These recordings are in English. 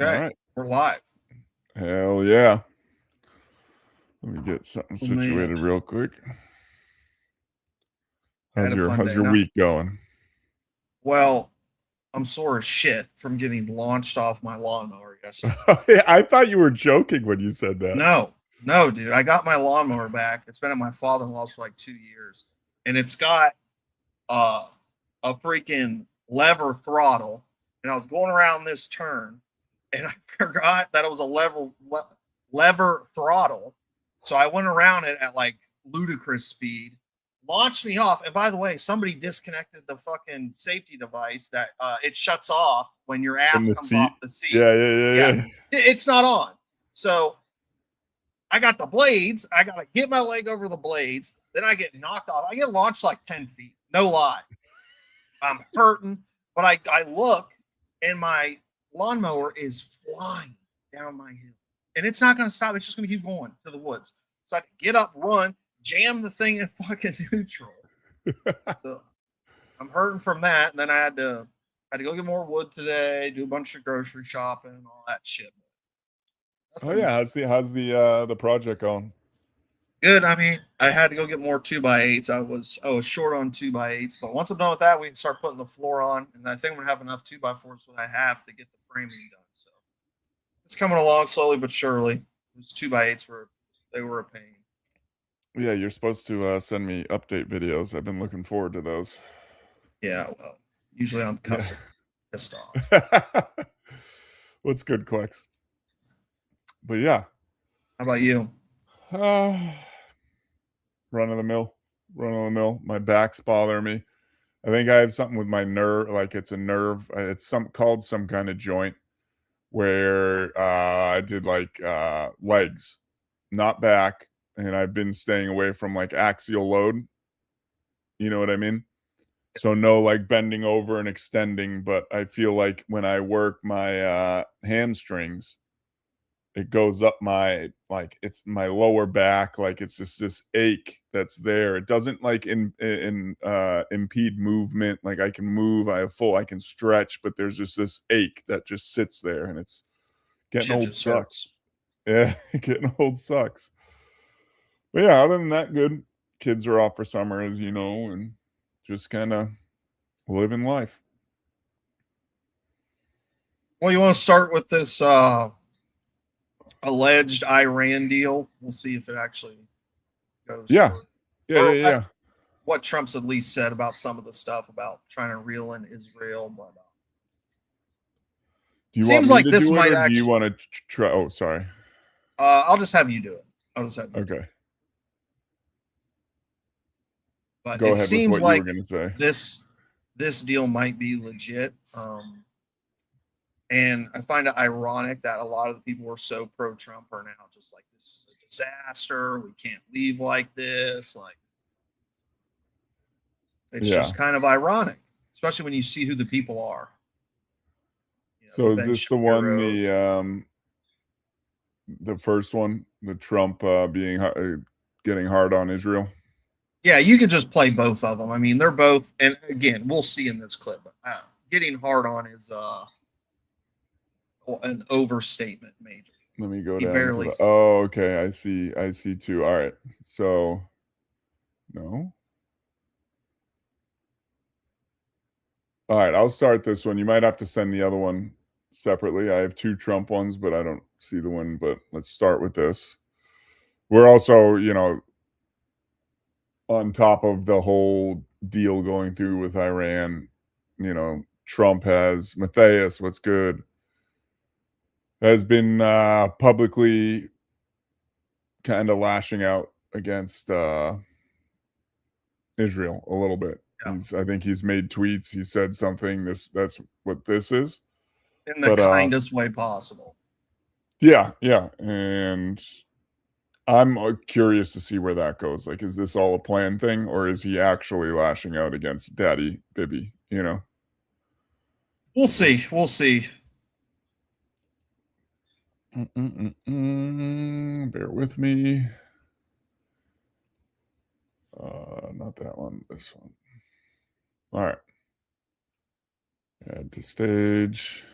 All Okay, right. we're live. Hell yeah. Let me get something Oh man, situated real quick. I had a fun How's day. your week going? Well, I'm sore as shit from getting launched off my lawnmower yesterday. I thought you were joking when you said that. No, dude. I got my lawnmower back. It's been at my father-in-law's for like 2 years, and it's got uh, a freaking lever throttle. And I was going around this turn, and I forgot that it was a lever throttle. So I went around it at like ludicrous speed, launched me off. And by the way, somebody disconnected the fucking safety device that it shuts off when your From ass the comes seat. off the seat. Yeah. Yeah, it's not on. So I got the blades. I got to get my leg over the blades. Then I get knocked off. I get launched like 10 feet. No lie. I'm hurting, but I look and my lawnmower is flying down my hill. And it's not going to stop. It's just going to keep going to the woods. So I had to get up, run, jam the thing in fucking neutral. So I'm hurting from that. And then I had to go get more wood today, do a bunch of grocery shopping and all that shit. Oh yeah, how's the project going? Good. I mean, I had to go get more 2x8s. I was short on 2x8s, but once I'm done with that, we can start putting the floor on. And I think I'm gonna have enough 2x4s what I have to get the framing done. So it's coming along slowly but surely. Those 2x8s were a pain. Yeah, you're supposed to send me update videos. I've been looking forward to those. Yeah. Well, usually I'm Yeah. pissed off. What's good, Quex? But yeah. How about you? Uh, run of the mill. My back's bothering me. I think I have something with my nerve, like it's a nerve. It's called some kind of joint where I did like legs, not back, and I've been staying away from like axial load. You know what I mean? So no like bending over and extending, but I feel like when I work my hamstrings, it goes up my like it's my lower back, like it's just this ache that's there. It doesn't like impede movement. Like I can move, I can stretch, but there's just this ache that just sits there, and it's getting Shit old just sucks. hurts. Yeah, getting old sucks. But yeah, other than that, good. Kids are off for summer, as you know, and just kind of living life. Well, you want to start with this alleged Iran deal? We'll see if it actually goes Yeah, through. yeah, yeah, Or yeah. what Trump's at least said about some of the stuff about trying to reel in Israel, but Do you want seems me like to this do it, might or do you actually. want to try? Oh, sorry. I'll just have you do it. I'll just have you. Okay, But go it ahead with seems what you were like going to say. this deal might be legit. And I find it ironic that a lot of the people who are so pro Trump are now just like, this is a disaster. We can't leave like this. Like, it's Yeah. just kind of ironic, especially when you see who the people are. You know, the So is Ben this the one, Shapiro's. the first one, the Trump being getting hard on Israel? Yeah, you could just play both of them. I mean, they're both, and again, we'll see in this clip. But getting hard on is an overstatement, major. Let me go He down to barely. the. Oh, okay. I see two. All right. So no. All right. I'll start this one. You might have to send the other one separately. I have two Trump ones, but I don't see the one. But let's start with this. We're also, on top of the whole deal going through with Iran. Trump has Matthias. What's good? Has been publicly kind of lashing out against Israel a little bit. Yeah, I think he's made tweets. He said something. That's what this is. in the But kindest way possible. yeah, and I'm curious to see where that goes. Like, is this all a planned thing, or is he actually lashing out against Daddy Bibi? We'll see. We'll see. Bear with me. Not that one. This one. All right. Add to stage.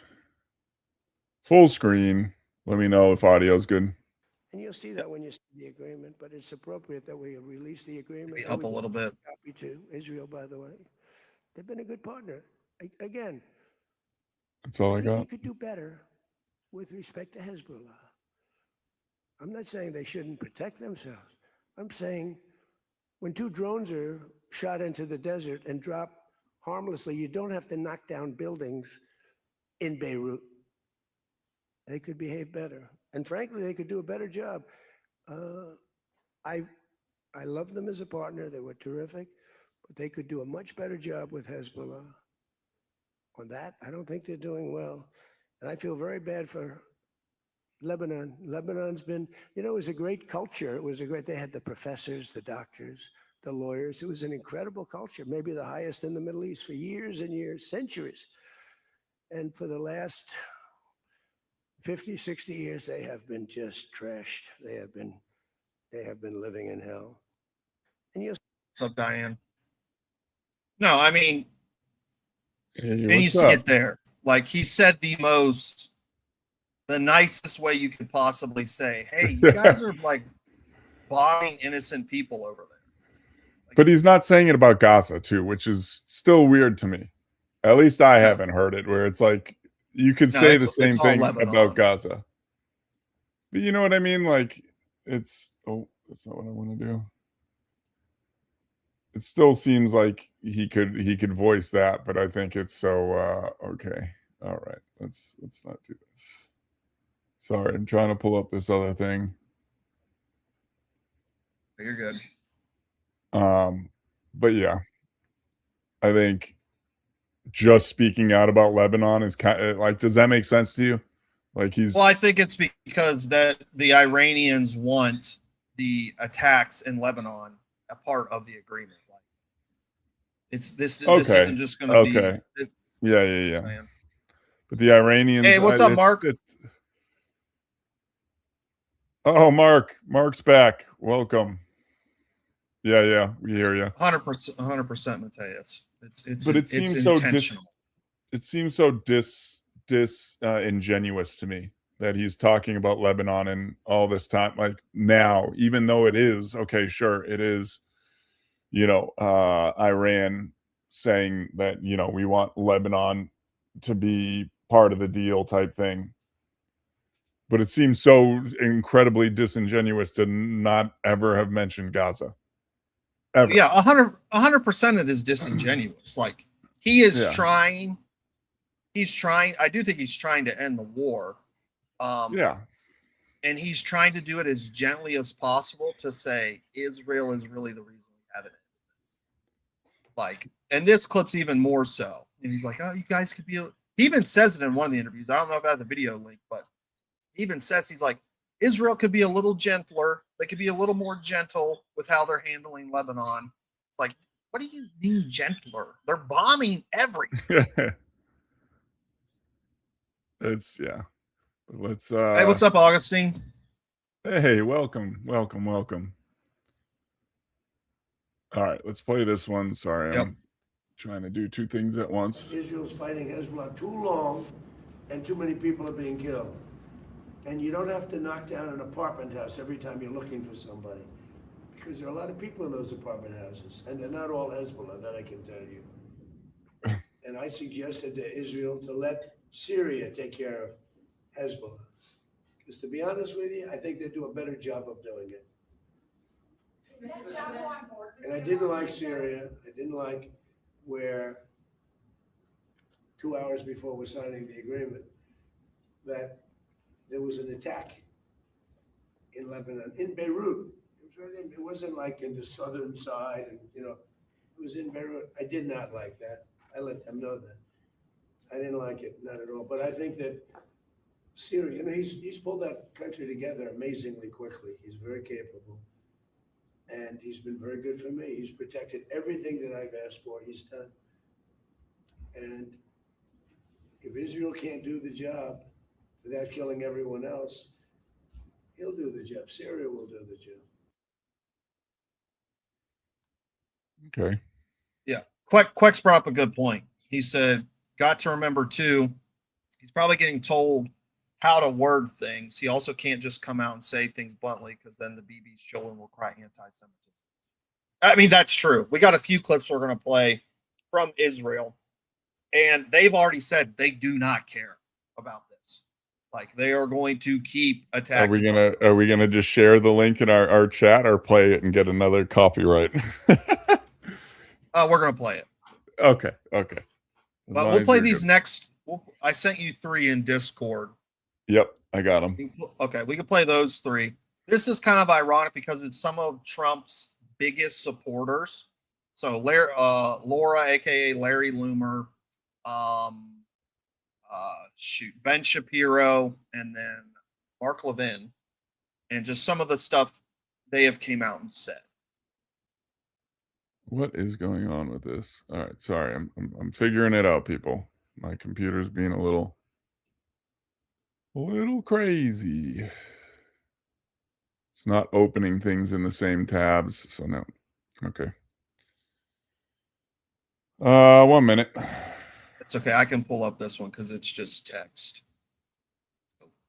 Full screen. Let me know if audio's good. And you'll see that when you see the agreement, but it's appropriate that we release the agreement. Maybe up a little bit. Copy to Israel, by the way. They've been a good partner. Again, That's all I got. They could do better with respect to Hezbollah. I'm not saying they shouldn't protect themselves. I'm saying when 2 drones are shot into the desert and drop harmlessly, you don't have to knock down buildings in Beirut. They could behave better. And frankly, they could do a better job. I love them as a partner. They were terrific, but they could do a much better job with Hezbollah. On that, I don't think they're doing well. And I feel very bad for Lebanon. Lebanon's been, it was a great culture. They had the professors, the doctors, the lawyers. It was an incredible culture, maybe the highest in the Middle East for years and years, centuries. And for the last 50, 60 years, they have been just trashed. They have been living in hell. And What's up, Diane? No, I mean, Hey, and you see it there. Like, he said the nicest way you could possibly say, hey, you guys are like bombing innocent people over there. Like, but he's not saying it about Gaza too, which is still weird to me. At least I haven't heard it, where it's like you could say the same thing about Gaza. But you know what I mean? Like, that's not what I want to do. It still seems like he could voice that, but I think it's so okay. All right, let's not do this. Sorry, I'm trying to pull up this other thing. You're good. But yeah, I think just speaking out about Lebanon is kind of like, does that make sense to you? Like well, I think it's because that the Iranians want the attacks in Lebanon a part of the agreement. Like, it's this. Okay. This isn't just going to be. Yeah. But the Iranians. Hey, what's up, Mark? Oh, Mark's back. Welcome. Yeah, we hear you. 100%, Mateus. But it seems so it seems so disingenuous to me that he's talking about Lebanon and all this time. Like now, even though it is okay, sure, it is. Iran saying that we want Lebanon to be part of the deal type thing. But it seems so incredibly disingenuous to not ever have mentioned Gaza. Ever. Yeah, 100% it is disingenuous. Like, he is trying. He's trying. I do think he's trying to end the war. And he's trying to do it as gently as possible to say Israel is really the reason we haven't ended this. Like, and this clip's even more so. And he's like, oh, you guys could be. He even says it in one of the interviews. I don't know if I have the video link, but he even says, he's like, Israel could be a little gentler. They could be a little more gentle with how they're handling Lebanon. It's like, what do you mean gentler? They're bombing everything. Let's hey, what's up, Augustine? Hey, welcome. All right, let's play this one. Sorry, I'm trying to do 2 things at once. Israel's fighting Hezbollah too long, and too many people are being killed. And you don't have to knock down an apartment house every time you're looking for somebody, because there are a lot of people in those apartment houses, and they're not all Hezbollah, that I can tell you. And I suggested to Israel to let Syria take care of Hezbollah. Because to be honest with you, I think they do a better job of doing it. And I didn't like Syria. I didn't like where 2 hours before we're signing the agreement that there was an attack in Lebanon, in Beirut. It wasn't like in the southern side, and it was in Beirut. I did not like that. I let them know that. I didn't like it, not at all. But I think that Syria, he's pulled that country together amazingly quickly. He's very capable. And he's been very good for me. He's protected everything that I've asked for, he's done. And if Israel can't do the job without killing everyone else, he'll do the job. Syria will do the job. Okay. Yeah. Quex brought up a good point. He said, got to remember too, he's probably getting told how to word things. He also can't just come out and say things bluntly, because then the BB's children will cry anti-Semitism. I mean, that's true. We got a few clips we're going to play from Israel, and they've already said they do not care about this. Like, they are going to keep attacking. Are we gonna just share the link in our chat, or play it and get another copyright? We're going to play it. Okay. But we'll play these next. I sent you 3 in Discord. Yep, I got them. Okay, we can play those 3. This is kind of ironic because it's some of Trump's biggest supporters. So Laura, aka Larry Loomer, Ben Shapiro, and then Mark Levin, and just some of the stuff they have came out and said. What is going on with this? All right, sorry, I'm figuring it out, people. My computer's being a little crazy. It's not opening things in the same tabs, so no. Okay. 1 minute. It's okay. I can pull up this one because it's just text.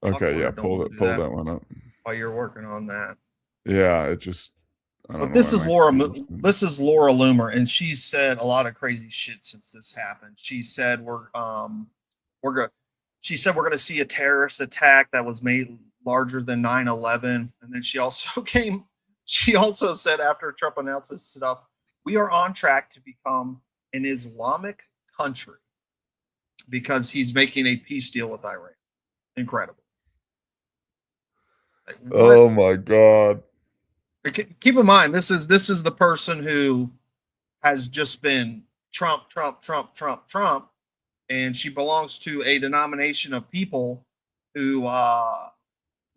Okay, yeah, pull that one up. While you're working on that. Yeah, it just. But this is Laura. This is Laura Loomer, and she said a lot of crazy shit since this happened. She said we're gonna see a terrorist attack that was made larger than 9/11, and then she also said after Trump announced this stuff, we are on track to become an Islamic country because he's making a peace deal with Iran. Incredible. Like, oh my God. Keep in mind, this is the person who has just been Trump, and she belongs to a denomination of people who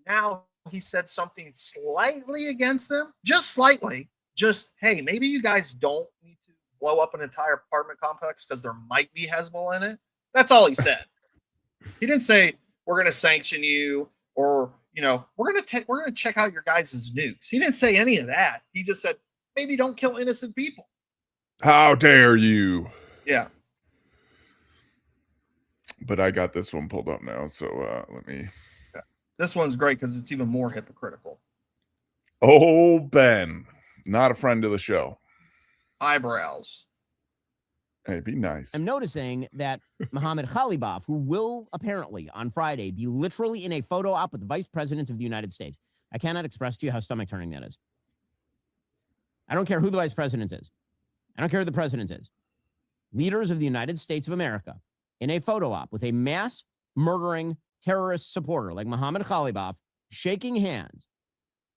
now he said something slightly against them, just slightly. Just, hey, maybe you guys don't need to blow up an entire apartment complex because there might be Hezbollah in it. That's all he said. He didn't say we're going to sanction you, or we're going to check out your guys' nukes. He didn't say any of that. He just said maybe don't kill innocent people. How dare you? Yeah. But I got this one pulled up now, so let me. Yeah. This one's great because it's even more hypocritical. Oh, Ben, not a friend of the show. Eyebrows. Hey, be nice. I'm noticing that Mohammed Khalibaf, who will apparently on Friday be literally in a photo op with the Vice President of the United States. I cannot express to you how stomach turning that is. I don't care who the Vice President is. I don't care who the President is. Leaders of the United States of America in a photo op with a mass murdering terrorist supporter like Mohammed Khalibaf shaking hands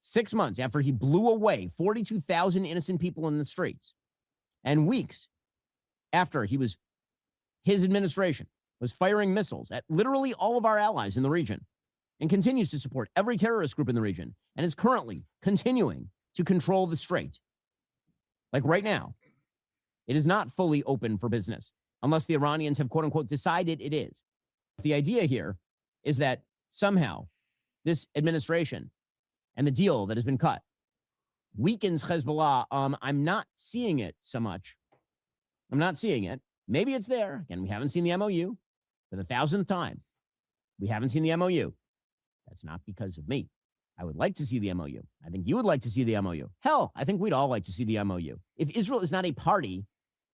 6 months after he blew away 42,000 innocent people in the streets, and weeks after his administration was firing missiles at literally all of our allies in the region, and continues to support every terrorist group in the region, and is currently continuing to control the strait. Like right now, it is not fully open for business unless the Iranians have, quote unquote, decided it is. The idea here is that somehow this administration and the deal that has been cut weakens Hezbollah. I'm not seeing it so much. I'm not seeing it. Maybe it's there. Again, we haven't seen the MOU for the 1,000th time. We haven't seen the MOU. That's not because of me. I would like to see the MOU. I think you would like to see the MOU. Hell, I think we'd all like to see the MOU. If Israel is not a party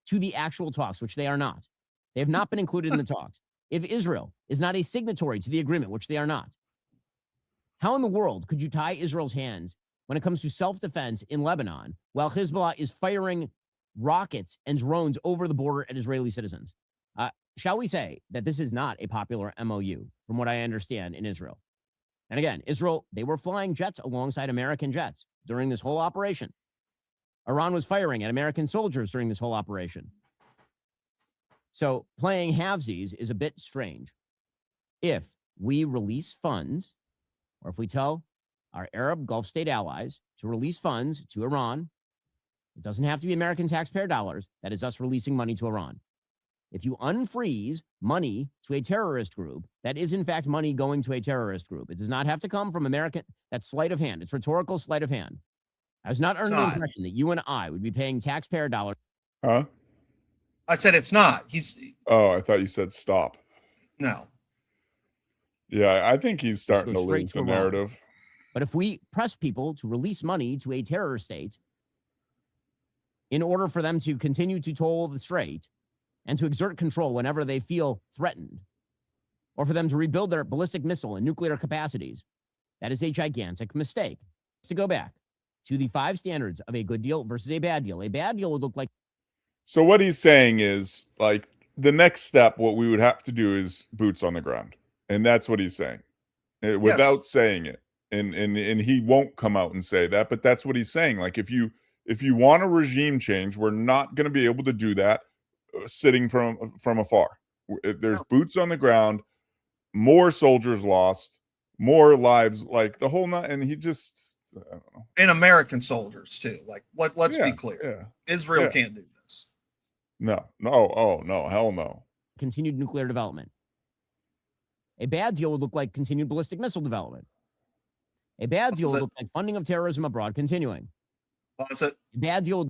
to the actual talks, which they are not, they have not been included in the talks. If Israel is not a signatory to the agreement, which they are not, how in the world could you tie Israel's hands when it comes to self-defense in Lebanon while Hezbollah is firing rockets and drones over the border at Israeli citizens? Shall we say that this is not a popular MOU, from what I understand, in Israel? And again, Israel, they were flying jets alongside American jets during this whole operation. Iran was firing at American soldiers during this whole operation. So playing halvesies is a bit strange. If we release funds, or if we tell our Arab Gulf state allies to release funds to Iran, it doesn't have to be American taxpayer dollars. That is us releasing money to Iran. If you unfreeze money to a terrorist group, that is in fact money going to a terrorist group. It does not have to come from American. That's sleight of hand. It's rhetorical sleight of hand. I was not under the impression that you and I would be paying taxpayer dollars. Huh? I said it's not. Oh, I thought you said stop. No. Yeah, I think he's starting to straight lose to the Iran. narrative. But if we press people to release money to a terror state in order for them to continue to toll the strait and to exert control whenever they feel threatened, or for them to rebuild their ballistic missile and nuclear capacities, that is a gigantic mistake. To go back to the 5 standards of a good deal versus a bad deal. A bad deal would look like. So what he's saying is, like, the next step, what we would have to do is boots on the ground. And that's what he's saying, without saying it. And he won't come out and say that, but that's what he's saying. Like, if you want a regime change, we're not going to be able to do that sitting from afar. There's boots on the ground, more soldiers lost, more lives, like the whole night. And he just, I don't know. And American soldiers too. Like, let's be clear. Yeah. Israel can't do this. No. Oh, no. Hell no. Continued nuclear development. A bad deal would look like continued ballistic missile development. A bad deal would look like funding of terrorism abroad continuing. What is it? A bad deal.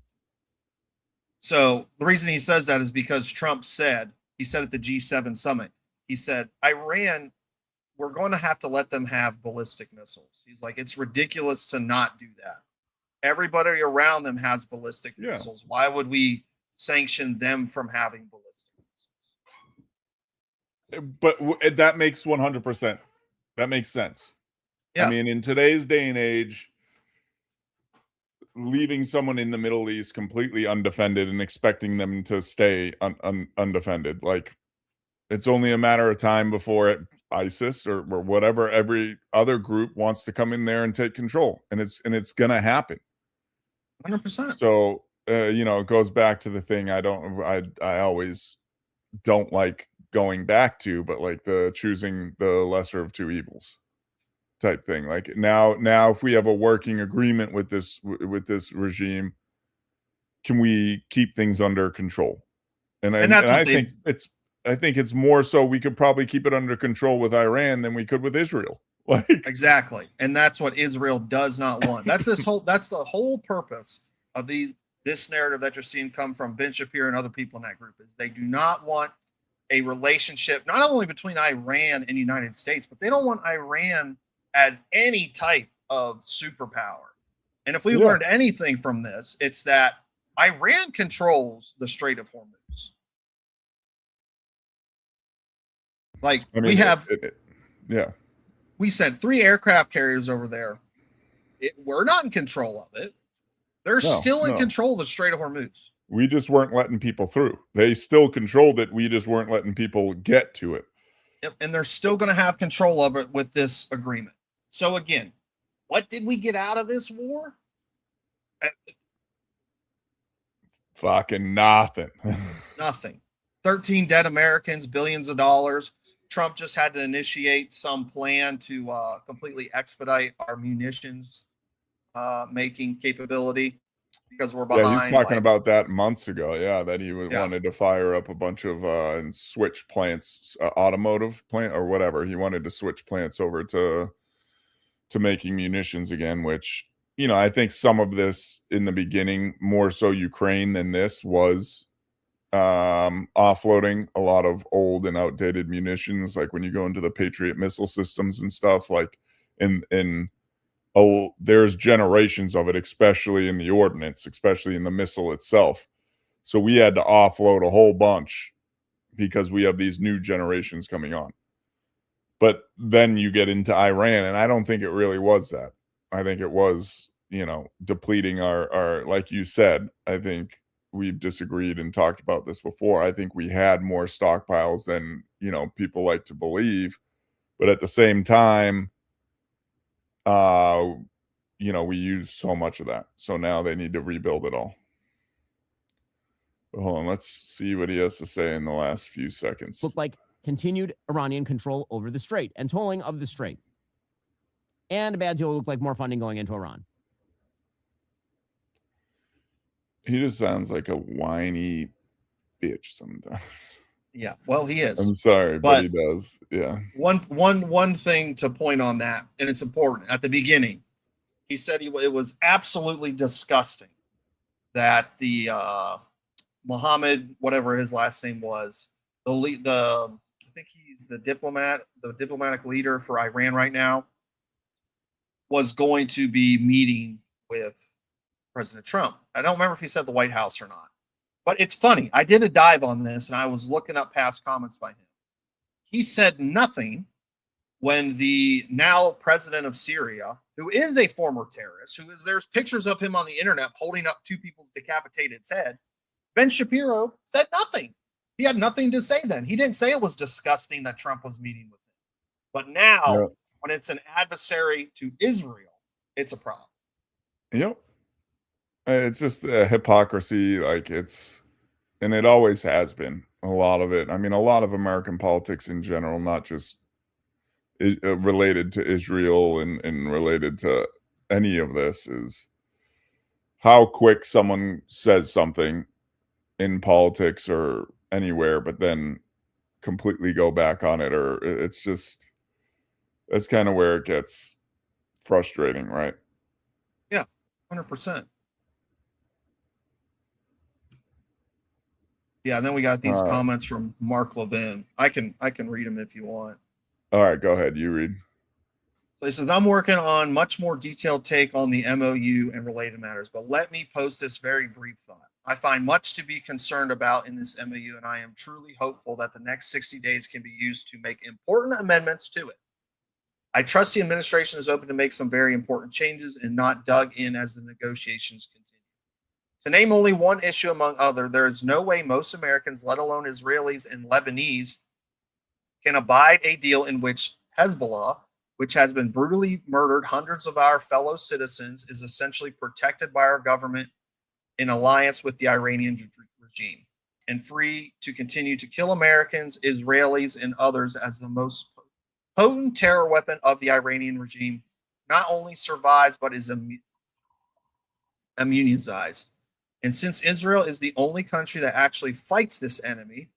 So the reason he says that is because Trump said at the G7 summit, he said, Iran, we're going to have to let them have ballistic missiles. He's like, it's ridiculous to not do that. Everybody around them has ballistic missiles. Why would we sanction them from having ballistic missiles? But that makes 100%. That makes sense. Yeah. I mean, in today's day and age, leaving someone in the Middle East completely undefended and expecting them to stay undefended, like, it's only a matter of time before ISIS or whatever, every other group wants to come in there and take control, and it's gonna happen. 100%. So it goes back to the thing I always don't like going back to, but like the choosing the lesser of two evils type thing. Like now if we have a working agreement with this regime, can we keep things under control? And I think it's more so we could probably keep it under control with Iran than we could with Israel. Like, exactly. And that's what Israel does not want. That's the whole purpose of this narrative that you're seeing come from Ben Shapiro and other people in that group, is they do not want a relationship, not only between Iran and the United States, but they don't want Iran as any type of superpower. And if we learned anything from this, it's that Iran controls the Strait of Hormuz. Like, I mean, we sent 3 aircraft carriers over there. We're not in control of it. They're still in control of the Strait of Hormuz. We just weren't letting people through. They still controlled it. We just weren't letting people get to it. Yep. And they're still going to have control of it with this agreement. So again, what did we get out of this war? Fucking nothing. Nothing. 13 dead Americans, billions of dollars. Trump just had to initiate some plan to completely expedite our munitions making capability because we're behind. Yeah, he's talking about that months ago. Yeah, that he wanted to fire up a bunch of and switch plants, automotive plant or whatever. He wanted to switch plants over to making munitions again, which, I think some of this in the beginning, more so Ukraine than this, was offloading a lot of old and outdated munitions. Like when you go into the Patriot missile systems and stuff, like there's generations of it, especially in the ordnance, especially in the missile itself. So we had to offload a whole bunch because we have these new generations coming on. But then you get into Iran, and I don't think it really was that. I think it was, depleting our, like you said, I think we've disagreed and talked about this before. I think we had more stockpiles than, people like to believe. But at the same time, we used so much of that. So now they need to rebuild it all. But hold on, let's see what he has to say in the last few seconds. Look like continued Iranian control over the strait and tolling of the strait. And a bad deal looked like more funding going into Iran. He just sounds like a whiny bitch sometimes. Yeah, well, he is. I'm sorry, but he does. Yeah. One thing to point on that, and it's important. At the beginning, he said it was absolutely disgusting that the Mohammed, whatever his last name was, the think he's the diplomatic leader for Iran right now, was going to be meeting with President Trump. I don't remember if he said the White House or not, but it's funny. I did a dive on this and I was looking up past comments by him. He said nothing when the now president of Syria, who is a former terrorist, there's pictures of him on the internet holding up two people's decapitated head. Ben Shapiro said nothing. He had nothing to say then. He didn't say it was disgusting that Trump was meeting with him. But now, when it's an adversary to Israel, it's a problem. Yep. It's just a hypocrisy. Like and it always has been a lot of it. I mean, a lot of American politics in general, not just related to Israel and related to any of this, is how quick someone says something in politics or anywhere, but then completely go back on it. Or that's kind of where it gets frustrating, right? Yeah, 100%. Yeah, and then we got these comments from Mark Levin. I can read them if you want. All right, go ahead. You read. So he says, I'm working on much more detailed take on the MOU and related matters, but let me post this very brief thought. I find much to be concerned about in this MOU, and I am truly hopeful that the next 60 days can be used to make important amendments to it. I trust the administration is open to make some very important changes and not dug in as the negotiations continue. To name only one issue among other, there is no way most Americans, let alone Israelis and Lebanese, can abide a deal in which Hezbollah, which has been brutally murdered hundreds of our fellow citizens, is essentially protected by our government in alliance with the Iranian regime and free to continue to kill Americans, Israelis, and others as the most potent terror weapon of the Iranian regime, not only survives, but is immunized. And since Israel is the only country that actually fights this enemy,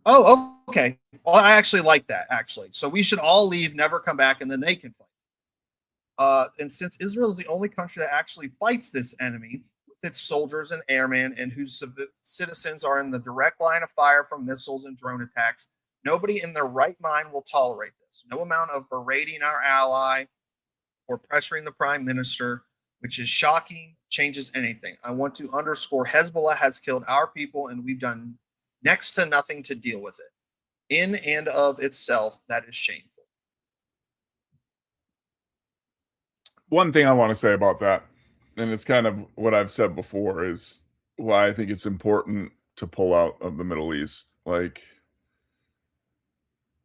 okay. Well, I actually like that, actually. So we should all leave, never come back, and then they can fight. And since Israel is the only country that actually fights this enemy, with its soldiers and airmen, and whose citizens are in the direct line of fire from missiles and drone attacks, nobody in their right mind will tolerate this. No amount of berating our ally or pressuring the prime minister, which is shocking, changes anything. I want to underscore Hezbollah has killed our people, and we've done next to nothing to deal with it. In and of itself, that is shameful. One thing I want to say about that, and it's kind of what I've said before, is why I think it's important to pull out of the Middle East. Like,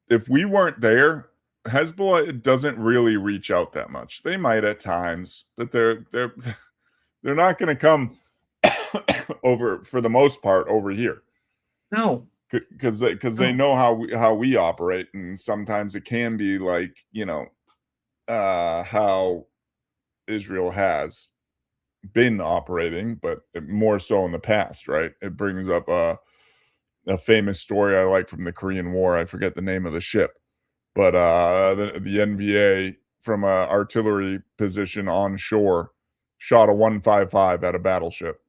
if we weren't there, Hezbollah doesn't really reach out that much. They might at times, but they're not going to come over, for the most part, over here. No, because they know how we operate, and sometimes it can be like, how Israel has been operating, but more so in the past, right? It brings up a famous story I like from the Korean War. I forget the name of the ship, but the NVA from an artillery position on shore shot a 155 at a battleship,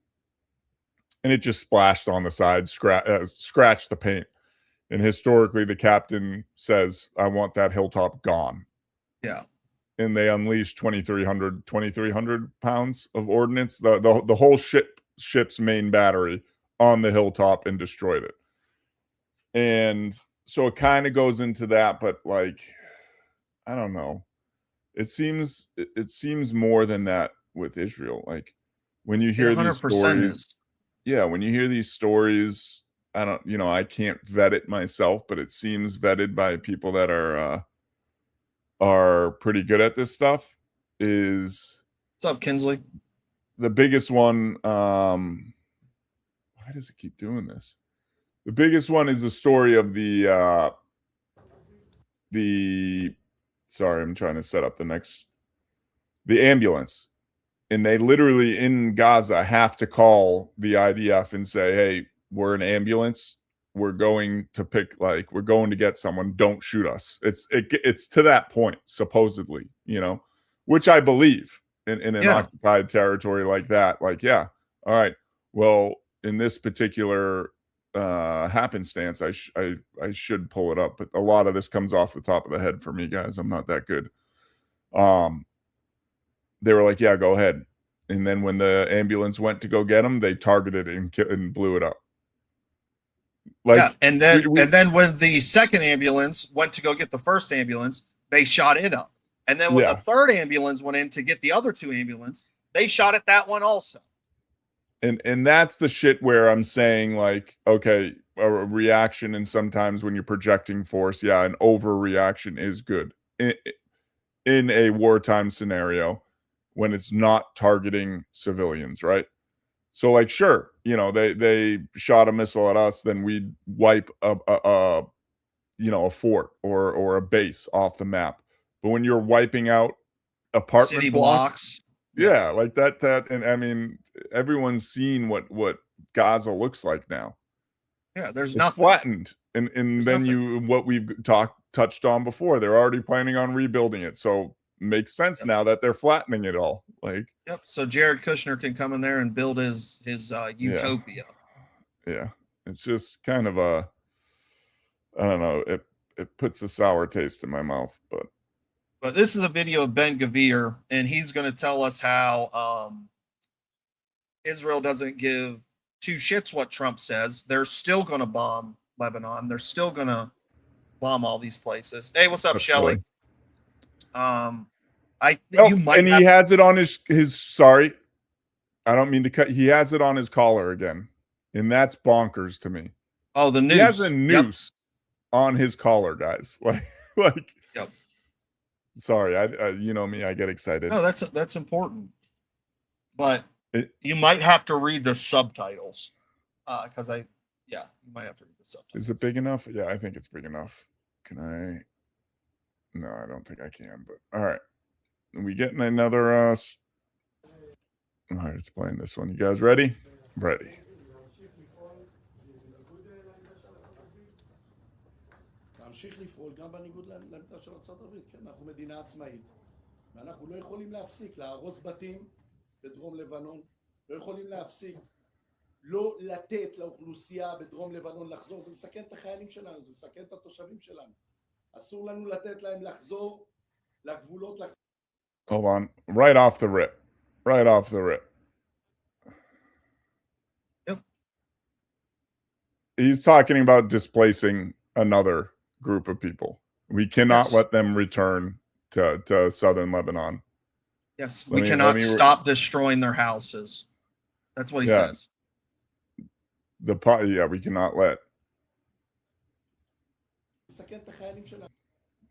and it just splashed on the side, scratched the paint. And historically, the captain says, I want that hilltop gone. Yeah. And they unleashed 2,300 pounds of ordnance, the whole ship's main battery on the hilltop, and destroyed it. And so it kind of goes into that, but like, I don't know. It seems more than that with Israel. Like, when you hear these stories, when you hear these stories, I can't vet it myself, but it seems vetted by people that are pretty good at this stuff. What's up, Kinsley? The biggest one, why does it keep doing this? The biggest one is the story of the sorry, I'm trying to set up the ambulance. And they literally in Gaza have to call the IDF and say, hey, we're an ambulance. We're going to get someone. Don't shoot us. It's to that point, supposedly, which I believe in an occupied territory like that. Like, yeah, all right. Well, in this particular happenstance. I should pull it up, but a lot of this comes off the top of the head for me, guys. I'm not that good. They were like, yeah, go ahead. And then when the ambulance went to go get him, they targeted it and blew it up. Like, yeah, and then when the second ambulance went to go get the first ambulance, they shot it up. And then when the third ambulance went in to get the other two ambulance, they shot at that one also. And that's the shit where I'm saying, like, okay, a reaction, and sometimes when you're projecting force, yeah, an overreaction is good in a wartime scenario when it's not targeting civilians, right? So, like, sure, you know, they shot a missile at us, then we'd wipe a fort or a base off the map. But when you're wiping out apartment city blocks, yeah, like that, and I mean, everyone's seen what Gaza looks like now. Yeah, there's It's nothing flattened, and then nothing. what we've touched on before, they're already planning on rebuilding it, so makes sense now that they're flattening it all. Like, yep. So Jared Kushner can come in there and build his utopia. Yeah, it's just kind of a, I don't know, it puts a sour taste in my mouth, But this is a video of Ben Gvir, and he's going to tell us how Israel doesn't give two shits what Trump says. They're still going to bomb Lebanon. They're still going to bomb all these places. Hey, what's up, Shelly? He has it on his. Sorry, I don't mean to cut. He has it on his collar again, and that's bonkers to me. Oh, the noose. He has a noose on his collar, guys. Like. Yep. Sorry, I you know me, I get excited. No, that's important, but you might have to read the subtitles because you might have to read the subtitles. Is it big enough? Yeah, I think it's big enough. Can I? No, I don't think I can. But all right, we getting another. All right, it's playing this one. You guys ready? Ready. להמשיך לפעול גם בניגוד לעמדה של ארצות הברית, כן, אנחנו מדינה עצמאית ואנחנו לא יכולים להפסיק להרוס בתים בדרום לבנון, לא יכולים להפסיק לא לתת לאוכלוסייה בדרום לבנון לחזור, זה מסכן את החיילים שלנו, זה מסכן את התושבים שלנו, אסור לנו לתת להם לחזור לגבולות. Hold on, right off the rip. Yep. He's talking about displacing another group of people. We cannot let them return to southern Lebanon. Yes, we cannot stop destroying their houses. That's what he says. We cannot let.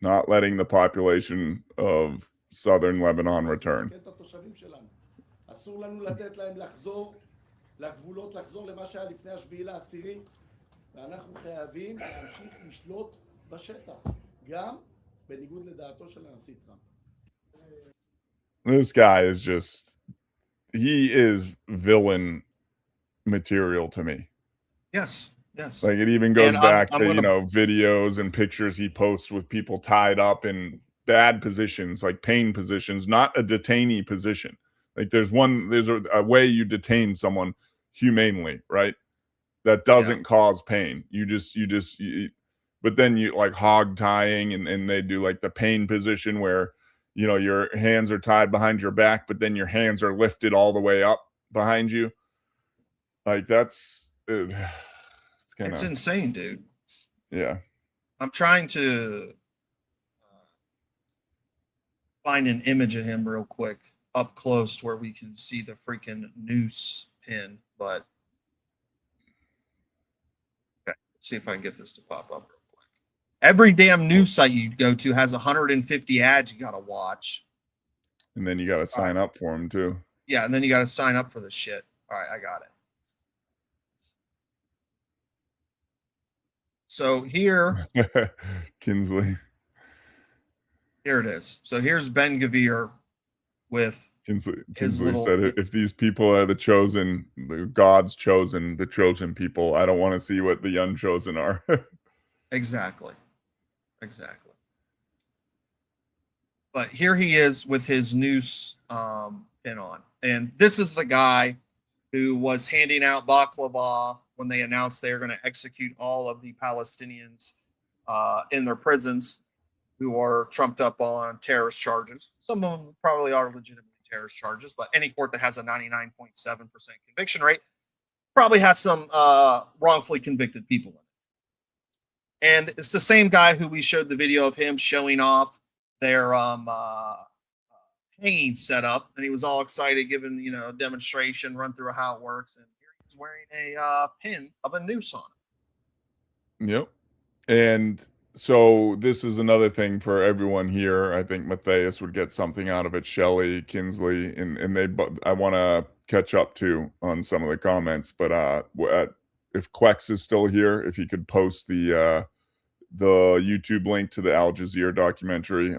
Not letting the population of southern Lebanon return. אסור לנו לתת להם לחזור לגבולות, לחזור למה שהיה לפני השביעי לעשירי, ואנחנו חייבים להמשיך לשלוט בשטח, גם בניגוד לדעתו של הנשיא טראמפ. This guy is just, he is villain material to me. Yes. Like, it even goes back to, videos and pictures he posts with people tied up in bad positions, like pain positions, not a detainee position. Like, there's a way you detain someone humanely, right? That doesn't cause pain. But then you like hog tying, and they do like the pain position where, your hands are tied behind your back, but then your hands are lifted all the way up behind you. Like, it's insane, dude. Yeah. I'm trying to find an image of him real quick up close to where we can see the freaking noose pin, but okay, let's see if I can get this to pop up real quick. Every damn news site you go to has 150 ads you got to watch. And then you got to sign up for them too. Yeah, and then you got to sign up for this shit. All right, I got it. So here, Kinsley. Here it is. So here's Ben Gvir with Kinsley said, if these people are the chosen, God's chosen, the chosen people, I don't want to see what the unchosen are. Exactly. But here he is with his noose pin on. And this is the guy who was handing out baklava when they announced they are going to execute all of the Palestinians in their prisons who are trumped up on terrorist charges. Some of them probably are legitimately terrorist charges, but any court that has a 99.7% conviction rate probably has some wrongfully convicted people in it. And it's the same guy who we showed the video of him showing off their hanging setup, and he was all excited, giving a demonstration, run through how it works, and here he's wearing a pin of a noose on it. Yep. And so this is another thing for everyone here. I think Matthias would get something out of it. Shelley, Kinsley, and I want to catch up too on some of the comments. But if Quex is still here, if he could post the YouTube link to the Al Jazeera documentary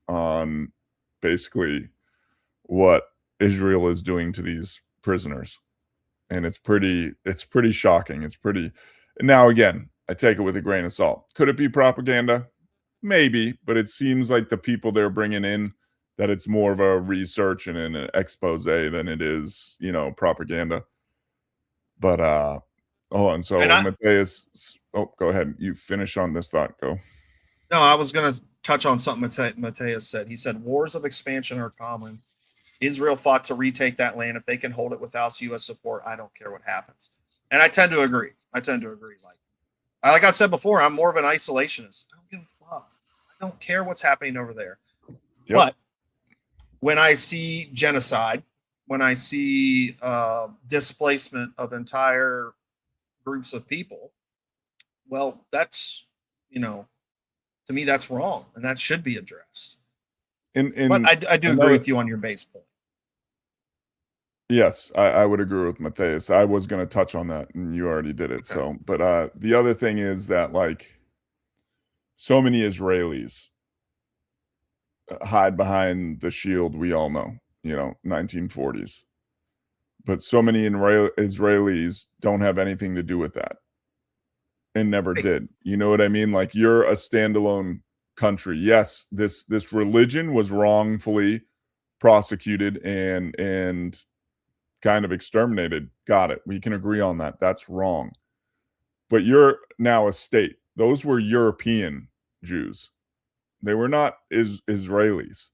on basically what Israel is doing to these prisoners, and it's pretty shocking. It's pretty. Now again, I take it with a grain of salt. Could it be propaganda? Maybe, but it seems like the people they're bringing in, that it's more of a research and an expose than it is, propaganda. But and so Matthias, go ahead. You finish on this thought. Go. No, I was going to touch on something Matthias said. He said wars of expansion are common. Israel fought to retake that land. If they can hold it without U.S. support, I don't care what happens. And I tend to agree. Like I've said before, I'm more of an isolationist. I don't give a fuck. I don't care what's happening over there. Yep. But when I see genocide, when I see displacement of entire groups of people, well, that's, to me, that's wrong, and that should be addressed. But I do agree with you on your base point. Yes, I would agree with Matthias. I was going to touch on that, and you already did it. Okay. So, but the other thing is that, like, so many Israelis hide behind the shield we all know, 1940s. But so many Israelis don't have anything to do with that and never did. You know what I mean? Like, you're a standalone country. Yes, this religion was wrongfully prosecuted and kind of exterminated. Got it. We can agree on that. That's wrong. But you're now a state. Those were European Jews. They were not Israelis.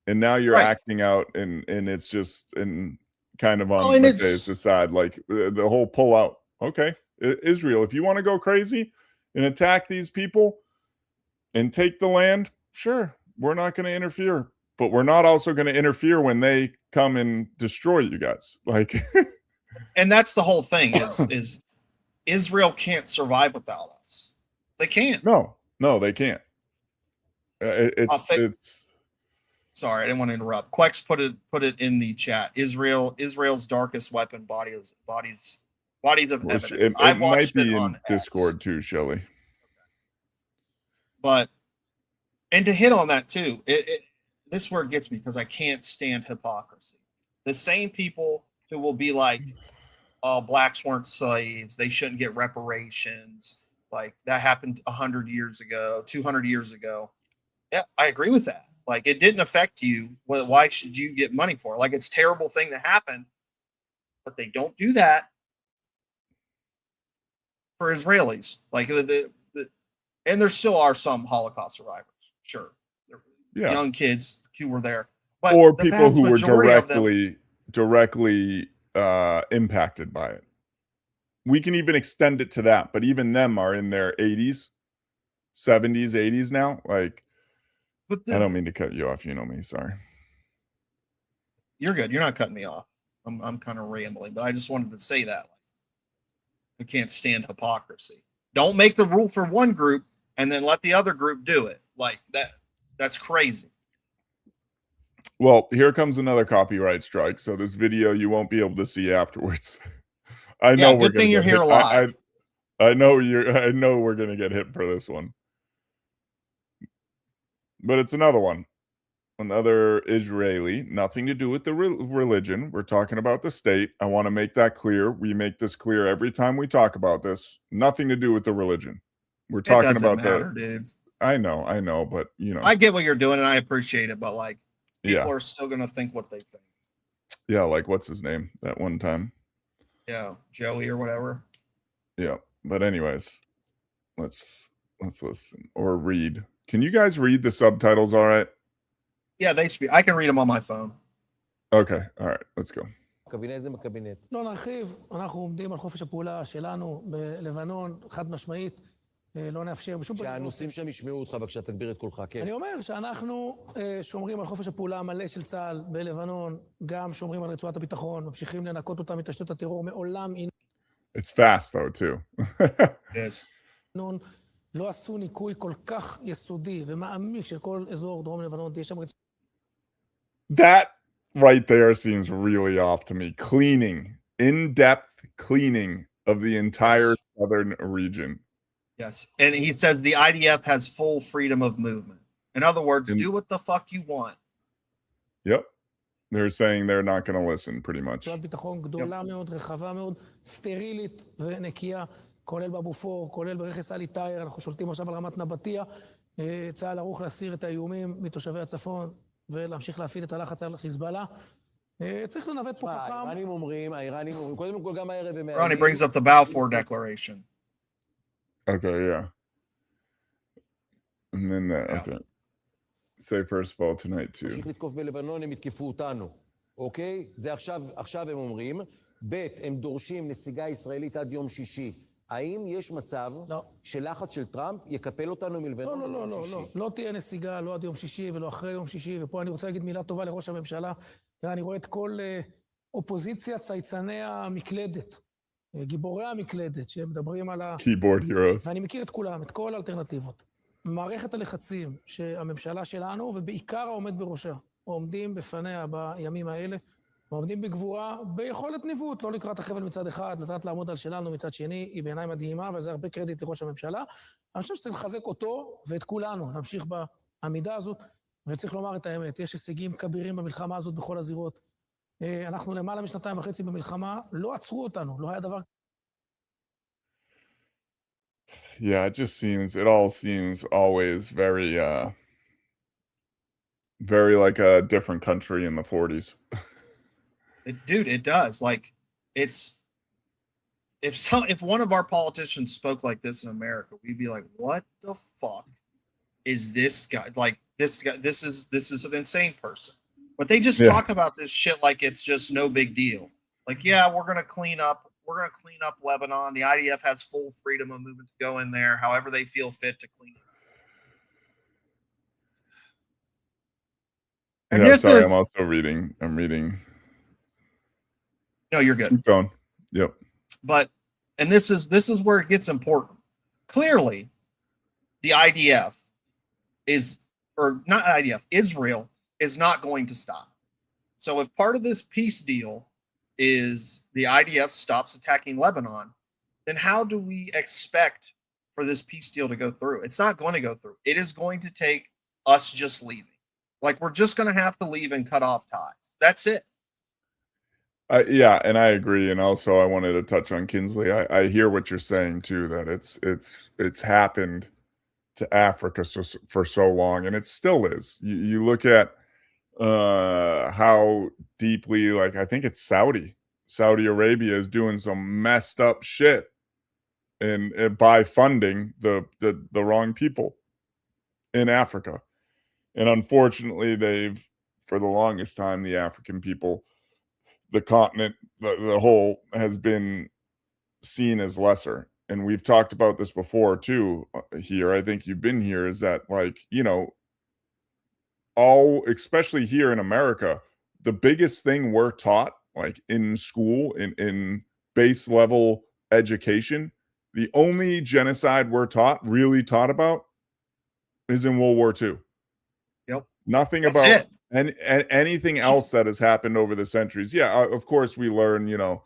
And now you're acting out, and it's just kind of on the side, like the whole pull out. Okay, Israel, if you want to go crazy and attack these people and take the land, sure, we're not going to interfere. But we're not also going to interfere when they come and destroy you guys. Like, and that's the whole thing is Israel can't survive without us. They can't. No, they can't. It's. Sorry, I didn't want to interrupt. Quex put it in the chat. Israel's darkest weapon, bodies of evidence. It might be in Discord too, Shelley. But to hit on that too, this is where it gets me, because I can't stand hypocrisy. The same people who will be like, oh, blacks weren't slaves, they shouldn't get reparations, like that happened 100 years ago, 200 years ago. Yeah, I agree with that. Like, it didn't affect you. Well, why should you get money for it? Like, it's a terrible thing that happened, but they don't do that for Israelis. Like, and there still are some Holocaust survivors, sure. Young kids who were there, but or people who were directly impacted by it. We can even extend it to that, but even them are in their 80s, 70s, 80s now. Like, I don't mean to cut you off. You know me. Sorry. You're good. You're not cutting me off. I'm kind of rambling, but I just wanted to say that. I can't stand hypocrisy. Don't make the rule for one group and then let the other group do it like that. That's crazy. Well, here comes another copyright strike. So this video you won't be able to see afterwards. I know. Good thing you're here live. I know we're gonna get hit for this one, but it's another one. Another Israeli, nothing to do with the religion. We're talking about the state. I want to make that clear. We make this clear every time we talk about this. Nothing to do with the religion. We're talking about dude. I know, but I get what you're doing and I appreciate it, but like, people are still gonna think what they think. Yeah, like what's his name that one time? Yeah, Joey or whatever. Yeah. But anyways, let's listen or read. Can you guys read the subtitles all right? Yeah, they should be. I can read them on my phone. Okay. All right. Let's go. קבינט זה בקבינט. לא נרחיב, אנחנו עומדים על חופש הפעולה שלנו בלבנון, חד משמעית, לא נאפשר בשום פנים. שהנוסעים שם ישמעו אותך, בבקשה תגביר את קולך, כן. אני אומר שאנחנו שומרים על חופש הפעולה המלא של צה"ל בלבנון, גם שומרים על רצועת הביטחון, ממשיכים לנקות אותה מתשתיות הטרור, מעולם It's fast though too. Yes. לא עשו ניקוי כל כך יסודי ומעמיק של כל אזור דרום לבנון, יש שם רצועת... That right there seems really off to me. Cleaning, in-depth cleaning of the entire southern region. Yes. And he says the IDF has full freedom of movement. In other words, do what the fuck you want. Yep. They're saying they're not going to listen pretty much. רצועת ביטחון גדולה מאוד, רחבה מאוד, סטרילית ונקייה, כולל בבופור, כולל ברכס אלי טאייר, אנחנו שולטים עכשיו על רמת נבטיה, צה"ל ערוך להסיר את האיומים מתושבי הצפון ולהמשיך להפעיל את הלחץ על חיזבאללה. צריך לנווט פה חכם. האיראנים אומרים, קודם כל גם הערב הם... Ronnie brings up the Balfour Declaration. Okay, yeah. And then that, okay. Say first of all tonight too. תמשיך לתקוף בלבנון, הם יתקפו אותנו. אוקיי? זה עכשיו הם אומרים. ב' הם דורשים נסיגה ישראלית עד יום שישי. האם יש מצב שלחץ של טראמפ יקפל אותנו מלבנון? לא. לא תהיה נסיגה, לא עד יום שישי ולא אחרי יום שישי, ופה אני רוצה להגיד מילה טובה לראש הממשלה. אני רואה את כל אופוזיציה צייצני המקלדת, גיבורי המקלדת, שמדברים על Keyboard heroes. ואני מכיר את כולם, את כל האלטרנטיבות. מערכת הלחצים שהממשלה שלנו, ובעיקר העומד בראשה, עומדים בפניה בימים האלה, עומדים בגבורה, ביכולת ניווט, לא לקראת החבל מצד אחד, לדעת לעמוד על שלנו מצד שני, היא בעיניי מדהימה, וזה הרבה קרדיט לראש הממשלה. אני חושב שצריך לחזק אותו ואת כולנו, להמשיך בעמידה הזאת, וצריך לומר את האמת, יש הישגים כבירים במלחמה הזאת בכל הזירות. אנחנו למעלה משנתיים וחצי במלחמה, לא עצרו אותנו, לא היה דבר... Yeah, it all seems always very like a different country in the 40s. Dude, it does. Like, it's if one of our politicians spoke like this in America, we'd be like, what the fuck is this guy? Like, this guy, this is an insane person. But they just talk about this shit like it's just no big deal. Like, yeah, we're gonna clean up Lebanon. The IDF has full freedom of movement to go in there however they feel fit to clean it up. Yeah, sorry, I'm reading. No, you're good. Keep going. Yep. But, and this is where it gets important. Clearly, the IDF is, or not IDF, Israel is not going to stop. So if part of this peace deal is the IDF stops attacking Lebanon, then how do we expect for this peace deal to go through? It's not going to go through. It is going to take us just leaving. Like, we're just going to have to leave and cut off ties. That's it. Yeah, and I agree. And also, I wanted to touch on Kinsley. I hear what you're saying too. That it's happened to Africa for so long, and it still is. You look at how deeply, like, I think it's Saudi Arabia is doing some messed up shit, and by funding the wrong people in Africa, and unfortunately, they've for the longest time the African people. The continent, the whole, has been seen as lesser. And we've talked about this before too here. I think you've been here, is that, like, you know, especially here in America, the biggest thing we're taught, like in school, in base level education, the only genocide we're really taught about is in World War II. Yep. Nothing That's about it. and anything else that has happened over the centuries. Yeah, of course we learn, you know,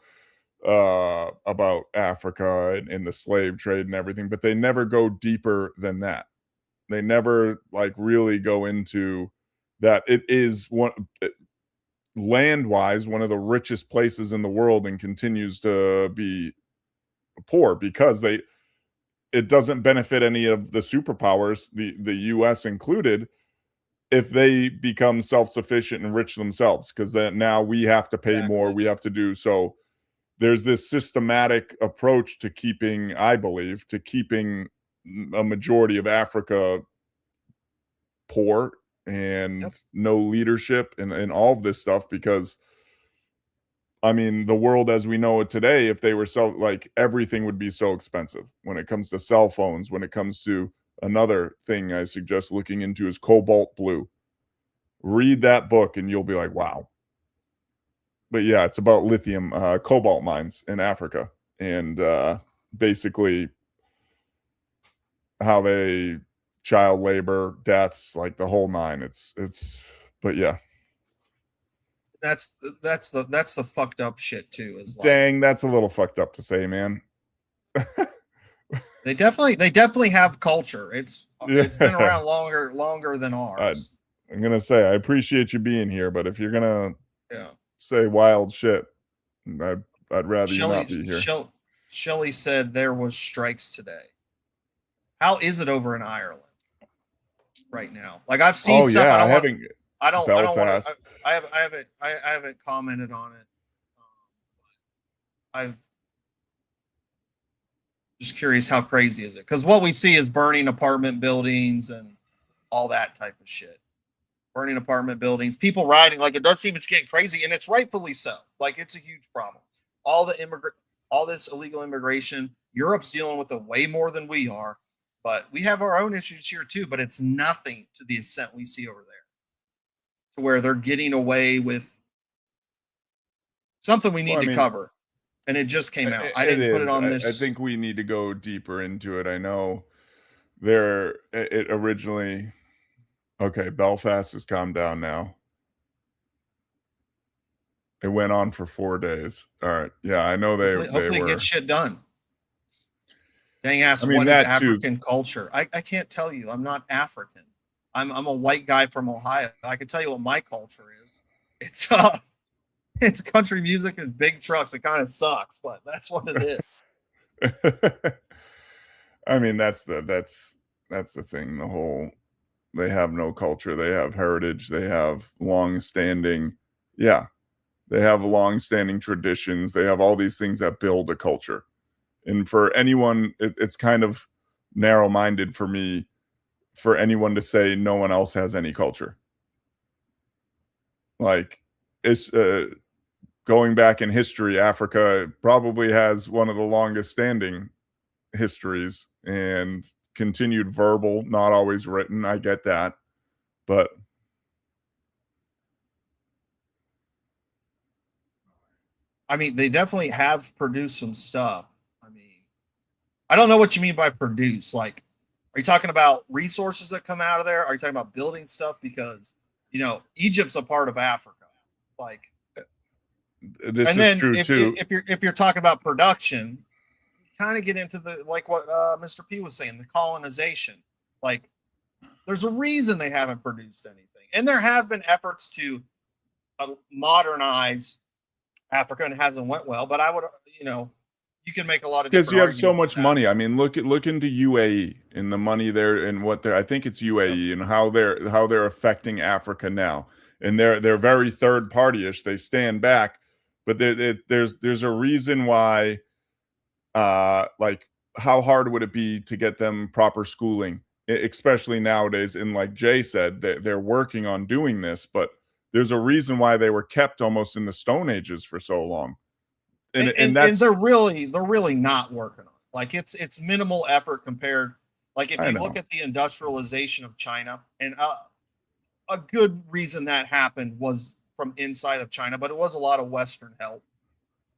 about Africa and the slave trade and everything, but they never go deeper than that. They never, like, really go into that. It is land-wise one of the richest places in the world, and continues to be poor because it doesn't benefit any of the superpowers, the US included, if they become self-sufficient and rich themselves, because then now we have to pay more, we have to do so. there's this systematic approach to keeping, I believe, to keeping a majority of Africa poor and no leadership and all of this stuff, because I mean, the world as we know it today, if they were so, like, everything would be so expensive when it comes to cell phones, when it comes to another thing I suggest looking into is Cobalt Blue. Read that book and you'll be like, wow. But yeah, it's about lithium, cobalt mines in Africa, and basically how they child labor, deaths, like the whole nine. But yeah. That's the fucked up shit too. Is like, Dang, that's a little fucked up to say, man. they definitely have culture. It's been Yeah. around longer than ours. I'm gonna say I appreciate you being here, but if you're gonna Yeah. say wild shit, I'd rather you not be here. Shelley said there was strikes today. How is it over in Ireland right now? Like, I've seen Oh stuff. yeah, I don't want Belfast. to. I haven't commented on it. I've just curious, how crazy is it? Because what we see is burning apartment buildings and all that type of shit. Burning apartment buildings, people rioting. Like, it does seem it's getting crazy, and it's rightfully so. Like, it's a huge problem. All this illegal immigration. Europe's dealing with it way more than we are, but we have our own issues here too. But it's nothing to the extent we see over there, to where they're getting away with something we need to cover. And it just came out. I didn't put it on this. I think we need to go deeper into it. I know it originally. Okay, Belfast has calmed down now. It went on for 4 days. All right. Yeah, I know hopefully were. Get shit done. Dang ass, I mean, what is that African too. culture? I can't tell you. I'm not African. I'm a white guy from Ohio. I can tell you what my culture is. It's country music and big trucks. It kind of sucks, but that's what it is. I mean, that's the thing. They have no culture. They have heritage. They have long-standing traditions. They have all these things that build a culture. And for anyone, it's kind of narrow-minded for me, for anyone to say no one else has any culture. Like, it's going back in history, Africa probably has one of the longest standing histories, and continued verbal, not always written. I get that. But I mean, they definitely have produced some stuff. I mean, I don't know what you mean by produce. Like, are you talking about resources that come out of there? Are you talking about building stuff? Because, Egypt's a part of Africa. Like, this is true too. If you're talking about production, kind of get into the, like what Mr. P was saying, the colonization. Like, there's a reason they haven't produced anything, and there have been efforts to modernize Africa, and it hasn't went well. But I would, you can make a lot of, because you have so much money. I mean, look into UAE and the money there, and what they're. I think it's UAE, and how they're affecting Africa now, and they're very third party-ish. They stand back, but there's a reason why. Like, how hard would it be to get them proper schooling, especially nowadays? And like Jay said, they're working on doing this, but there's a reason why they were kept almost in the Stone Ages for so long. And that's, they're really not working on it. Like, it's minimal effort compared. Like, if you look at the industrialization of China, and a good reason that happened was from inside of China, but it was a lot of Western help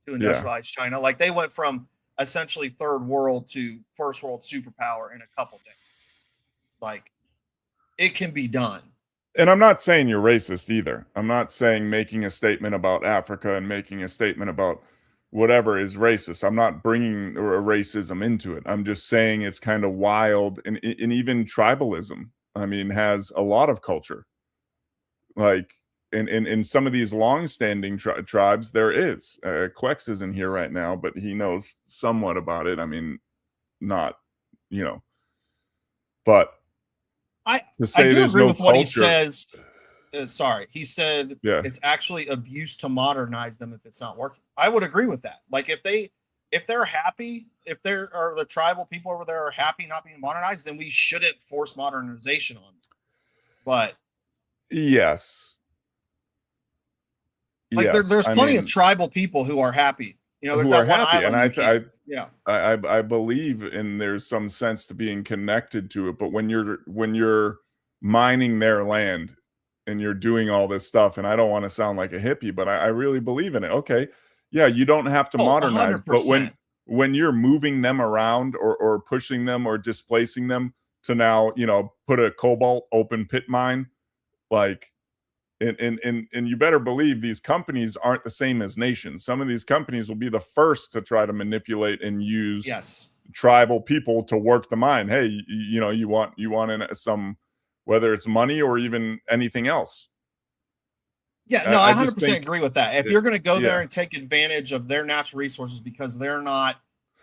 to industrialize China. Like, they went from essentially third world to first world superpower in a couple days. Like, it can be done. And I'm not saying you're racist either. I'm not saying making a statement about Africa and making a statement about whatever is racist. I'm not bringing racism into it. I'm just saying it's kind of wild. And even tribalism, I mean, has a lot of culture. Like, in some of these long-standing tribes, there is. Quex isn't here right now, but he knows somewhat about it. I mean, not, but I do agree with what he says. sorry, he said Yeah. it's actually abuse to modernize them if it's not working. I would agree with that. Like if they're happy, if there are the tribal people over there are happy not being modernized, then we shouldn't force modernization on them. But Yes. like Yes. there's I plenty mean, of tribal people who are happy. You know, there's who are that one happy, and island. Yeah. I believe in there's some sense to being connected to it, but when you're mining their land and you're doing all this stuff, and I don't want to sound like a hippie, but I really believe in it. Okay, yeah, you don't have to Oh, modernize, but 100%. when you're moving them around or pushing them or displacing them to now, put a cobalt open pit mine, like. And you better believe these companies aren't the same as nations. Some of these companies will be the first to try to manipulate and use Yes. tribal people to work the mine. Hey, you want some, whether it's money or even anything else. Yeah, no, I just 100% think agree with that. If you're going to go there yeah. and take advantage of their natural resources because they're not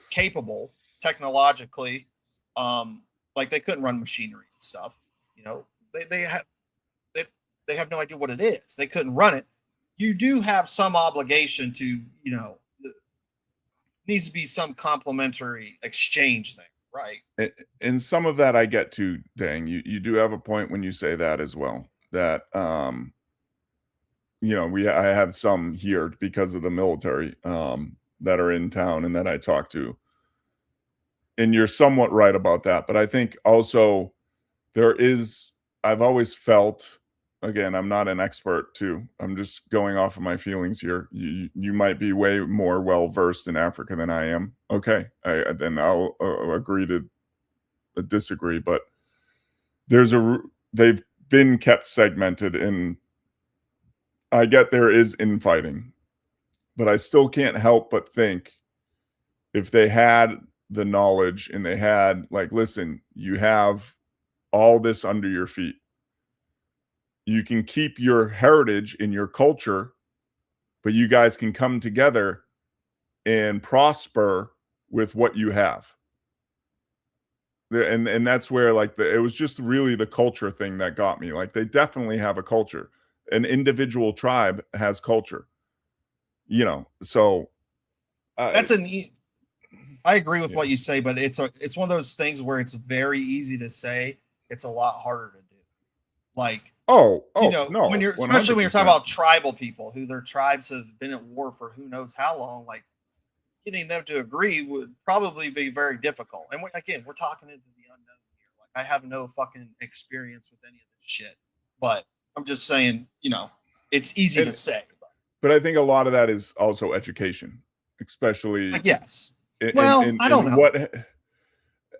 capable technologically, like they couldn't run machinery and stuff, they have no idea what it is. They couldn't run it. You do have some obligation to, needs to be some complementary exchange thing, right? And some of that I get to, Dang. You do have a point when you say that as well. That I have some here because of the military that are in town and that I talk to. And you're somewhat right about that. But I think also I've always felt, again, I'm not an expert too. I'm just going off of my feelings here. You might be way more well-versed in Africa than I am. Okay. Then I'll agree to disagree, but they've been kept segmented, and I get there is infighting, but I still can't help but think if they had the knowledge and they had listen, you have all this under your feet. You can keep your heritage and your culture, but you guys can come together and prosper with what you have. And that's where it was just really the culture thing that got me. Like they definitely have a culture. An individual tribe has culture. So That's I agree with what you say, but it's one of those things where it's very easy to say, it's a lot harder to do. Like, no, when you're, especially when you're talking about tribal people who their tribes have been at war for who knows how long, like getting them to agree would probably be very difficult. And we're talking into the unknown here. Like I have no fucking experience with any of this shit, but I'm just saying, it's easy to say. But I think a lot of that is also education, especially. Yes. I don't know.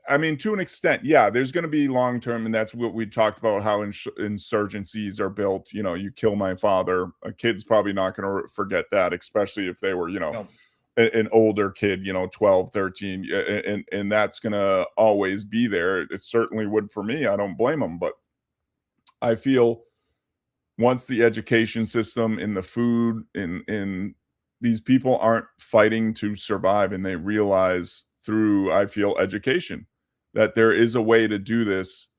I mean, to an extent, yeah, there's going to be long term, and that's what we talked about, how insurgencies are built. You kill my father. A kid's probably not going to forget that, especially if they were, No. an older kid, 12, 13, and that's going to always be there. It certainly would for me. I don't blame them, but I feel once the education system and the food in these people aren't fighting to survive, and they realize through, I feel, education that there is a way to do this,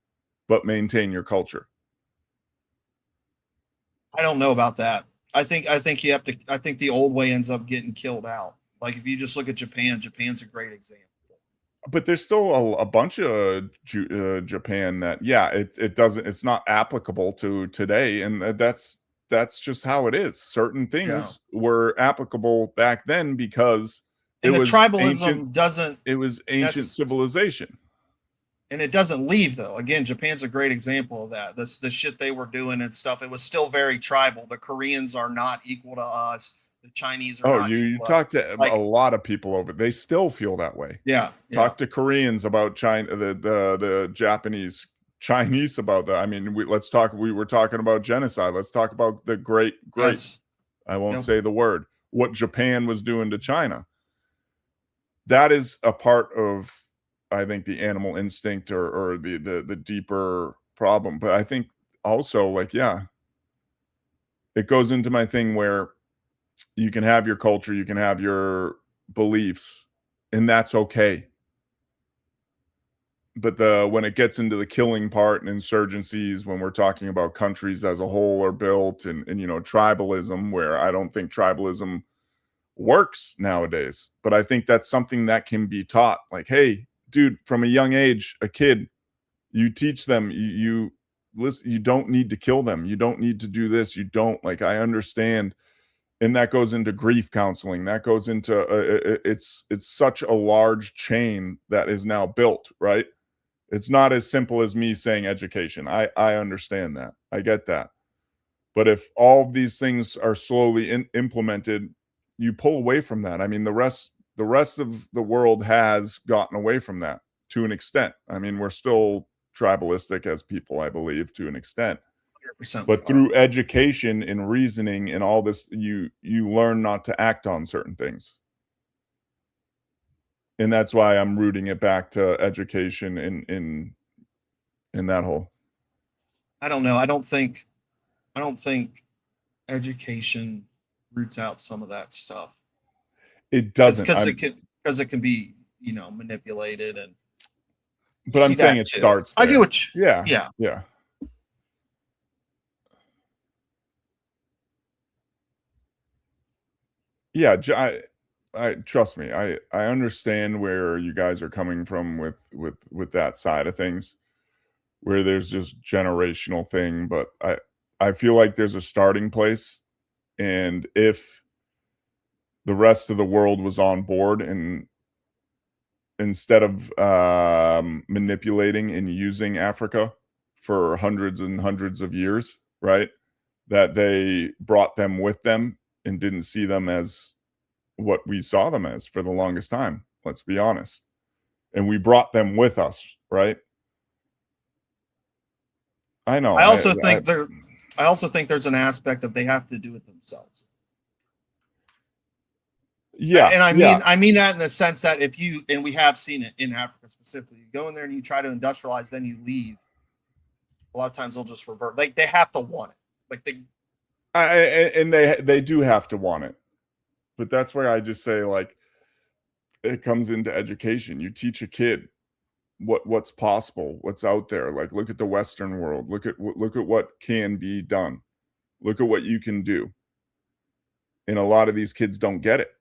but maintain your culture. I don't know about that. I think you have to. I think the old way ends up getting killed out. Like if you just look at Japan, Japan's a great example. But there's still a bunch of Japan that, yeah, it doesn't, it's not applicable to today, and that's just how it is. Certain things were applicable back then because and it was tribalism ancient, doesn't. It was ancient civilization. And it doesn't leave though. Again, Japan's a great example of that. The shit they were doing and stuff. It was still very tribal. The Koreans are not equal to us. The Chinese are. Oh, you talk to a lot of people over. They still feel that way. Yeah. Talk to Koreans about China, the Japanese Chinese about that. I mean, we were talking about genocide. Let's talk about the great. Yes. I won't say the word. What Japan was doing to China. That is a part of, I think, the animal instinct or the deeper problem. But I think also, it goes into my thing where you can have your culture, you can have your beliefs, and that's okay. when it gets into the killing part and insurgencies, when we're talking about countries as a whole are built, and tribalism, where I don't think tribalism works nowadays, but I think that's something that can be taught. Like, hey, dude, from a young age, a kid, you teach them, you listen, you don't need to kill them, you don't need to do this, you don't, like, I understand. And that goes into grief counseling, that goes into it's such a large chain that is now built, right? It's not as simple as me saying education. I understand that, I get that. But if all of these things are slowly implemented, you pull away from that. I mean, the rest of the world has gotten away from that to an extent. I mean, we're still tribalistic as people, I believe, to an extent. 100%. But through education and reasoning and all this, you learn not to act on certain things. And that's why I'm rooting it back to education in that whole. I don't know. I don't think education roots out some of that stuff. It doesn't, because it can be, manipulated. And but I'm saying it starts there. I get what you, yeah. Yeah, I trust me. I understand where you guys are coming from with that side of things, where there's just generational thing. But I feel like there's a starting place, and if the rest of the world was on board, and instead of manipulating and using Africa for hundreds and hundreds of years, right, that they brought them with them and didn't see them as what we saw them as for the longest time. Let's be honest. And we brought them with us, right? I know. I also think there's an aspect of they have to do it themselves. Yeah. And I mean that in the sense that and we have seen it in Africa specifically, you go in there and you try to industrialize, then you leave. A lot of times they'll just revert. Like, they have to want it. Like, they do have to want it. But that's where I just say, like, it comes into education. You teach a kid what's possible, what's out there. Like, look at the Western world. Look at what can be done. Look at what you can do. And a lot of these kids don't get it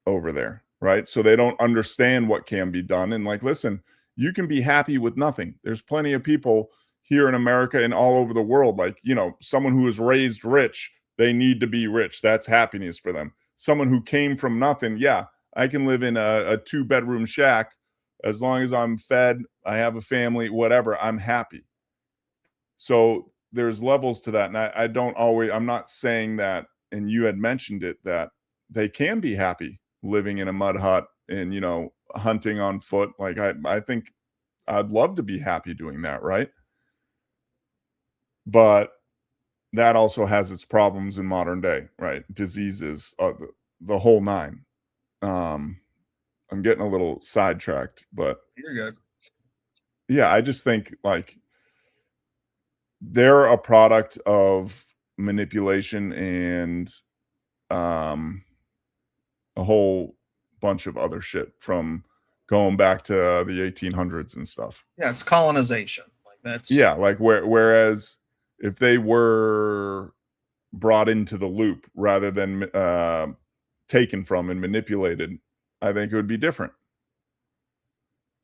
over there, right? So they don't understand what can be done. And, like, listen, you can be happy with nothing. There's plenty of people here in America and all over the world, like, someone who is raised rich, they need to be rich. That's happiness for them. Someone who came from nothing, yeah, I can live in a 2-bedroom shack as long as I'm fed, I have a family, whatever, I'm happy. So there's levels to that. And I'm not saying that, and you had mentioned it, that they can be happy living in a mud hut and, hunting on foot. Like, I think I'd love to be happy doing that, right? But that also has its problems in modern day, right? Diseases, the whole nine. I'm getting a little sidetracked, but you're good. Yeah, I just think, like, they're a product of manipulation and a whole bunch of other shit from going back to the 1800s and stuff. Yeah, it's colonization. Like, that's like whereas if they were brought into the loop rather than taken from and manipulated, I think it would be different.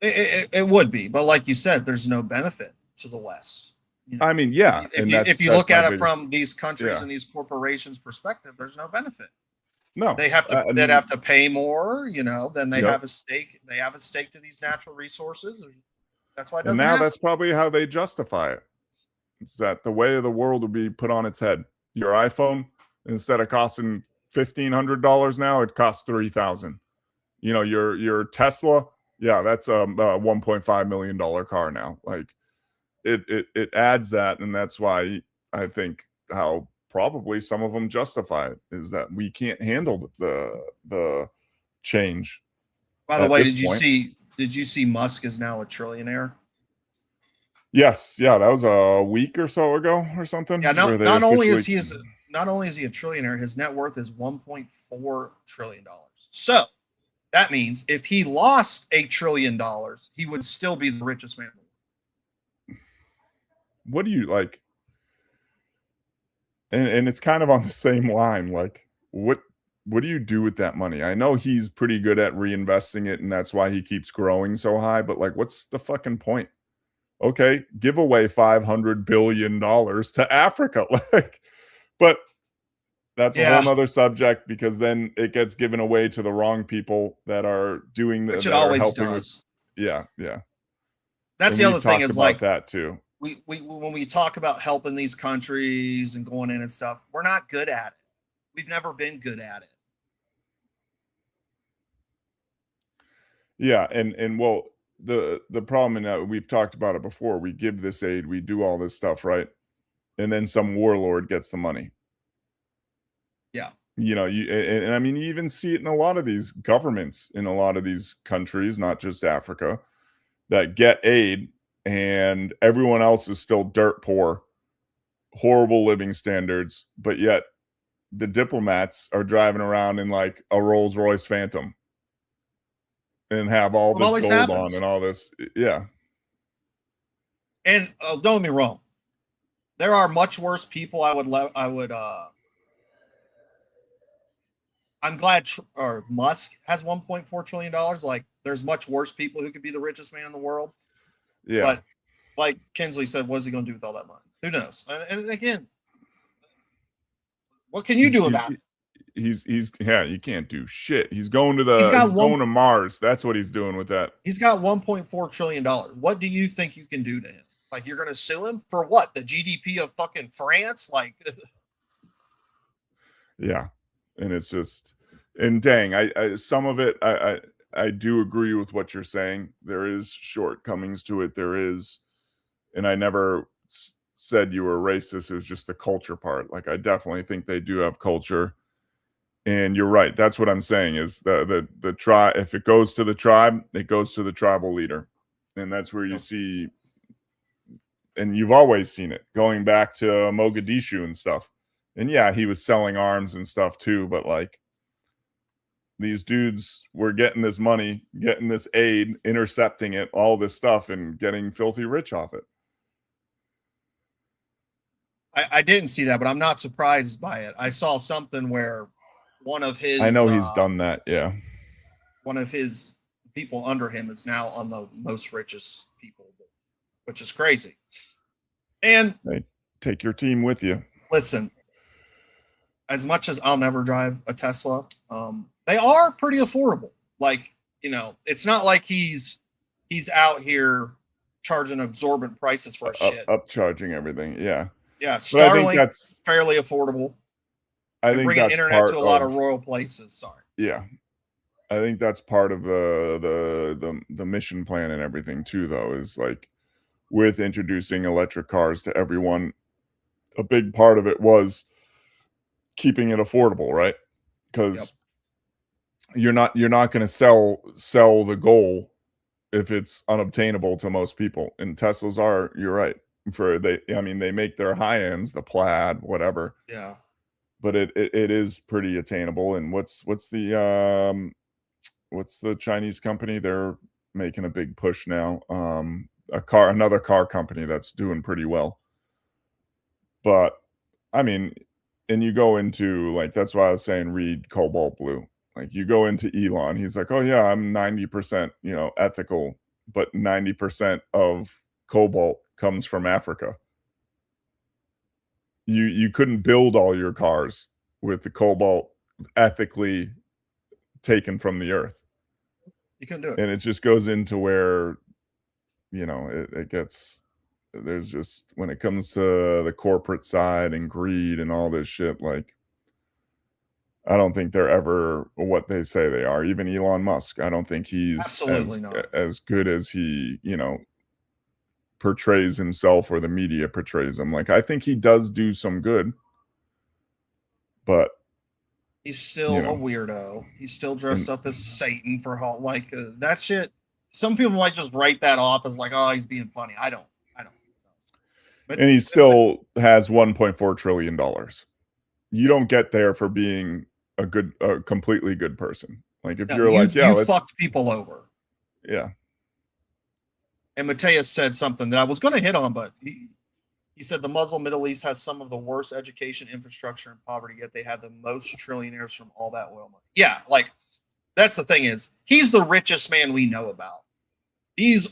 It would be, but like you said, there's no benefit to the West. I mean, yeah. If you look at it from these countries and these corporations' perspective, there's no benefit. No, they'd have to pay more. Then they have a stake. They have a stake to these natural resources. That's why it doesn't happen. That's probably how they justify it. It's that the way of the world would be put on its head. Your iPhone, instead of costing $1,500 now, it costs $3,000. Your Tesla, that's a $1.5 million car now. Like, it adds that, and that's why I think how probably some of them justify it is that we can't handle the change. By the way, did you see Musk is now a trillionaire? Yes, that was a week or so ago or something. Yeah, not only is he a trillionaire, his net worth is $1.4 trillion. So that means if he lost $1 trillion, he would still be the richest man in the world. what do you like? And it's kind of on the same line. Like, what do you do with that money? I know he's pretty good at reinvesting it, and that's why he keeps growing so high. But like, what's the fucking point? Okay, give away $500 billion to Africa. Like, but that's a whole nother subject, because then it gets given away to the wrong people that are doing the, which it that are always helping does. with, yeah. That's And the we've other thing talked is about like that too. we when we talk about helping these countries and going in and stuff, we're not good at it. We've never been good at it. Yeah, and well, the problem in that, we've talked about it before. We give this aid, we do all this stuff, right? And then some warlord gets the money. Yeah. You know, and I mean, you even see it in a lot of these governments in a lot of these countries, not just Africa, that get aid, and everyone else is still dirt poor, horrible living standards, but yet the diplomats are driving around in like a Rolls Royce Phantom and have all this gold on and all this. Yeah. And don't get me wrong, there are much worse people. I'm glad Musk has $1.4 trillion. Like, there's much worse people who could be the richest man in the world. Yeah. But like Kinsley said, what's he going to do with all that money? Who knows? And again, what can you do about it? He's you can't do shit. He's going to going to Mars. That's what he's doing with that. He's got $1.4 trillion. What do you think you can do to him? Like, you're going to sue him for what? The GDP of fucking France? Like, yeah. And it's just, and dang, I some of it, I do agree with what you're saying. There is shortcomings to it. There is, and I never said you were racist. It was just the culture part. Like, I definitely think they do have culture. And you're right. That's what I'm saying is the tribe, if it goes to the tribe, it goes to the tribal leader. And that's where you see, and you've always seen it going back to Mogadishu and stuff. And yeah, he was selling arms and stuff too, but like, these dudes were getting this money, getting this aid, intercepting it, all this stuff, and getting filthy rich off it. I didn't see that, but I'm not surprised by it. I saw something where one of his, I know he's done that. Yeah. One of his people under him is now on the most richest people, which is crazy. And hey, take your team with you. Listen, as much as I'll never drive a Tesla, they are pretty affordable. Like, you know, it's not like he's out here charging exorbitant prices for shit. Upcharging everything. Yeah. Yeah. Starlink, that's fairly affordable. I think bringing internet to a lot of rural places. Sorry. Yeah. I think that's part of the mission plan and everything too, though, is like with introducing electric cars to everyone, a big part of it was keeping it affordable, right? Because you're not going to sell the goal if it's unobtainable to most people. And Teslas are, you're right. I mean, they make their high ends, the Plaid, whatever. Yeah. But it is pretty attainable. And what's the Chinese company? They're making a big push now. Another car company that's doing pretty well. But I mean, and you go into, like, that's why I was saying read Cobalt Blue. Like, you go into Elon, he's like, oh yeah, I'm 90%, ethical, but 90% of cobalt comes from Africa. You couldn't build all your cars with the cobalt ethically taken from the earth. You couldn't do it. And it just goes into where, it gets, there's just, when it comes to the corporate side and greed and all this shit, like, I don't think they're ever what they say they are. Even Elon Musk, I don't think he's as good as he, portrays himself or the media portrays him. Like, I think he does do some good, but he's still a weirdo. He's still dressed up as Satan for that shit. Some people might just write that off as like, oh, he's being funny. I don't think so. But, and he still has $1.4 trillion. You don't get there for being a completely good person. Like, if you're like, you fucked people over. Yeah. And Mateus said something that I was going to hit on, but He said the Muslim Middle East has some of the worst education, infrastructure, and poverty, yet they have the most trillionaires from all that oil money. Yeah, like that's the thing is he's the richest man we know about. These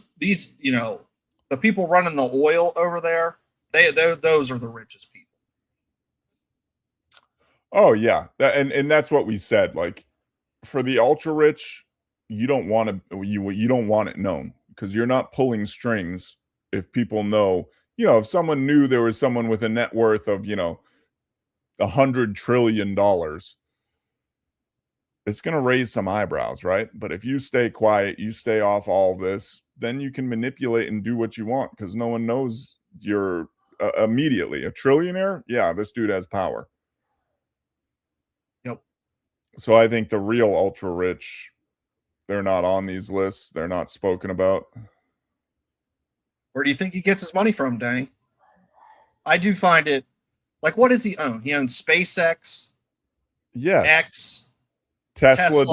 you know, the people running the oil over there, those are the richest people. Oh yeah, and that's what we said. Like for the ultra rich, you don't want to you don't want it known because you're not pulling strings. If people know, you know, if someone knew there was someone with a net worth of, you know, $100 trillion, it's going to raise some eyebrows, right? But if you stay quiet, you stay off all this, then you can manipulate and do what you want because no one knows you're immediately a trillionaire. Yeah, this dude has power. Yep. So I think the real ultra rich, they're not on these lists. They're not spoken about. Where do you think he gets his money from, Dang? I do find it like, what does he own? He owns SpaceX, Yes. X, Tesla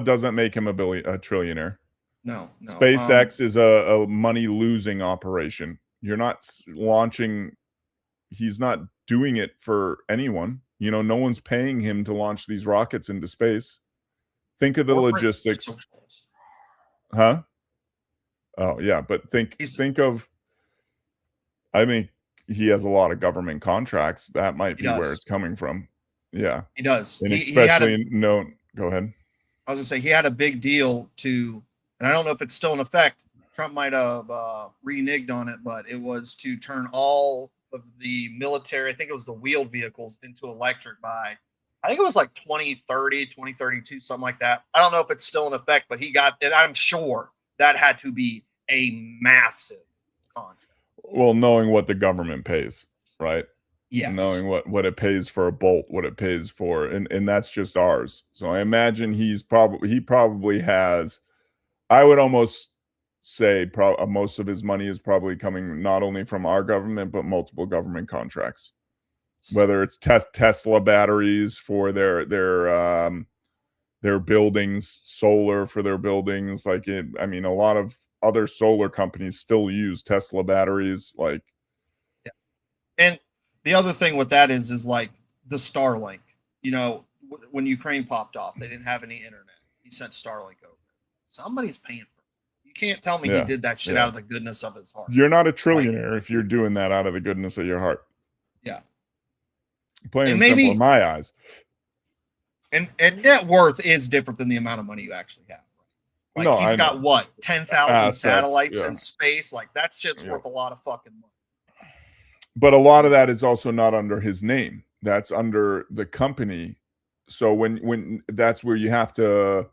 doesn't make him a trillionaire. No. SpaceX is a money losing operation. You're not launching. He's not doing it for anyone. You know, no one's paying him to launch these rockets into space. Think of the logistics. Huh? Oh yeah, but think of. I think he has a lot of government contracts. That might be where it's coming from. Yeah, he does. And especially no. Go ahead. I was gonna say he had a big deal to, and I don't know if it's still in effect. Trump might have reneged on it, but it was to turn all of the military, I think it was the wheeled vehicles, into electric by, I think it was like 2030, 2032, something like that. I don't know if it's still in effect, but he got, and I'm sure that had to be a massive contract. Well, knowing what the government pays, right? Yes. Knowing what it pays for a bolt, what it pays for, and that's just ours. So I imagine he probably has, I would almost say most of his money is probably coming not only from our government, but multiple government contracts. Whether it's Tesla batteries for their buildings, solar for their buildings. Like I mean, a lot of other solar companies still use Tesla batteries. Like, yeah. And the other thing with that is like the Starlink. You know, when Ukraine popped off, they didn't have any internet. He sent Starlink over. Somebody's paying for it. You can't tell me he did that shit out of the goodness of his heart. You're not a trillionaire if you're doing that out of the goodness of your heart. Yeah. Plain and simple in my eyes. And net worth is different than the amount of money you actually have. Like he's got what, 10,000 satellites in space. Like that shit's worth a lot of fucking money. But a lot of that is also not under his name. That's under the company. So when that's where you have to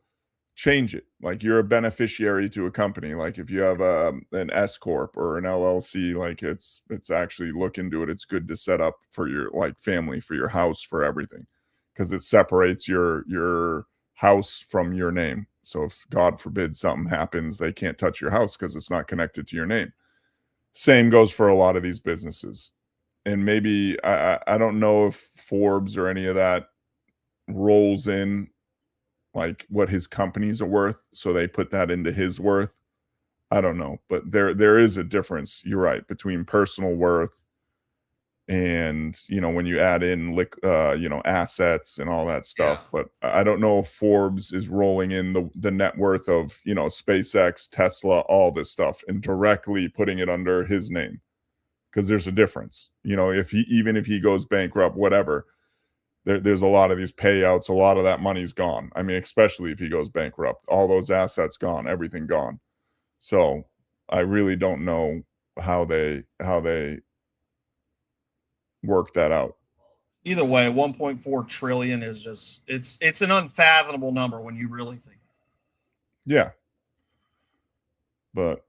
change it. Like you're a beneficiary to a company. Like if you have an S corp or an LLC, like it's actually look into it. It's good to set up for your like family, for your house, for everything, because it separates your house from your name. So if God forbid something happens, they can't touch your house because it's not connected to your name. Same goes for a lot of these businesses. And maybe I don't know if Forbes or any of that rolls in like what his companies are worth, so they put that into his worth. I don't know, but there is a difference, you're right, between personal worth and, you know, when you add in you know, assets and all that stuff. But I don't know if Forbes is rolling in the net worth of, you know, SpaceX, Tesla, all this stuff and directly putting it under his name, because there's a difference. You know, even if he goes bankrupt, whatever, there's a lot of these payouts, a lot of that money's gone. I mean, especially if he goes bankrupt, all those assets gone, everything gone. So I really don't know how they work that out. Either way, 1.4 trillion is just it's an unfathomable number when you really think. Yeah. But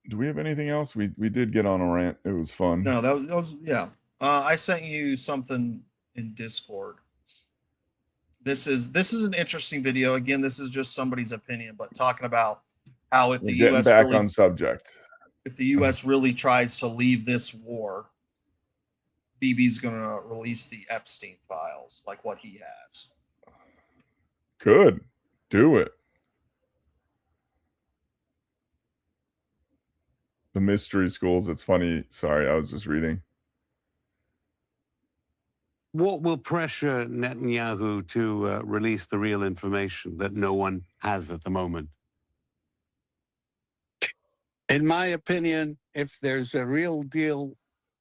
do we have anything else? We did get on a rant. It was fun. No, that was yeah. I sent you something in Discord. This is an interesting video. Again, this is just somebody's opinion, but talking about how if the U.S. back really, on subject, if the U.S. really tries to leave this war, BB's going to release the Epstein files, like what he has. Good, do it. The mystery schools. It's funny. Sorry, I was just reading. What will pressure Netanyahu to release the real information that no one has at the moment? In my opinion, if there's a real deal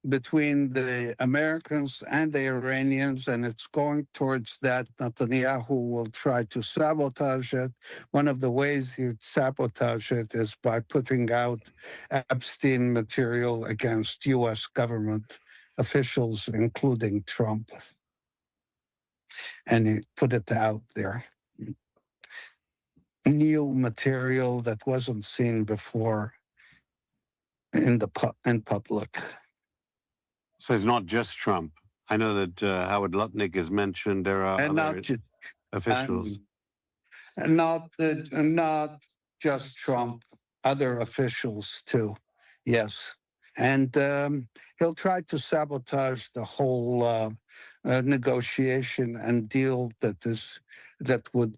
between the Americans and the Iranians, and it's going towards that, Netanyahu will try to sabotage it. One of the ways he'd sabotage it is by putting out Epstein material against U.S. government officials, including Trump. And he put it out there. New material that wasn't seen before in public. So it's not just Trump. I know that Howard Lutnick is mentioned. There are And other not ju- officials. and not just Trump, other officials too. Yes, and he'll try to sabotage the whole negotiation and deal that would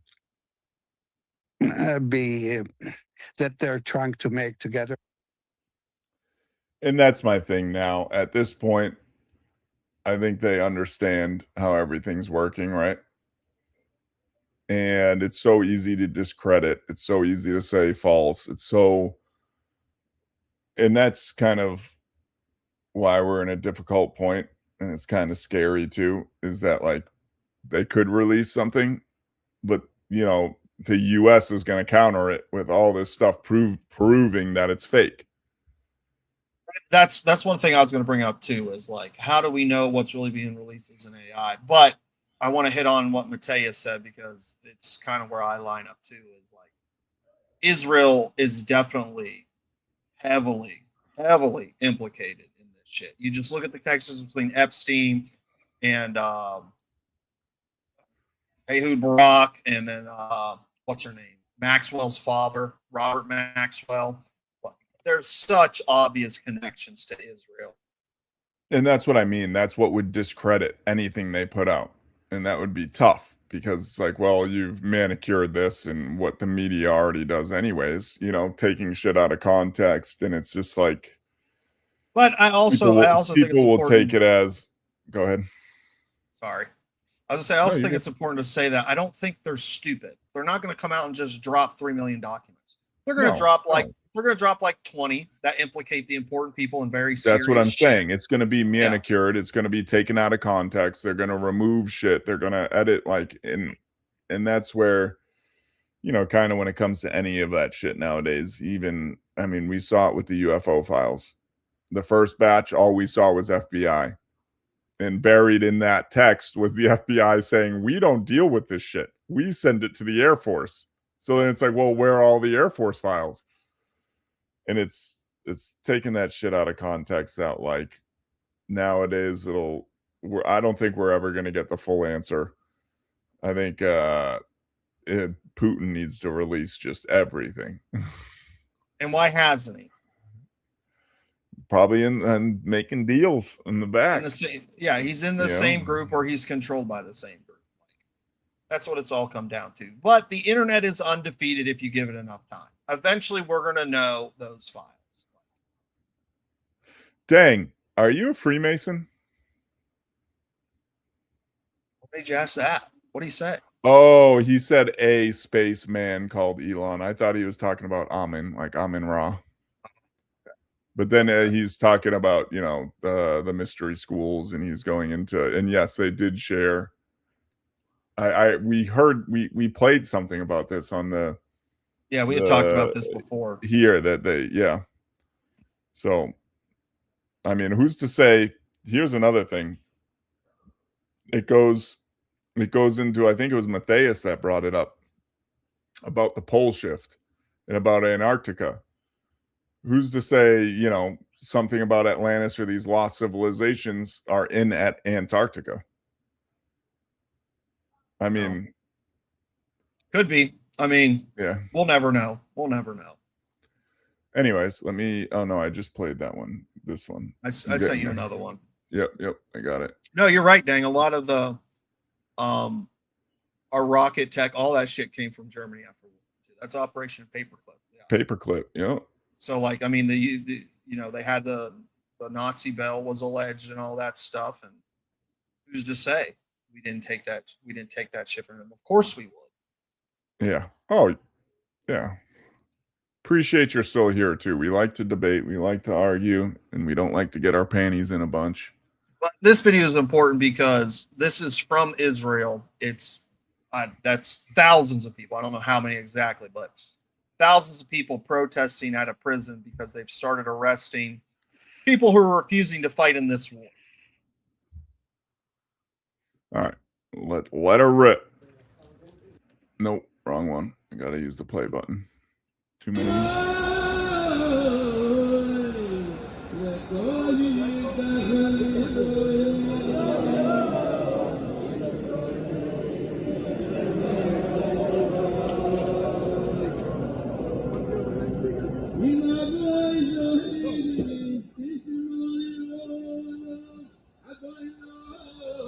be that they're trying to make together. And that's my thing now. At this point, I think they understand how everything's working, right? And it's so easy to discredit. It's so easy to say false. And that's kind of why we're in a difficult point, and it's kind of scary too, is that like they could release something, but the US is going to counter it with all this stuff proving that it's fake. That's one thing I was going to bring up too, is like, how do we know what's really being released as an AI? But I want to hit on what Mateus said, because it's kind of where I line up too, is like, Israel is definitely heavily implicated in this shit. You just look at the connections between Epstein and Ehud Barak, and then what's her name? Maxwell's father, Robert Maxwell. There's such obvious connections to Israel. And that's what I mean. That's what would discredit anything they put out. And that would be tough, because it's like, well, you've manicured this, and what the media already does anyways, taking shit out of context. And it's just like, but I also think it's people will important. take it as, go ahead. Sorry. I was gonna say, think it's important to say that I don't think they're stupid. They're not going to come out and just drop 3 million documents. They're going to drop like 20 that implicate the important people in very serious. That's what I'm shit. saying. It's going to be manicured. It's going to be taken out of context. They're going to remove shit. They're going to edit and that's where, kind of when it comes to any of that shit nowadays, we saw it with the UFO files. The first batch, all we saw was FBI. And buried in that text was the FBI saying, we don't deal with this shit. We send it to the Air Force. So then it's like, well, where are all the Air Force files? And it's taking that shit out of context out. Like, nowadays, I don't think we're ever going to get the full answer. I think Putin needs to release just everything. And why hasn't he? Probably in making deals in the back. He's in the same group, or he's controlled by the same group. That's what it's all come down to. But the internet is undefeated if you give it enough time. Eventually, we're going to know those files. Dang, are you a Freemason? What made you ask that? What do you say? Oh, he said a spaceman called Elon. I thought he was talking about Amin, like Amin Ra. But then he's talking about, the mystery schools, and he's going into, and yes, they did share. We played something about this on the. Yeah, we had talked about this before. Here So, who's to say? Here's another thing. It goes into, I think it was Matthias that brought it up about the pole shift and about Antarctica. Who's to say, something about Atlantis or these lost civilizations are in at Antarctica? Could be. Yeah. We'll never know. Anyways, oh no, I just played that one. This one. I sent you another one. Yep, I got it. No, you're right, dang. A lot of the our rocket tech, all that shit came from Germany after World War II. That's Operation Paperclip. Yeah. Paperclip, yeah. So the you know, they had the Nazi bell was alleged and all that stuff. And who's to say we didn't take that shit from them? Of course we would. Yeah. Oh, yeah. Appreciate you're still here too. We like to debate, we like to argue, and we don't like to get our panties in a bunch. But this video is important because this is from Israel. It's that's thousands of people. I don't know how many exactly, but thousands of people protesting at a prison because they've started arresting people who are refusing to fight in this war. All right, let her rip. Nope, wrong one. I gotta use the play button. Too many.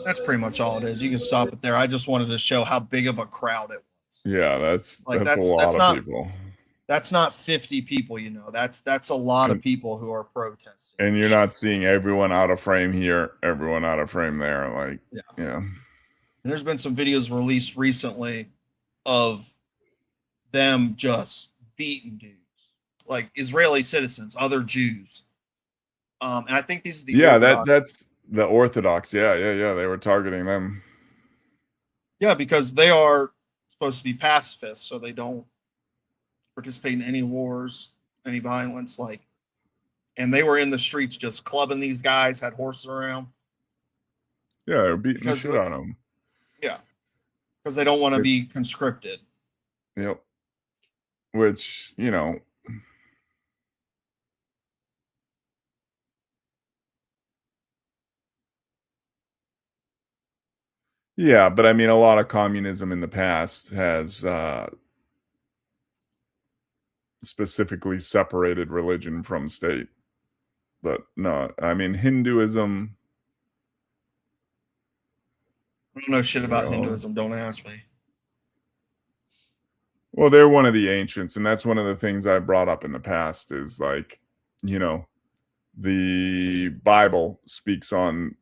That's pretty much all it is. You can stop it there. I just wanted to show how big of a crowd it was. Yeah, that's Like, a lot of people. That's not 50 people, you know. That's a lot of people who are protesting. And you're not seeing everyone out of frame here, everyone out of frame there. Like, yeah. And there's been some videos released recently of them just beating dudes, like Israeli citizens, other Jews. And I think these are the Orthodox. That's the Orthodox. Yeah. They were targeting them. Yeah, because they are supposed to be pacifists, so they don't participate in any wars, any violence. Like, and they were in the streets just clubbing these guys, had horses around. Yeah, they're beating the shit out of them. Yeah, because they don't want to be conscripted. Yep. Which, you know, yeah, but I mean, a lot of communism in the past has specifically separated religion from state. But no, I mean, Hinduism. I don't know shit about Hinduism. Don't ask me. Well, they're one of the ancients, and that's one of the things I brought up in the past is, like, you know, the Bible speaks on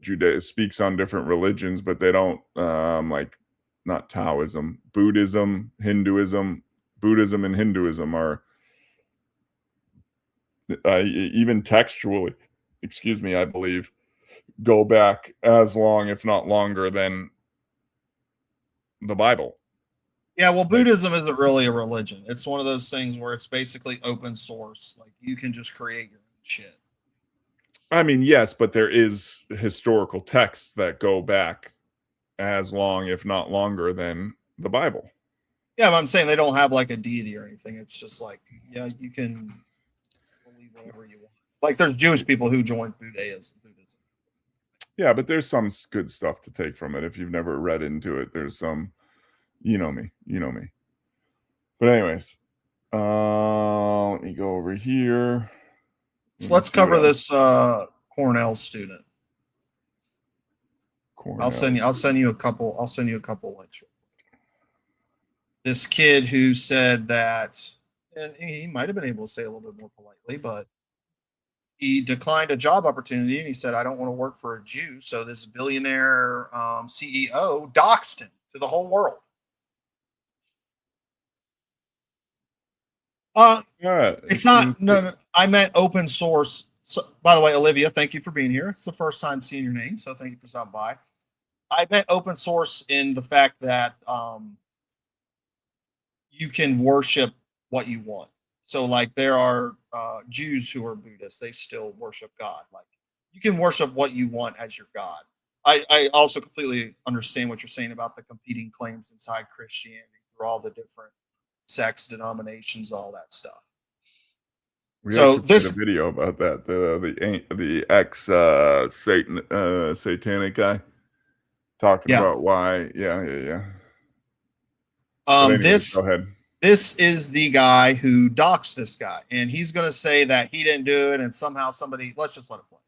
different religions, but they don't like, not Taoism, Buddhism, Hinduism. Buddhism and Hinduism are even textually, I believe, go back as long, if not longer, than the Bible. Yeah, well, Buddhism isn't really a religion. It's one of those things where it's basically open source. Like, you can just create your own shit. I mean, yes, but there is historical texts that go back as long, if not longer, than the Bible. Yeah, but I'm saying they don't have like a deity or anything. It's just like, yeah, you can believe whatever you want. Like, there's Jewish people who joined Buddhism. Yeah, but there's some good stuff to take from it. If you've never read into it, there's some, you know me. But anyways, let me go over here. So let's cover this Cornell student. Cornell. I'll send you a couple links. This kid who said that, and he might have been able to say a little bit more politely, but he declined a job opportunity and he said, I don't want to work for a Jew. So this billionaire CEO doxed him to the whole world. It's not, no, I meant open source. So, by the way, Olivia, thank you for being here. It's the first time seeing your name, so thank you for stopping by. I meant open source in the fact that you can worship what you want. So, like, there are Jews who are Buddhists. They still worship God. Like, you can worship what you want as your God. I also completely understand what you're saying about the competing claims inside Christianity through all the different sects, denominations, all that stuff. We did a video about that. The ex satanic guy talking about why. Yeah. Anyways, go ahead. This is the guy who doxed this guy, and he's going to say that he didn't do it, and somehow somebody. Let's just let it play.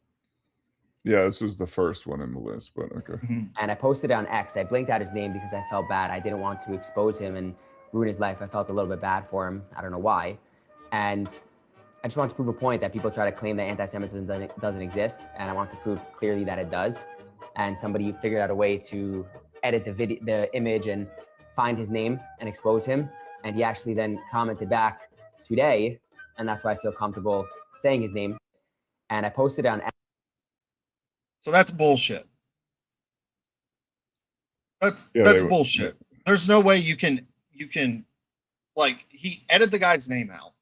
Yeah, this was the first one in the list, but okay. And I posted it on X. I blinked out his name because I felt bad. I didn't want to expose him and ruin his life. I felt a little bit bad for him. I don't know why. And I just want to prove a point that people try to claim that anti-Semitism doesn't exist, and I want to prove clearly that it does. And somebody figured out a way to edit the image and find his name and expose him. And he actually then commented back today, and that's why I feel comfortable saying his name. And I posted it on. So that's bullshit. That's bullshit. There's no way you can like, he edited the guy's name out.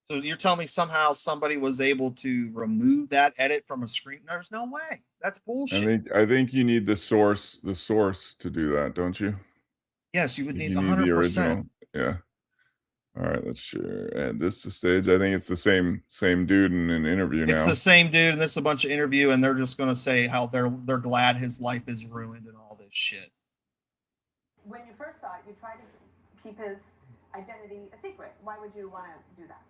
So you're telling me somehow somebody was able to remove that edit from a screen? There's no way. That's bullshit. I think you need the source to do that, don't you? Yes, you would need the 100%. original. Yeah. All right, let's share. Add this to stage. I think it's the same dude in an interview now. It's the same dude, and this is a bunch of interview, and they're just going to say how they're glad his life is ruined and all this shit. When you first saw it, you tried to keep his identity a secret. Why would you want to do that?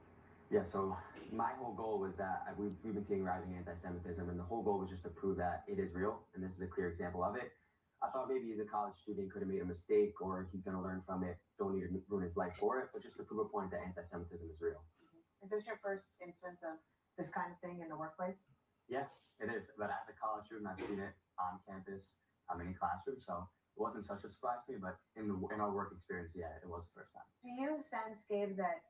Yeah, so my whole goal was that we've been seeing rising anti-Semitism, and the whole goal was just to prove that it is real, and this is a clear example of it. I thought maybe he's a college student, could have made a mistake, or he's going to learn from it, don't need to ruin his life for it, but just to prove a point that anti-Semitism is real. Is this your first instance of this kind of thing in the workplace? Yes, it is, but as a college student, I've seen it on campus, in classrooms, so it wasn't such a surprise to me, but in our work experience, yeah, it was the first time. Do you sense, Gabe, that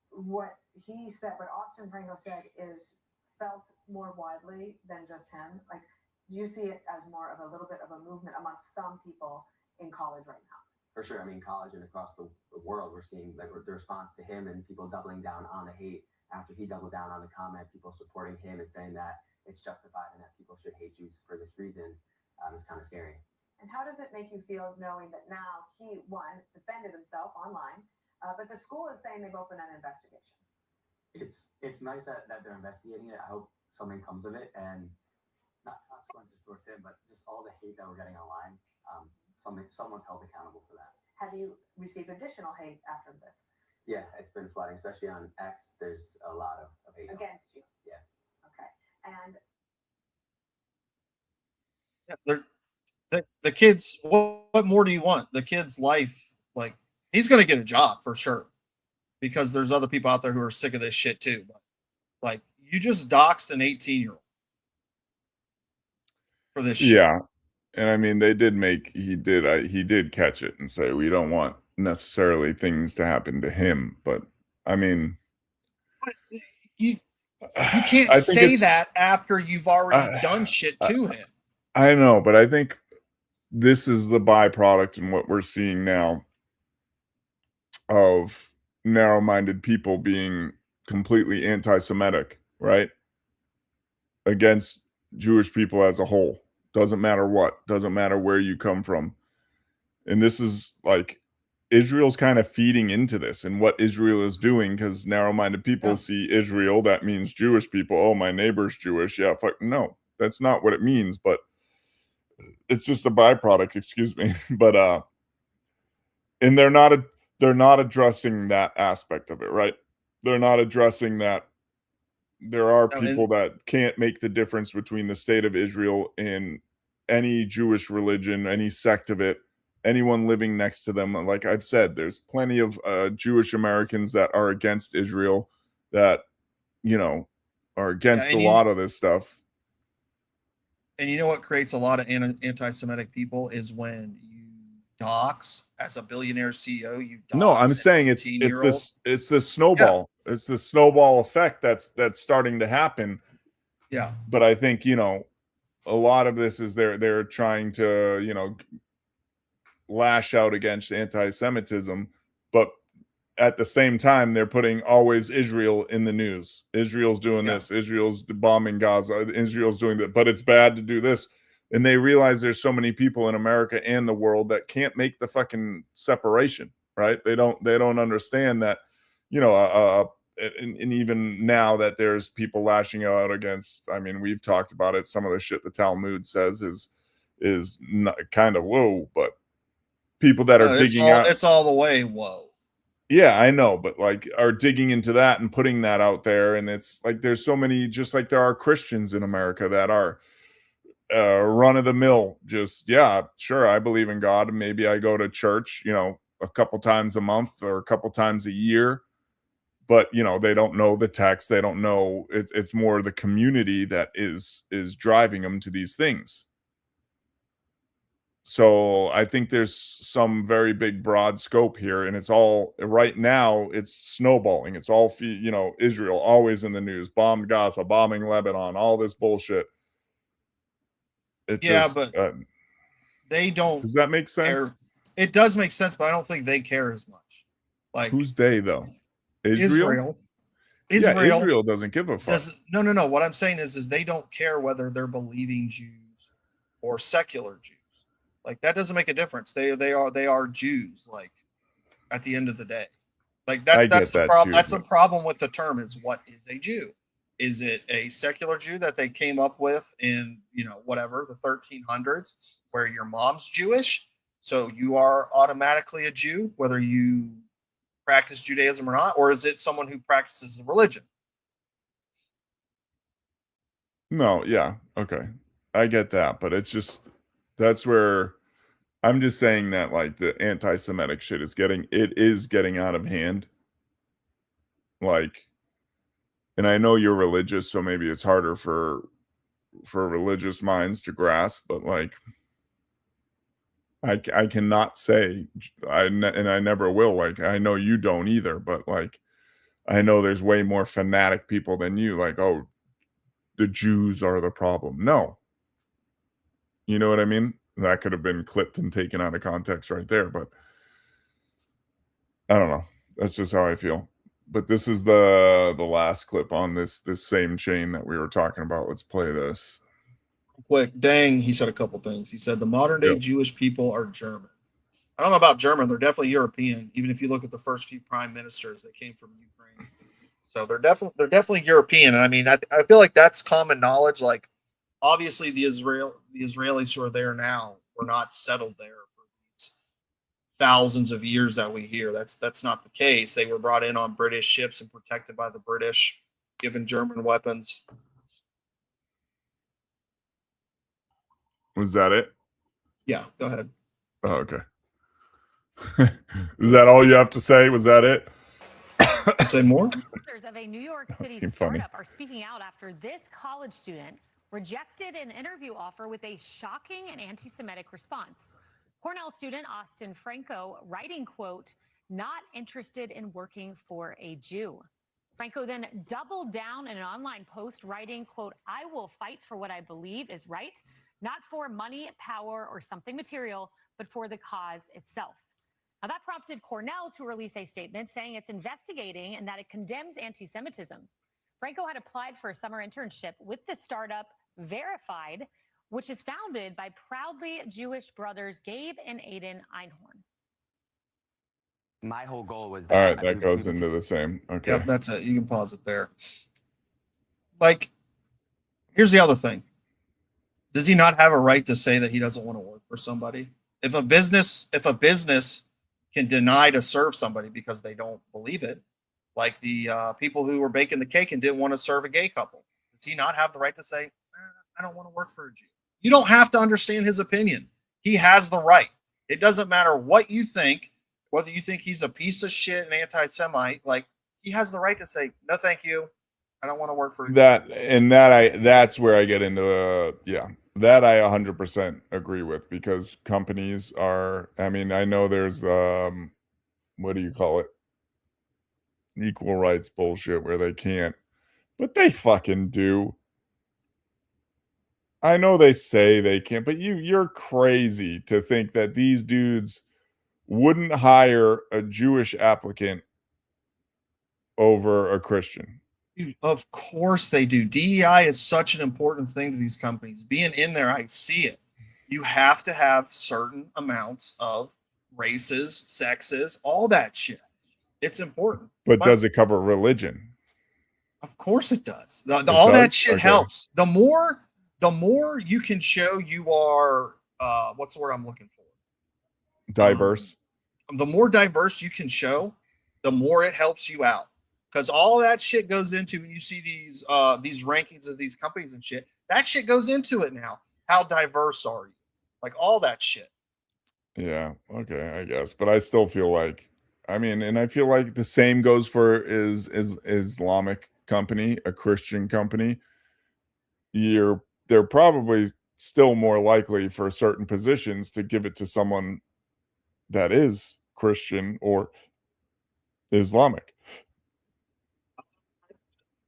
what he said, what Austin Franco said, is felt more widely than just him? Like, do you see it as more of a little bit of a movement amongst some people in college right now? For sure. I mean, college and across the world, we're seeing like the response to him and people doubling down on the hate after he doubled down on the comment, people supporting him and saying that it's justified and that people should hate Jews for this reason. It's kind of scary. And how does it make you feel knowing that now he, one, defended himself online, but the school is saying they've opened an investigation? It's nice that they're investigating it. I hope something comes of it, and not consequences towards him, but just all the hate that we're getting online. Someone's held accountable for that. Have you received additional hate after this? Yeah, it's been flooding, especially on X. There's a lot of hate against you. Yeah. Okay. And The kids, what more do you want? The kid's life, like, he's going to get a job for sure, because there's other people out there who are sick of this shit too. But like, you just doxed an 18-year-old for this shit. Yeah. And I mean, he did catch it and say, we don't want necessarily things to happen to him. But I mean, you can't say that after you've already done shit to him. I know, but I think this is the byproduct in what we're seeing now of narrow-minded people being completely anti-Semitic, right? Against Jewish people as a whole. Doesn't matter what, doesn't matter where you come from. And this is like, Israel's kind of feeding into this and what Israel is doing, because narrow-minded people see Israel, that means Jewish people. Oh, my neighbor's Jewish. Yeah, fuck, no, that's not what it means, but it's just a byproduct, excuse me. But and they're not addressing that aspect of it, right? They're not addressing that there are people that can't make the difference between the state of Israel and any Jewish religion, any sect of it, anyone living next to them. Like I've said, there's plenty of Jewish Americans that are against Israel, that, you know, are against a lot of this stuff. And you know what creates a lot of anti-Semitic people is when you dox as a billionaire CEO. You dox. No, I'm saying it's the snowball. Yeah. It's the snowball effect that's starting to happen. Yeah. But I think, you know, a lot of this is they're trying to, you know, lash out against anti-Semitism, but at the same time, they're putting always Israel in the news. Israel's doing this. Israel's bombing Gaza. Israel's doing that. But it's bad to do this. And they realize there's so many people in America and the world that can't make the fucking separation, right? They don't understand that, you know, and even now that there's people lashing out against, I mean, we've talked about it. Some of the shit the Talmud says is not, kind of whoa, but people that are digging out. It's all the way whoa. Yeah, I know, but like are digging into that and putting that out there. And it's like, there's so many, just like there are Christians in America that are run of the mill. Just, yeah, sure, I believe in God. Maybe I go to church, you know, a couple times a month or a couple times a year. but you know, they don't know the text. They don't know it's more the community that is driving them to these things. So I think there's some very big broad scope here, and it's all right now. It's snowballing. It's all, you know, Israel always in the news, bombed Gaza, bombing Lebanon, all this bullshit. It Yeah, just, but they don't. Does that make sense? Care. It does make sense, but I don't think they care as much. Like, who's they though? Israel. Yeah, Israel doesn't give a fuck. No. What I'm saying is they don't care whether they're believing Jews or secular Jews. Like, that doesn't make a difference. They are Jews. Like, at the end of the day, like that's the problem. That's the problem with the term, is what is a Jew? Is it a secular Jew that they came up with in, you know, whatever, the 1300s, where your mom's Jewish, so you are automatically a Jew, whether you practice Judaism or not? Or is it someone who practices the religion? No, yeah, okay. I get that, but it's just, that's where I'm just saying that, like, the anti-Semitic shit is getting out of hand. Like, and I know you're religious, so maybe it's harder for religious minds to grasp, but like, I cannot say, and I never will, like, I know you don't either, but like, I know there's way more fanatic people than you, like, oh, the Jews are the problem. No. You know what I mean? That could have been clipped and taken out of context right there, but I don't know. That's just how I feel. But this is the last clip on this same chain that we were talking about. Let's play this. Quick, dang, he said a couple things. He said the modern day Jewish people are German. I don't know about German. They're definitely European. Even if you look at the first few prime ministers, they came from Ukraine. So they're definitely European. And I mean, I feel like that's common knowledge. Like, obviously the Israelis who are there now were not settled there for these thousands of years that we hear. That's not the case. They were brought in on British ships and protected by the British, given German weapons. Was that it? Yeah, go ahead. Oh, okay. Is that all you have to say? Was that it? Say more? Leaders of a New York City startup are speaking out after this college student rejected an interview offer with a shocking and anti-Semitic response. Cornell student Austin Franco writing, quote, "not interested in working for a Jew." Franco then doubled down in an online post writing, quote, "I will fight for what I believe is right, not for money, power, or something material, but for the cause itself." Now, that prompted Cornell to release a statement saying it's investigating and that it condemns anti-Semitism. Franco had applied for a summer internship with the startup Verified, which is founded by proudly Jewish brothers Gabe and Aiden Einhorn. My whole goal was that. All right, that goes into the same. Okay. Yep, that's it. You can pause it there. Like, here's the other thing. Does he not have a right to say that he doesn't want to work for somebody? If a business can deny to serve somebody because they don't believe it, like the people who were baking the cake and didn't want to serve a gay couple, does he not have the right to say, I don't want to work for a Jew? You don't have to understand his opinion. He has the right. It doesn't matter what you think, whether you think he's a piece of shit and anti-Semite, like, he has the right to say, no, thank you. I don't want to work for that. And that's where I get into that I 100% agree with, because companies are, I mean, I know there's what do you call it? Equal rights bullshit where they can't, but they fucking do. I know they say they can't, but you're crazy to think that these dudes wouldn't hire a Jewish applicant over a Christian. Dude, of course they do. DEI is such an important thing to these companies. Being in there, I see it. You have to have certain amounts of races, sexes, all that shit. It's important. But does it cover religion? Of course it does. All that shit helps. The more you can show you are, what's the word I'm looking for? Diverse. The more diverse you can show, the more it helps you out. Because all that shit goes into, when you see these rankings of these companies and shit, that shit goes into it now. How diverse are you? Like, all that shit. Yeah. Okay. I guess, but I still feel like I mean, and I feel like the same goes for is Islamic company, a Christian company. They're probably still more likely for certain positions to give it to someone that is Christian or Islamic.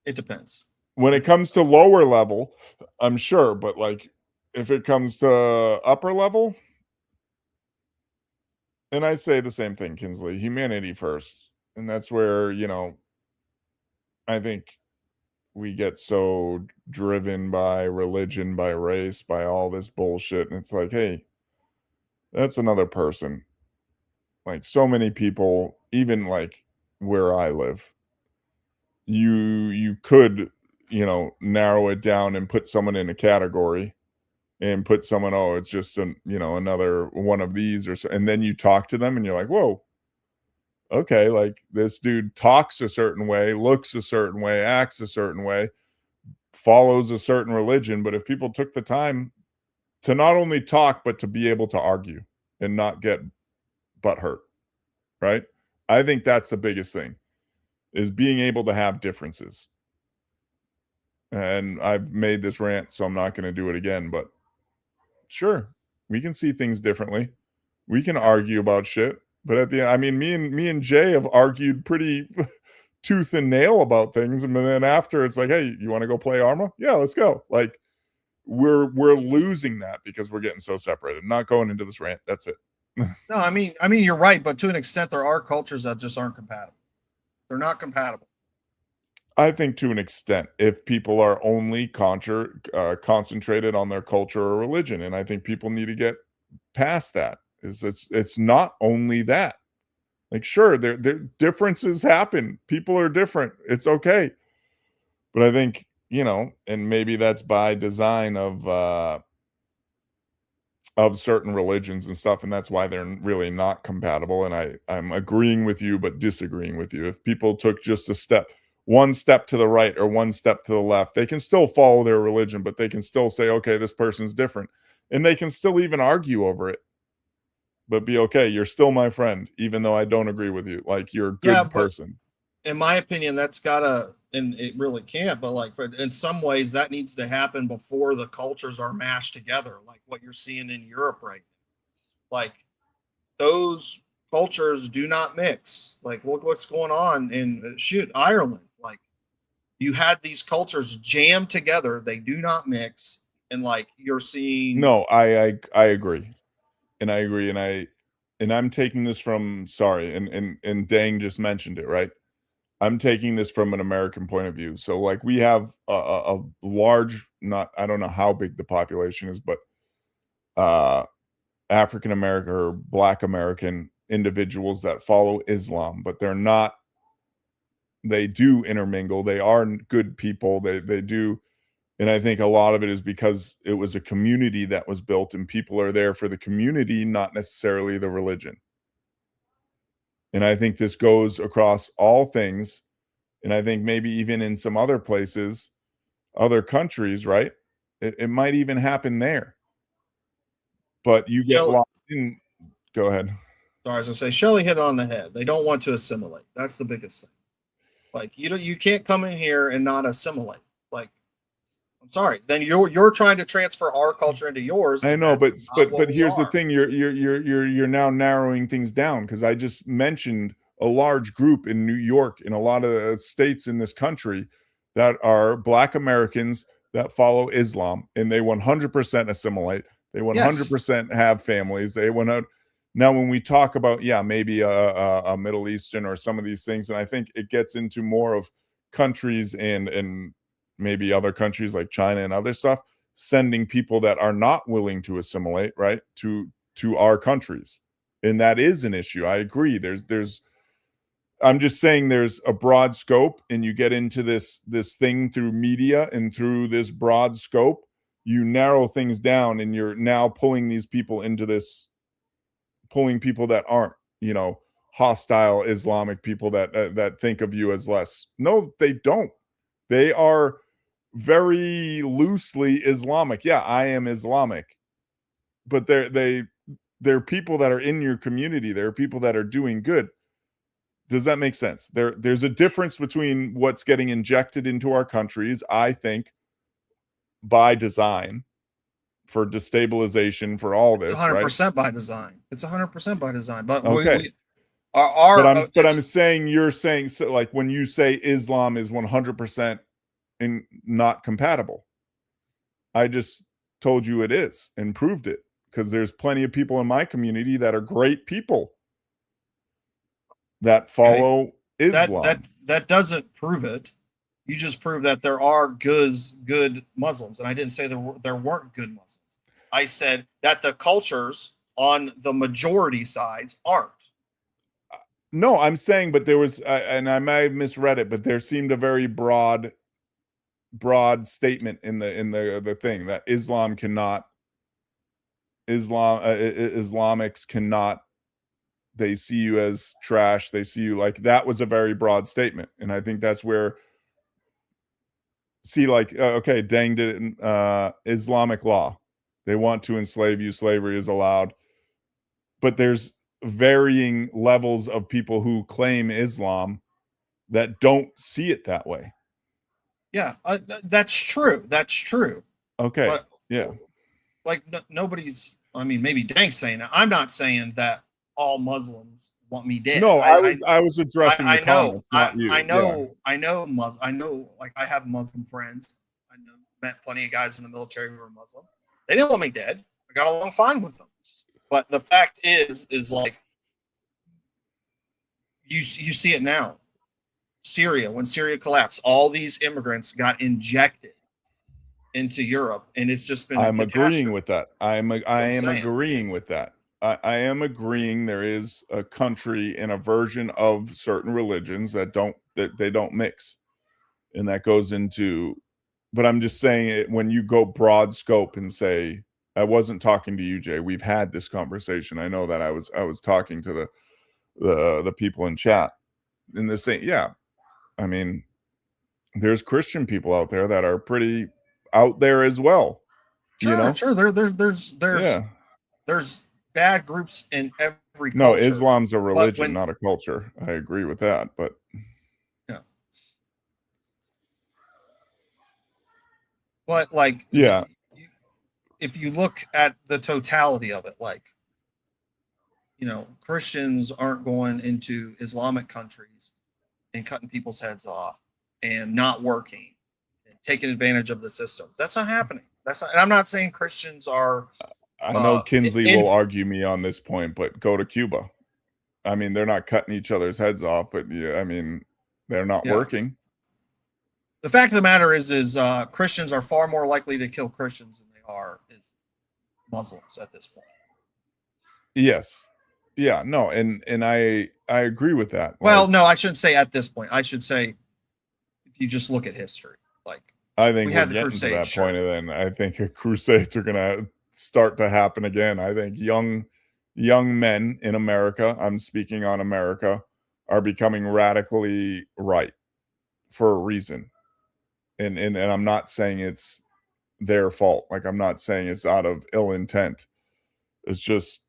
It depends. When it comes to lower level, I'm sure, but like if it comes to upper level, and I say the same thing, Kinsley, humanity first. And that's where, I think we get so driven by religion, by race, by all this bullshit. And it's like, hey, that's another person. Like so many people, even like where I live, you could, narrow it down and put someone in a category and put someone, oh, it's just another one of these or so. And then you talk to them and you're like, whoa, okay, like this dude talks a certain way, looks a certain way, acts a certain way, follows a certain religion. But if people took the time to not only talk, but to be able to argue and not get butt hurt, right? I think that's the biggest thing, is being able to have differences. And I've made this rant, so I'm not going to do it again, but sure, we can see things differently. We can argue about shit, but at the end, I mean, me and Jay have argued pretty tooth and nail about things, and then after it's like, hey, you want to go play Arma? Yeah, let's go. Like we're losing that because we're getting so separated. Not going into this rant. That's it. No, I mean you're right, but to an extent, there are cultures that just aren't compatible. They're not compatible. I think to an extent, if people are only concentrated on their culture or religion, and I think people need to get past that. It's not only that. Like, sure, there differences happen. People are different. It's okay. But I think, and maybe that's by design of certain religions and stuff, and that's why they're really not compatible. And I'm agreeing with you, but disagreeing with you. If people took just one step to the right or one step to the left, they can still follow their religion, but they can still say, okay, this person's different. And they can still even argue over it, but be okay. You're still my friend, even though I don't agree with you. Like, you're a good person. In my opinion, that's gotta, and it really can't, but like in some ways that needs to happen before the cultures are mashed together, like what you're seeing in Europe right now. Like those cultures do not mix. Like what's going on in Ireland? Like you had these cultures jammed together, they do not mix, and like you're seeing. No, I agree, and I agree, and I'm taking this from and Dang just mentioned it, right? I'm taking this from an American point of view. So like we have a large, I don't know how big the population is, but African American or Black American individuals that follow Islam, but they do intermingle. They are good people. They do. And I think a lot of it is because it was a community that was built and people are there for the community, not necessarily the religion. And I think this goes across all things. And I think maybe even in some other places, other countries, right? It might even happen there. But you get locked in. Go ahead. Sorry, I was gonna say, Shelley hit it on the head. They don't want to assimilate. That's the biggest thing. Like you can't come in here and not assimilate. Like, I'm sorry. Then you're trying to transfer our culture into yours. I know, but here's the thing: you're now narrowing things down, because I just mentioned a large group in New York, in a lot of states in this country, that are Black Americans that follow Islam, and they 100% assimilate. They 100% have families. They went out. Now, when we talk about, maybe a Middle Eastern or some of these things, and I think it gets into more of countries and maybe other countries like China and other stuff, sending people that are not willing to assimilate, right, to our countries. And that is an issue. I agree. I'm just saying there's a broad scope, and you get into this thing through media, and through this broad scope, you narrow things down, and you're now pulling these people into this, pulling people that aren't, hostile Islamic people that think of you as less. No, they don't. They are very loosely Islamic. Yeah, I am Islamic, but they're people that are in your community. They're people that are doing good. Does that make sense? There's a difference between what's getting injected into our countries, I think, by design, for destabilization, for all this, right? 100% by design. It's 100% by design. But okay. But I'm saying, you're saying, so like when you say Islam is 100% not compatible, I just told you it is and proved it, because there's plenty of people in my community that are great people that follow Islam. That doesn't prove it. You just prove that there are good Muslims, and I didn't say there weren't good Muslims. I said that the cultures on the majority sides aren't. No, I'm saying, but there was, and I might have misread it, but there seemed a very broad statement in the thing that Islamics cannot. They see you as trash. They see you like, that was a very broad statement. And I think that's where, see, like, okay, Deng did it in Islamic law. They want to enslave you. Slavery is allowed. But there's varying levels of people who claim Islam that don't see it that way. Yeah, that's true. That's true. Okay. But, yeah. Like, nobody's, I mean, maybe Dank's saying it. I'm not saying that all Muslims want me dead. No, I was addressing the comments, not you. I know, like, I have Muslim friends. I met plenty of guys in the military who are Muslim. They didn't want me dead. I got along fine with them. But the fact is like, you see it now. Syria, when Syria collapsed, all these immigrants got injected into Europe, and it's just been. I'm agreeing with that. I am agreeing with that. I am agreeing there is a country and a version of certain religions that they don't mix, and that goes into. But I'm just saying it when you go broad scope and say, I wasn't talking to you, Jay. We've had this conversation. I know that I was talking to the people in chat, and the same. Yeah, I mean, there's Christian people out there that are pretty out there as well. Sure, you know? Sure. There's bad groups in every culture. No, Islam's a religion, not a culture. I agree with that, but yeah. But like, yeah, if you look at the totality of it, like, you know, Christians aren't going into Islamic countries and cutting people's heads off and not working and taking advantage of the systems. That's not happening. That's not, and I'm not saying Christians are. I know Kinsley will argue me on this point, but go to Cuba. I mean, they're not cutting each other's heads off, but yeah, I mean, they're not working. The fact of the matter is Christians are far more likely to kill Christians than they are Muslims at this point. Yes. Yeah, no, and I agree with that. Well, no, I shouldn't say at this point. I should say if you just look at history. Like, I think we're getting to that point, and then I think crusades are gonna start to happen again. I think young men in America, I'm speaking on America, are becoming radically right for a reason. And I'm not saying it's their fault. Like, I'm not saying it's out of ill intent. It's just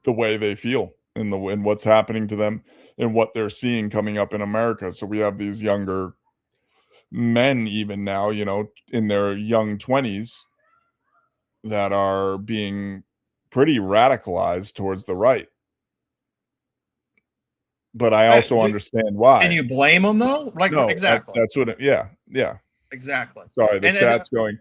the way they feel and what's happening to them and what they're seeing coming up in America. So we have these younger men, even now, you know, in their young 20s, that are being pretty radicalized towards the right. But I also understand why. Can you blame them though? Like, no, exactly. That's what. Yeah. Exactly. Sorry, the chat's going.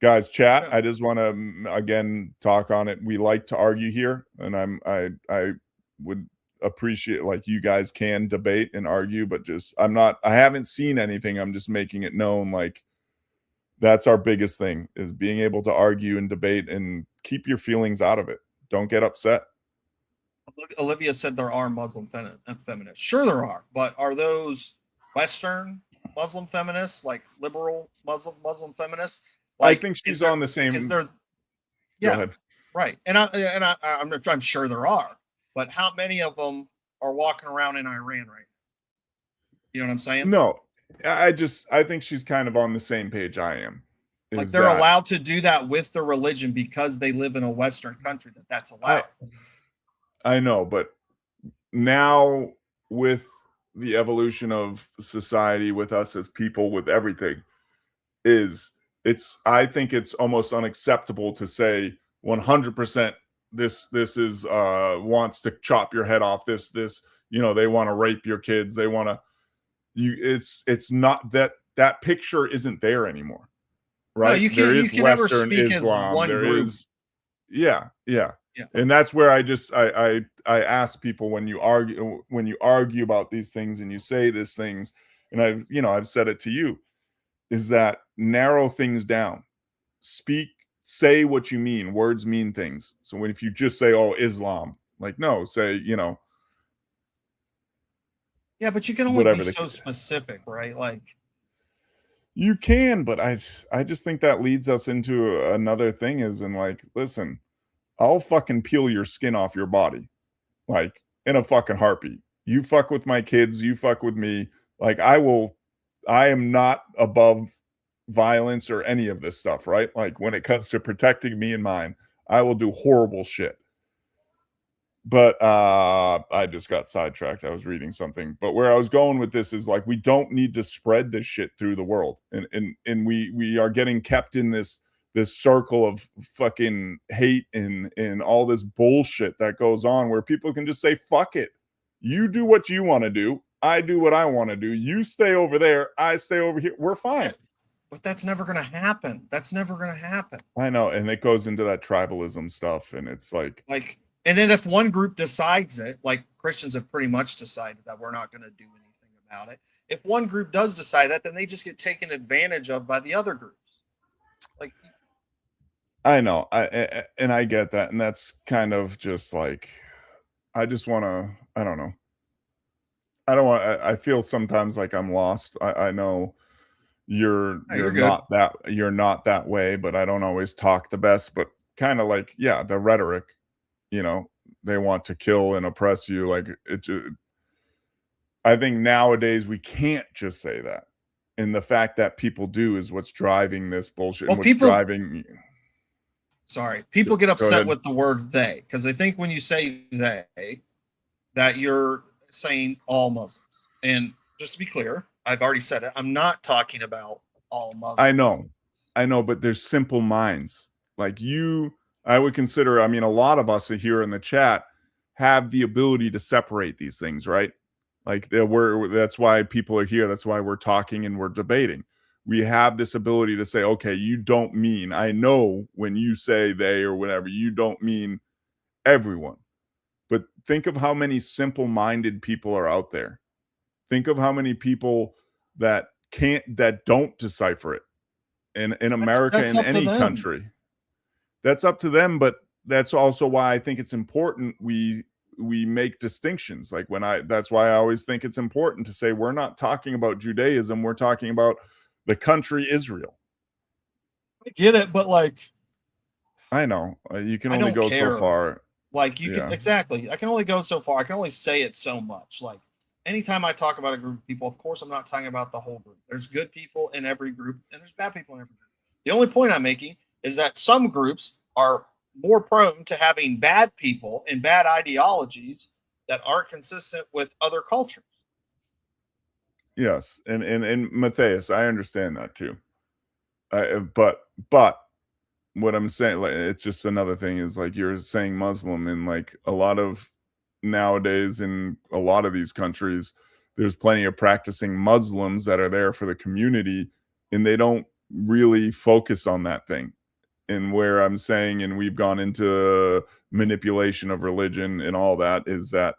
Guys, chat. I just want to again talk on it. We like to argue here, and I would appreciate, like, you guys can debate and argue, but just I haven't seen anything. I'm just making it known, like, that's our biggest thing, is being able to argue and debate and keep your feelings out of it. Don't get upset. Olivia said there are Muslim feminists. Sure there are, but are those Western Muslim feminists, like liberal Muslim feminists? Like, I think she's on the same. Is there? Yeah, go ahead. Right. I'm sure there are, but how many of them are walking around in Iran right now? You know what I'm saying? No, I think she's kind of on the same page I am. Like, they're allowed to do that with the religion because they live in a Western country that's allowed. I know, but now with the evolution of society, with us as people, with everything, is I think it's almost unacceptable to say 100% this is wants to chop your head off, this they want to rape your kids, they want to it's not that picture isn't there anymore, right? No, you can't. You can never speak as one group. Yeah. And that's where I ask people, when you argue about these things and you say these things, and I've said it to you, is that narrow things down. Say what you mean. Words mean things. So if you just say, oh, Islam, like, no, say, yeah, but you can only be so specific, right? Like, you can, but I just think that leads us into another thing, is in like, listen, I'll fucking peel your skin off your body, like, in a fucking heartbeat. You fuck with my kids, you fuck with me. Like, I am not above violence or any of this stuff, right? Like, when it comes to protecting me and mine, I will do horrible shit. But I just got sidetracked. I was reading something. But where I was going with this is, like, we don't need to spread this shit through the world. And we are getting kept in this circle of fucking hate and all this bullshit that goes on, where people can just say, fuck it. You do what you want to do. I do what I want to do. You stay over there. I stay over here. We're fine. But that's never going to happen. That's never going to happen. I know. And it goes into that tribalism stuff. And it's like, and then if one group decides it, like Christians have pretty much decided that we're not going to do anything about it. If one group does decide that, then they just get taken advantage of by the other groups. Like, I know. I get that. And that's kind of just like, I just want to, I don't know. I feel sometimes like I'm lost. I know you're not that way, but I don't always talk the best. But kind of like, yeah, the rhetoric, they want to kill and oppress you. Like, I think nowadays we can't just say that. And the fact that people do is what's driving this bullshit. Well, people get upset with the word they, because they think when you say they, that you're saying all Muslims. And just to be clear, I've already said it. I'm not talking about all Muslims. I know, but there's simple minds. Like, I would consider, a lot of us here in the chat have the ability to separate these things, right? Like, that's why people are here. That's why we're talking and we're debating. We have this ability to say, okay, you don't mean, I know when you say they or whatever, you don't mean everyone. But think of how many simple-minded people are out there. Think of how many people that don't decipher it in America, in any country. That's up to them, but that's also why I think it's important we make distinctions. Like, that's why I always think it's important to say we're not talking about Judaism, we're talking about the country Israel. I get it, but like, I know you can only go so far. Like, you can, exactly. I can only go so far. I can only say it so much. Like, anytime I talk about a group of people, of course, I'm not talking about the whole group. There's good people in every group, and there's bad people in every group. The only point I'm making is that some groups are more prone to having bad people and bad ideologies that aren't consistent with other cultures. Yes, and Matthias, I understand that too. But what I'm saying, like, it's just another thing is, like, you're saying Muslim, and like a lot of nowadays in a lot of these countries, there's plenty of practicing Muslims that are there for the community, and they don't really focus on that thing. And where I'm saying, and we've gone into manipulation of religion and all that, is that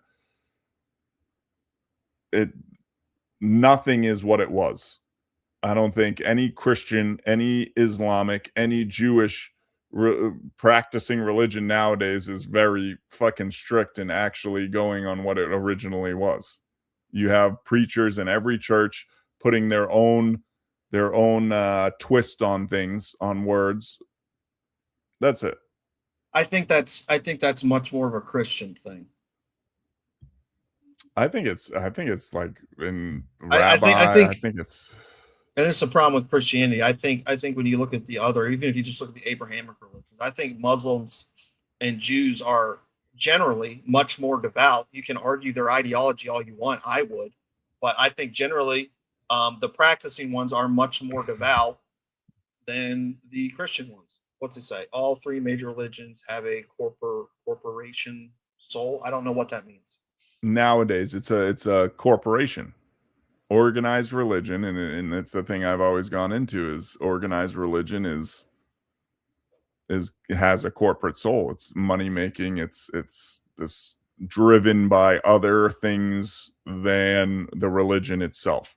nothing is what it was. I don't think any Christian, any Islamic, any Jewish practicing religion nowadays is very fucking strict and actually going on what it originally was. You have preachers in every church putting their own twist on things, on words. That's it. I think that's much more of a Christian thing. I think it's like in rabbi. I think it's. And it's a problem with Christianity. I think when you look at the other, even if you just look at the Abrahamic religions, I think Muslims and Jews are generally much more devout. You can argue their ideology all you want. I would, but I think generally the practicing ones are much more devout than the Christian ones. What's it say? All three major religions have a corporation soul. I don't know what that means. Nowadays, it's a corporation, organized religion, and that's the thing I've always gone into is organized religion has a corporate soul. It's money making. It's this driven by other things than the religion itself.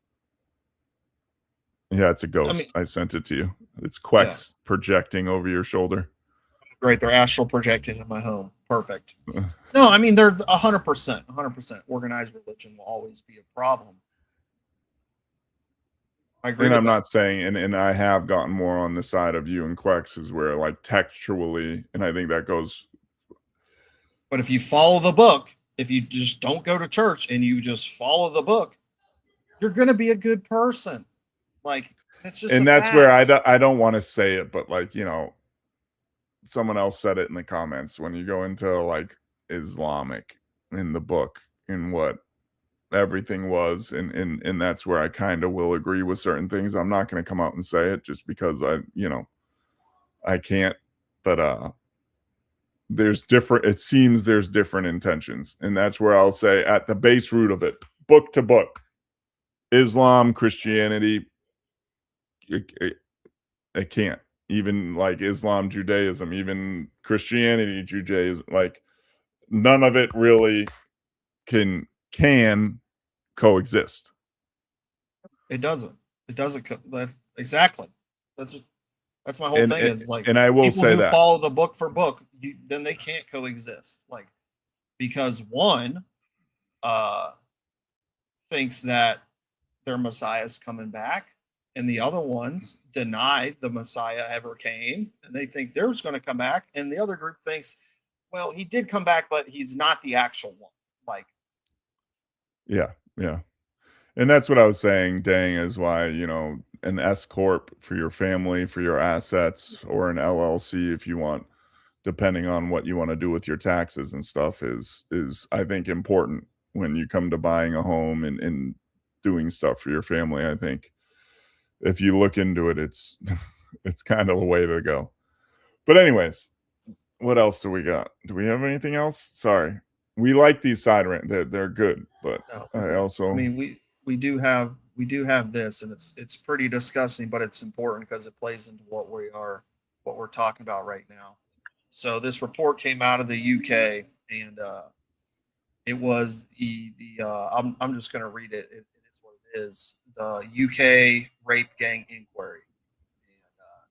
Yeah, it's a ghost. I sent it to you. It's Quex projecting over your shoulder. Great, they're astral projecting in my home. Perfect. No, I mean they're 100%. Organized religion will always be a problem. I agree. And I'm not saying, and I have gotten more on the side of you and Quex is where like textually, and I think that goes. But if you follow the book, if you just don't go to church and you just follow the book, you're going to be a good person. Like that's just. And that's where I don't want to say it, but like someone else said it in the comments when you go into like Islamic in the book and what everything was, and that's where I kind of will agree with certain things. I'm not going to come out and say it just because I can't, but it seems there's different intentions, and that's where I'll say at the base root of it, book to book, Islam, Christianity, it can't. Even like Islam, Judaism, even Christianity, Judaism, like none of it really can coexist. It doesn't. That's exactly. That's my whole thing is like. And I will say that follow the book for book, then they can't coexist. Like because one thinks that their Messiah is coming back, and the other ones deny the Messiah ever came, and they think theirs going to come back, and the other group thinks, well, he did come back, but he's not the actual one. Like, yeah, and that's what I was saying. Dang is why an S corp for your family, for your assets, or an LLC if you want, depending on what you want to do with your taxes and stuff, is I think important when you come to buying a home and doing stuff for your family. I think if you look into it, it's kind of the way to go. But anyways, what else do we got? Do we have anything else? Sorry, we like these side rant. They're good, but I mean, we do have this, and it's pretty disgusting, but it's important because it plays into what we're talking about right now. So this report came out of the UK, and it was I'm just going to read it. It is what it is. The UK rape gang inquiry. And,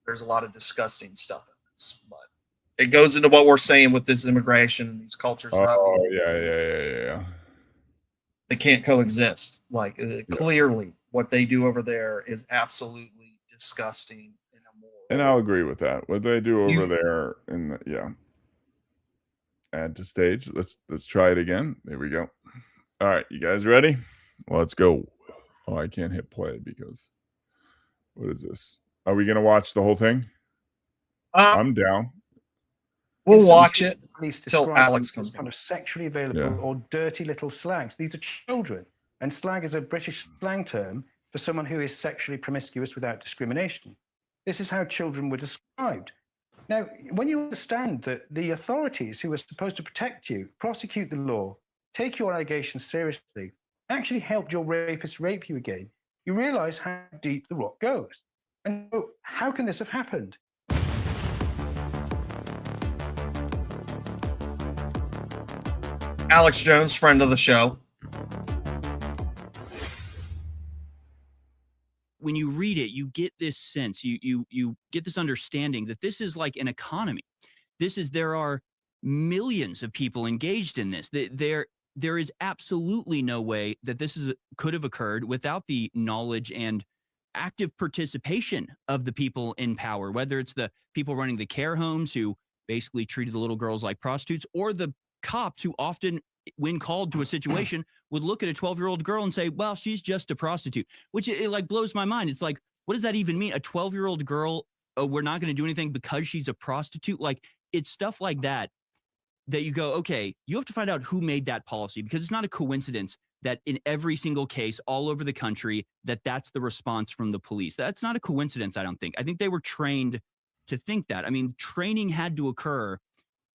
there's a lot of disgusting stuff in this, but it goes into what we're saying with this immigration and these cultures. Yeah. They can't coexist. Like clearly, what they do over there is absolutely disgusting and immoral. And I'll agree with that. What they do over there, and add to stage. Let's try it again. There we go. All right, you guys ready? Let's go. Oh, I can't hit play because what is this? Are we gonna watch the whole thing? I'm down. We'll watch it till Alex comes kind of sexually available or dirty little slags. These are children, and slag is a British slang term for someone who is sexually promiscuous without discrimination. This is how children were described. Now, when you understand that the authorities who are supposed to protect you, prosecute the law, take your allegations seriously, actually helped your rapist rape you again, you realize how deep the rot goes. And so how can this have happened? Alex Jones, friend of the show. When you read it, you get this sense, you get this understanding that this is like an economy. There are millions of people engaged in this. There is absolutely no way that this could have occurred without the knowledge and active participation of the people in power, whether it's the people running the care homes who basically treated the little girls like prostitutes, or the cops who often, when called to a situation, would look at a 12-year-old girl and say, well, she's just a prostitute, which it like blows my mind. It's like, what does that even mean? A 12-year-old girl, we're not going to do anything because she's a prostitute? Like, it's stuff like that that you go, okay, you have to find out who made that policy, because it's not a coincidence that in every single case all over the country that's the response from the police. That's not a coincidence, I don't think. I think they were trained to think that. I mean, training had to occur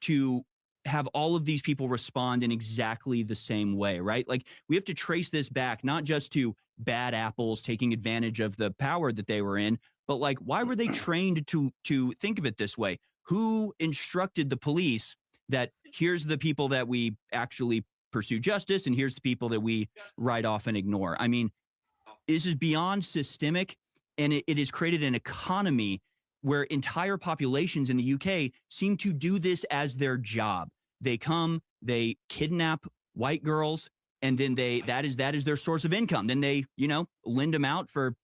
to have all of these people respond in exactly the same way, right? Like, we have to trace this back, not just to bad apples taking advantage of the power that they were in, but like, why were they trained to think of it this way? Who instructed the police that here's the people that we actually pursue justice, and here's the people that we write off and ignore? I mean, this is beyond systemic, and it has created an economy where entire populations in the UK seem to do this as their job. They come, they kidnap white girls, and then that is their source of income. Then they, lend them out for a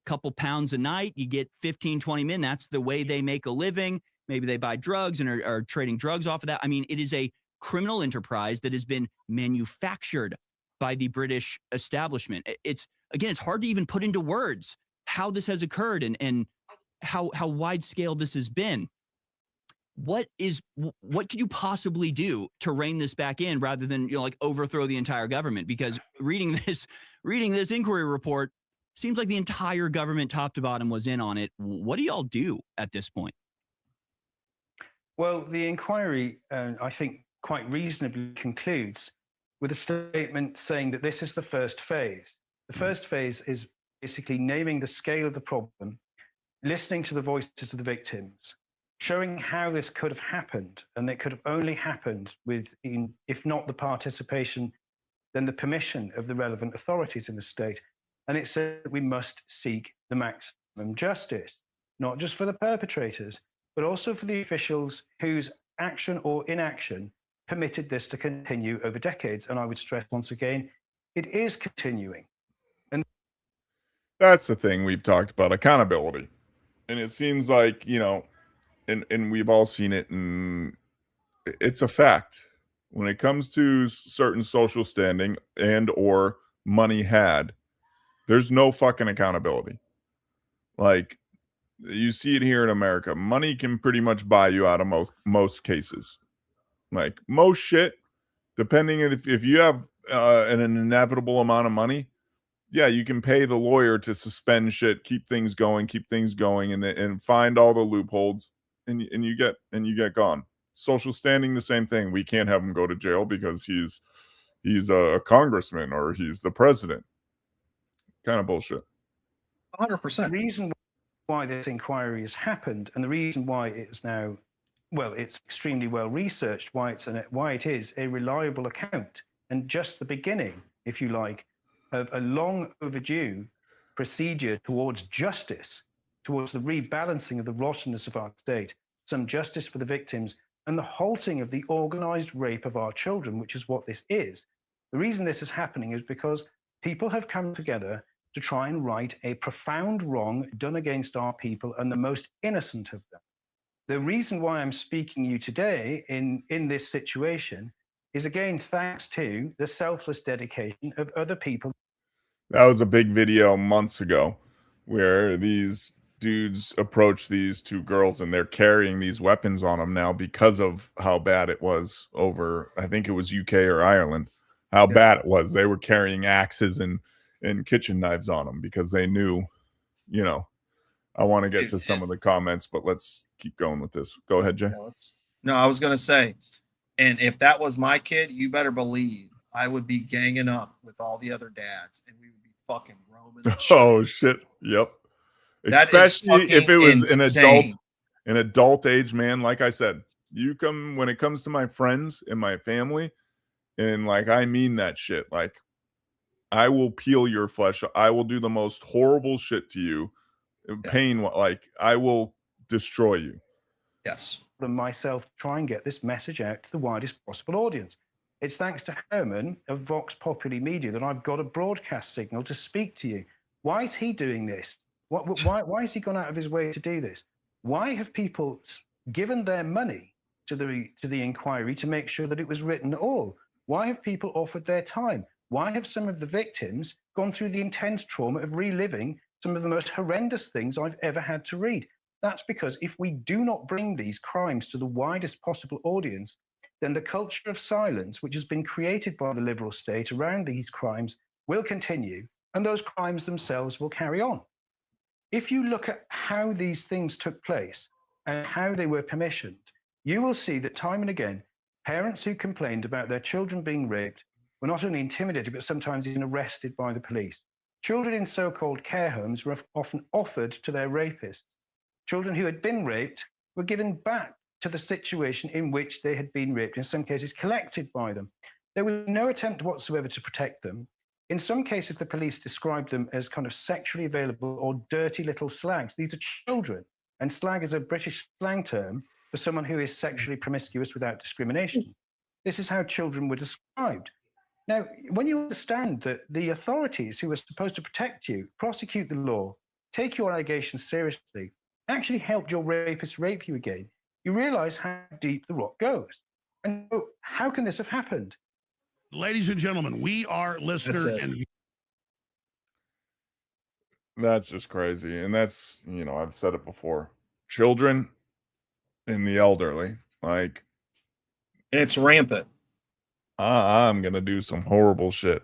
couple pounds a night. You get 15, 20 men. That's the way they make a living. Maybe they buy drugs and are trading drugs off of that. I mean, it is a criminal enterprise that has been manufactured by the British establishment. It's hard to even put into words how this has occurred and how wide scale this has been. What could you possibly do to rein this back in rather than overthrow the entire government? Because reading this inquiry report, seems like the entire government top to bottom was in on it. What do y'all do at this point? Well, the inquiry, I think, quite reasonably concludes with a statement saying that this is the first phase. The first phase is basically naming the scale of the problem, listening to the voices of the victims, showing how this could have happened, and it could have only happened with, if not the participation, then the permission of the relevant authorities in the state. And it said that we must seek the maximum justice, not just for the perpetrators, but also for the officials whose action or inaction permitted this to continue over decades. And I would stress once again, it is continuing. And that's the thing we've talked about, accountability. And it seems like, and we've all seen it, and it's a fact. When it comes to certain social standing and or money had, there's no fucking accountability. Like, you see it here in America. Money can pretty much buy you out of most cases. Like, most shit, depending if you have an inevitable amount of money, yeah, you can pay the lawyer to suspend shit, keep things going, and find all the loopholes, and you get gone. Social standing, the same thing. We can't have him go to jail because he's a congressman or he's the president. Kind of bullshit. 100%. The reason why this inquiry has happened, and the reason why it's now, well, it's extremely well researched, why it is a reliable account, and just the beginning, if you like, of a long overdue procedure towards justice, towards the rebalancing of the rottenness of our state, some justice for the victims, and the halting of the organized rape of our children, which is what this is. The reason this is happening is because people have come together to try and right a profound wrong done against our people and the most innocent of them. The reason why I'm speaking to you today in this situation is, again, thanks to the selfless dedication of other people. That was a big video months ago where these dudes approached these two girls and they're carrying these weapons on them now because of how bad it was over, I think it was UK or Ireland, how bad it was. They were carrying axes and kitchen knives on them because they knew, I want to get to some of the comments, but let's keep going with this. Go ahead, Jay. No, I was going to say, and if that was my kid, you better believe I would be ganging up with all the other dads and we would be fucking roaming. Oh, shit. Yep. That Especially is if it was insane. an adult age man. Like I said, when it comes to my friends and my family, and like, I mean that shit. Like, I will peel your flesh. I will do the most horrible shit to you. Pain, like, I will destroy you. Yes. Than myself try and get this message out to the widest possible audience. It's thanks to Herman of Vox Populi Media that I've got a broadcast signal to speak to you. Why is he doing this? Why has he gone out of his way to do this? Why have people given their money to the inquiry to make sure that it was written at all? Why have people offered their time? Why have some of the victims gone through the intense trauma of reliving some of the most horrendous things I've ever had to read? That's because if we do not bring these crimes to the widest possible audience, then the culture of silence, which has been created by the liberal state around these crimes, will continue, and those crimes themselves will carry on. If you look at how these things took place and how they were permissioned, you will see that time and again, parents who complained about their children being raped were not only intimidated, but sometimes even arrested by the police. Children in so-called care homes were often offered to their rapists. Children who had been raped were given back to the situation in which they had been raped, in some cases collected by them. There was no attempt whatsoever to protect them. In some cases, the police described them as kind of sexually available or dirty little slags. These are children, and slag is a British slang term for someone who is sexually promiscuous without discrimination. This is how children were described. Now, when you understand that the authorities who are supposed to protect you, prosecute the law, take your allegations seriously, actually helped your rapist rape you again, you realize how deep the rot goes. And so how can this have happened? Ladies and gentlemen, we are listener and that's just crazy. And that's, you know, I've said it before. Children and the elderly, like, and it's rampant. I'm gonna do some horrible shit.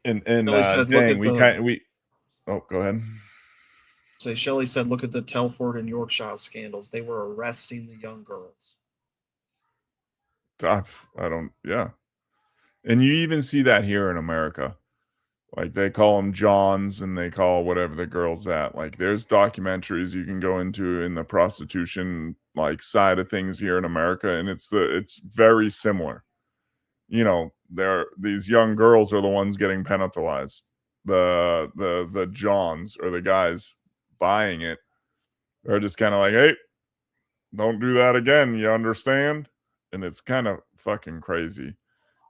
And said, dang, oh, go ahead. Say Shelley said, look at the Telford and Yorkshire scandals. They were arresting the young girls. I don't, yeah. And you even see that here in America. Like, they call them Johns and they call whatever the girl's at. Like, there's documentaries you can go into in the prostitution, like, side of things here in America, and it's very similar. You know, these young girls are the ones getting penalized. The Johns or the guys buying it are just kind of like, hey, don't do that again, you understand? And it's kind of fucking crazy.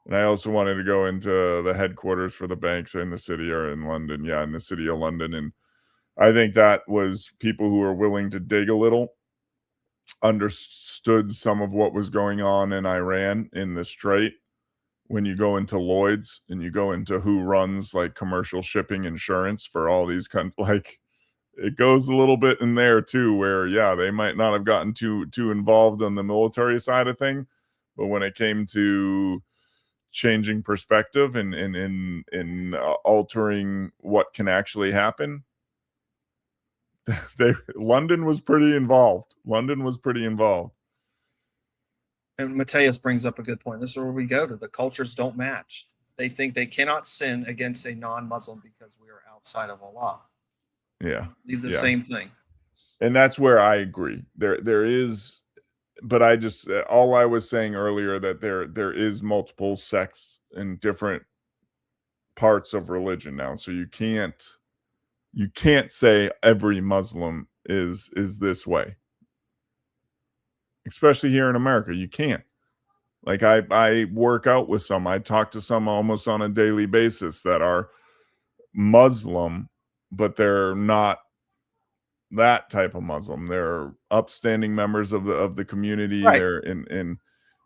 And I also wanted to go into the headquarters for the banks in the city or in London. Yeah, in the city of London. And I think that was people who were willing to dig a little, understood some of what was going on in Iran in the Strait. When you go into Lloyd's and you go into who runs like commercial shipping insurance for all these like, it goes a little bit in there too, where, yeah, they might not have gotten too involved on the military side of thing, but when it came to changing perspective and in altering what can actually happen, London was pretty involved. And Mateus brings up a good point. This is where we go to. The cultures don't match. They think they cannot sin against a non-Muslim because we are outside of Allah. Yeah. Leave the same thing. And that's where I agree. There is, but I just, all I was saying earlier, that there is multiple sects in different parts of religion now. So you can't say every Muslim is this way. Especially here in America, you can't. Like, I work out with some, I talk to some almost on a daily basis that are Muslim, but they're not that type of Muslim. They're upstanding members of the community. Right. They're and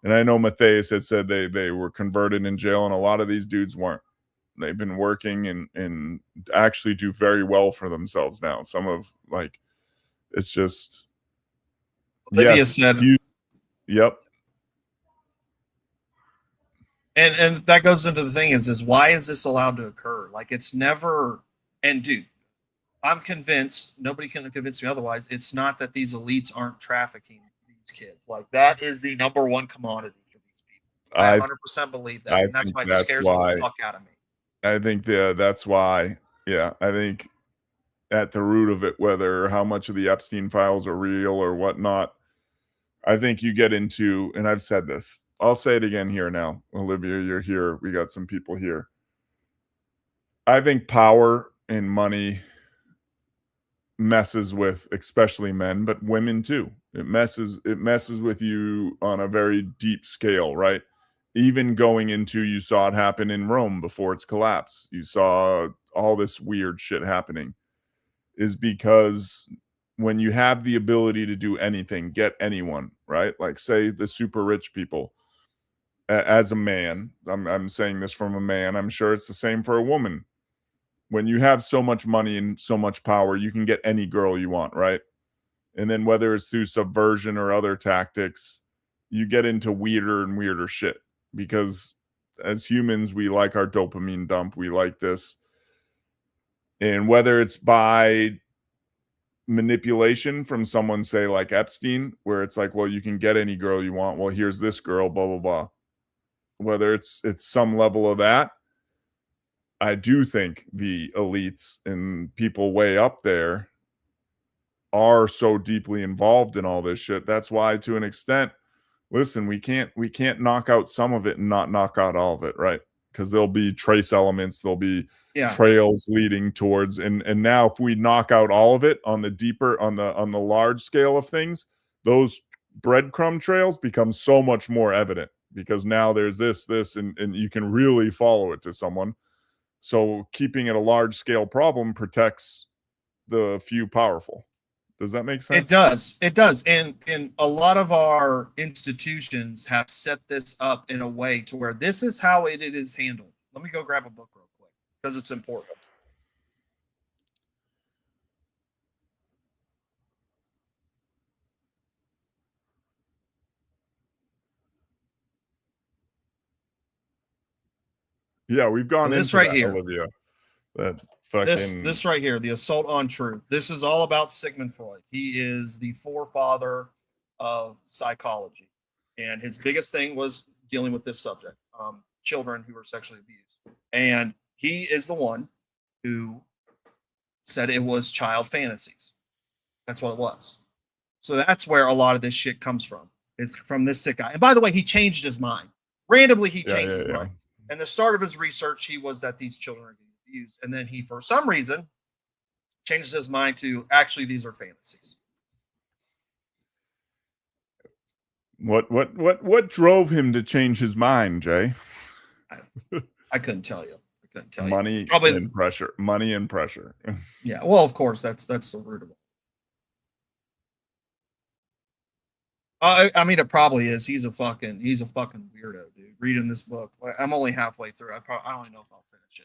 I know Matthias had said they were converted in jail, and a lot of these dudes weren't. They've been working and actually do very well for themselves now. Some of, like, it's just, Olivia said, yep. And that goes into the thing is why is this allowed to occur? Like, it's never, and dude, I'm convinced, nobody can convince me otherwise, it's not that these elites aren't trafficking these kids. Like, that is the number one commodity for these people. I 100% believe that. And that's why it scares the fuck out of me. I think that's why, yeah, I think at the root of it, whether how much of the Epstein files are real or whatnot, I think you get into, and I've said this, I'll say it again here now. Olivia, you're here. We got some people here. I think power and money messes with especially men, but women too. It messes with you on a very deep scale, right? Even going into, you saw it happen in Rome before its collapse. You saw all this weird shit happening, is because when you have the ability to do anything, get anyone, right? Like, say the super rich people. As a man, I'm saying this from a man, I'm sure it's the same for a woman. When you have so much money and so much power, you can get any girl you want, right? And then whether it's through subversion or other tactics, you get into weirder and weirder shit, because as humans, we like our dopamine dump. We like this. And whether it's by manipulation from someone, say like Epstein, where it's like, well, you can get any girl you want. Well, here's this girl, blah, blah, blah. Whether it's some level of that, I do think the elites and people way up there are so deeply involved in all this shit. That's why, to an extent, listen, we can't knock out some of it and not knock out all of it, right? Because there'll be trace elements, there'll be trails leading towards, and now if we knock out all of it on the deeper, on the large scale of things, those breadcrumb trails become so much more evident, because now there's this, and you can really follow it to someone. So keeping it a large scale problem protects the few powerful. Does that make sense? It does. It does. And a lot of our institutions have set this up in a way to where this is how it is handled. Let me go grab a book real quick because it's important. Yeah, we've gone this into right that, here, Olivia. That fucking this right here, the assault on truth. This is all about Sigmund Freud. He is the forefather of psychology, and his biggest thing was dealing with this subject, children who were sexually abused. And he is the one who said it was child fantasies. That's what it was. So that's where a lot of this shit comes from, is from this sick guy. And by the way, he changed his mind. Randomly, he changed his mind. And the start of his research, he was that these children are being abused. And then he, for some reason, changes his mind to actually these are fantasies. What drove him to change his mind, Jay? I couldn't tell you. I couldn't tell Money you. Probably and pressure. Money and pressure. Yeah, well, of course, that's the root of it. I mean, it probably is. He's a fucking weirdo, dude. Reading this book, I'm only halfway through. I don't even know if I'll finish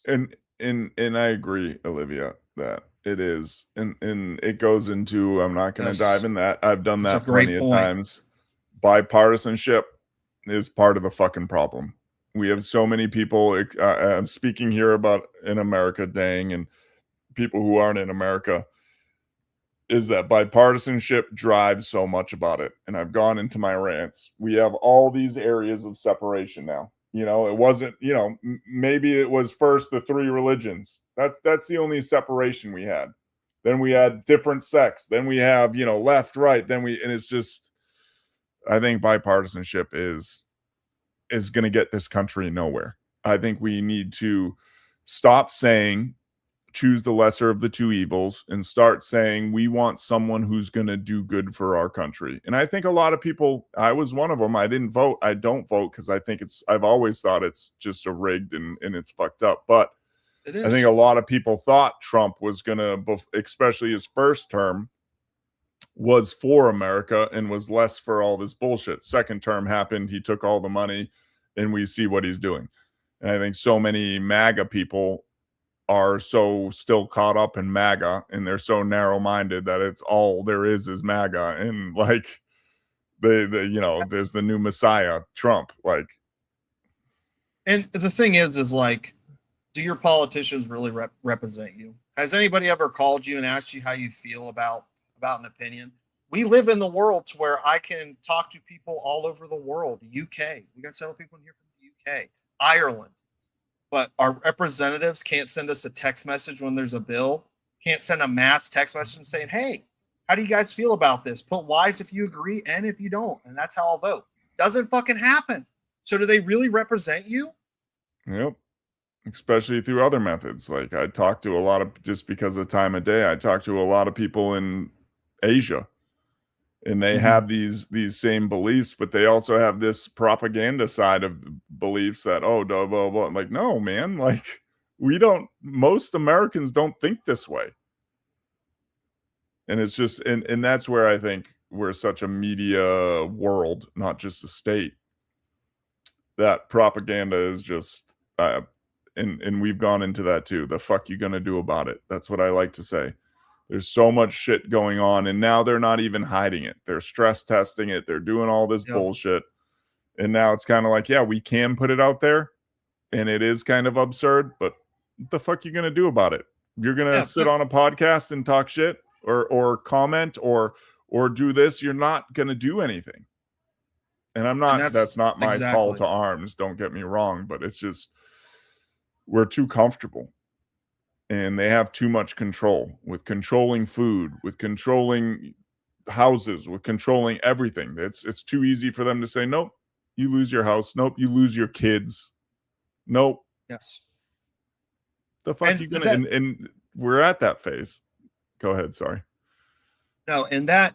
it. And I agree, Olivia, that it is, and it goes into. I'm not going to dive in that. I've done that plenty of times. Bipartisanship is part of the fucking problem. We have so many people. I'm speaking here about in America, dang, and people who aren't in America. Is that bipartisanship drives so much about it. And I've gone into my rants. We have all these areas of separation now. You know, it wasn't, you know, maybe it was first the three religions. That's the only separation we had. Then we had different sects. Then we have, you know, left, right. And it's just, I think bipartisanship is going to get this country nowhere. I think we need to stop saying choose the lesser of the two evils and start saying we want someone who's going to do good for our country. And I think a lot of people, I was one of them. I didn't vote. I don't vote because I think I've always thought it's just a rigged and it's fucked up. But I think a lot of people thought Trump was going to, especially his first term, was for America and was less for all this bullshit. Second term happened. He took all the money and we see what he's doing. And I think so many MAGA people are so still caught up in MAGA, and they're so narrow-minded that it's all there is MAGA, and like the you know, there's the new Messiah, Trump, like. And the thing is like, do your politicians really represent you? Has anybody ever called you and asked you how you feel about an opinion? We live in the world to where I can talk to people all over the world. UK, we got several people in here from the UK, Ireland. But our representatives can't send us a text message when there's a bill, can't send a mass text message saying, hey, how do you guys feel about this? Put Y's if you agree and if you don't. And that's how I'll vote. Doesn't fucking happen. So do they really represent you? Yep. Especially through other methods. Like I talked to a lot of, just because of time of day, I talked to a lot of people in Asia. And they have these same beliefs, but they also have this propaganda side of beliefs that, oh, blah, blah, blah. Like, no, man, like most Americans don't think this way. And it's just, and that's where I think we're such a media world, not just a state, that propaganda is just, and we've gone into that too. The fuck you gonna do about it? That's what I like to say. There's so much shit going on, and now they're not even hiding it. They're stress testing it. They're doing all this bullshit. And now it's kind of like, yeah, we can put it out there, and it is kind of absurd, but what the fuck are you going to do about it? You're going to sit on a podcast and talk shit or comment or do this. You're not going to do anything. And I'm not, that's not my call to arms. Don't get me wrong, but it's just, we're too comfortable. And they have too much control with controlling food, with controlling houses, with controlling everything. It's too easy for them to say, nope, you lose your house. Nope, you lose your kids. Nope. Yes. The fuck you gonna? And we're at that phase. Go ahead. Sorry. No, and that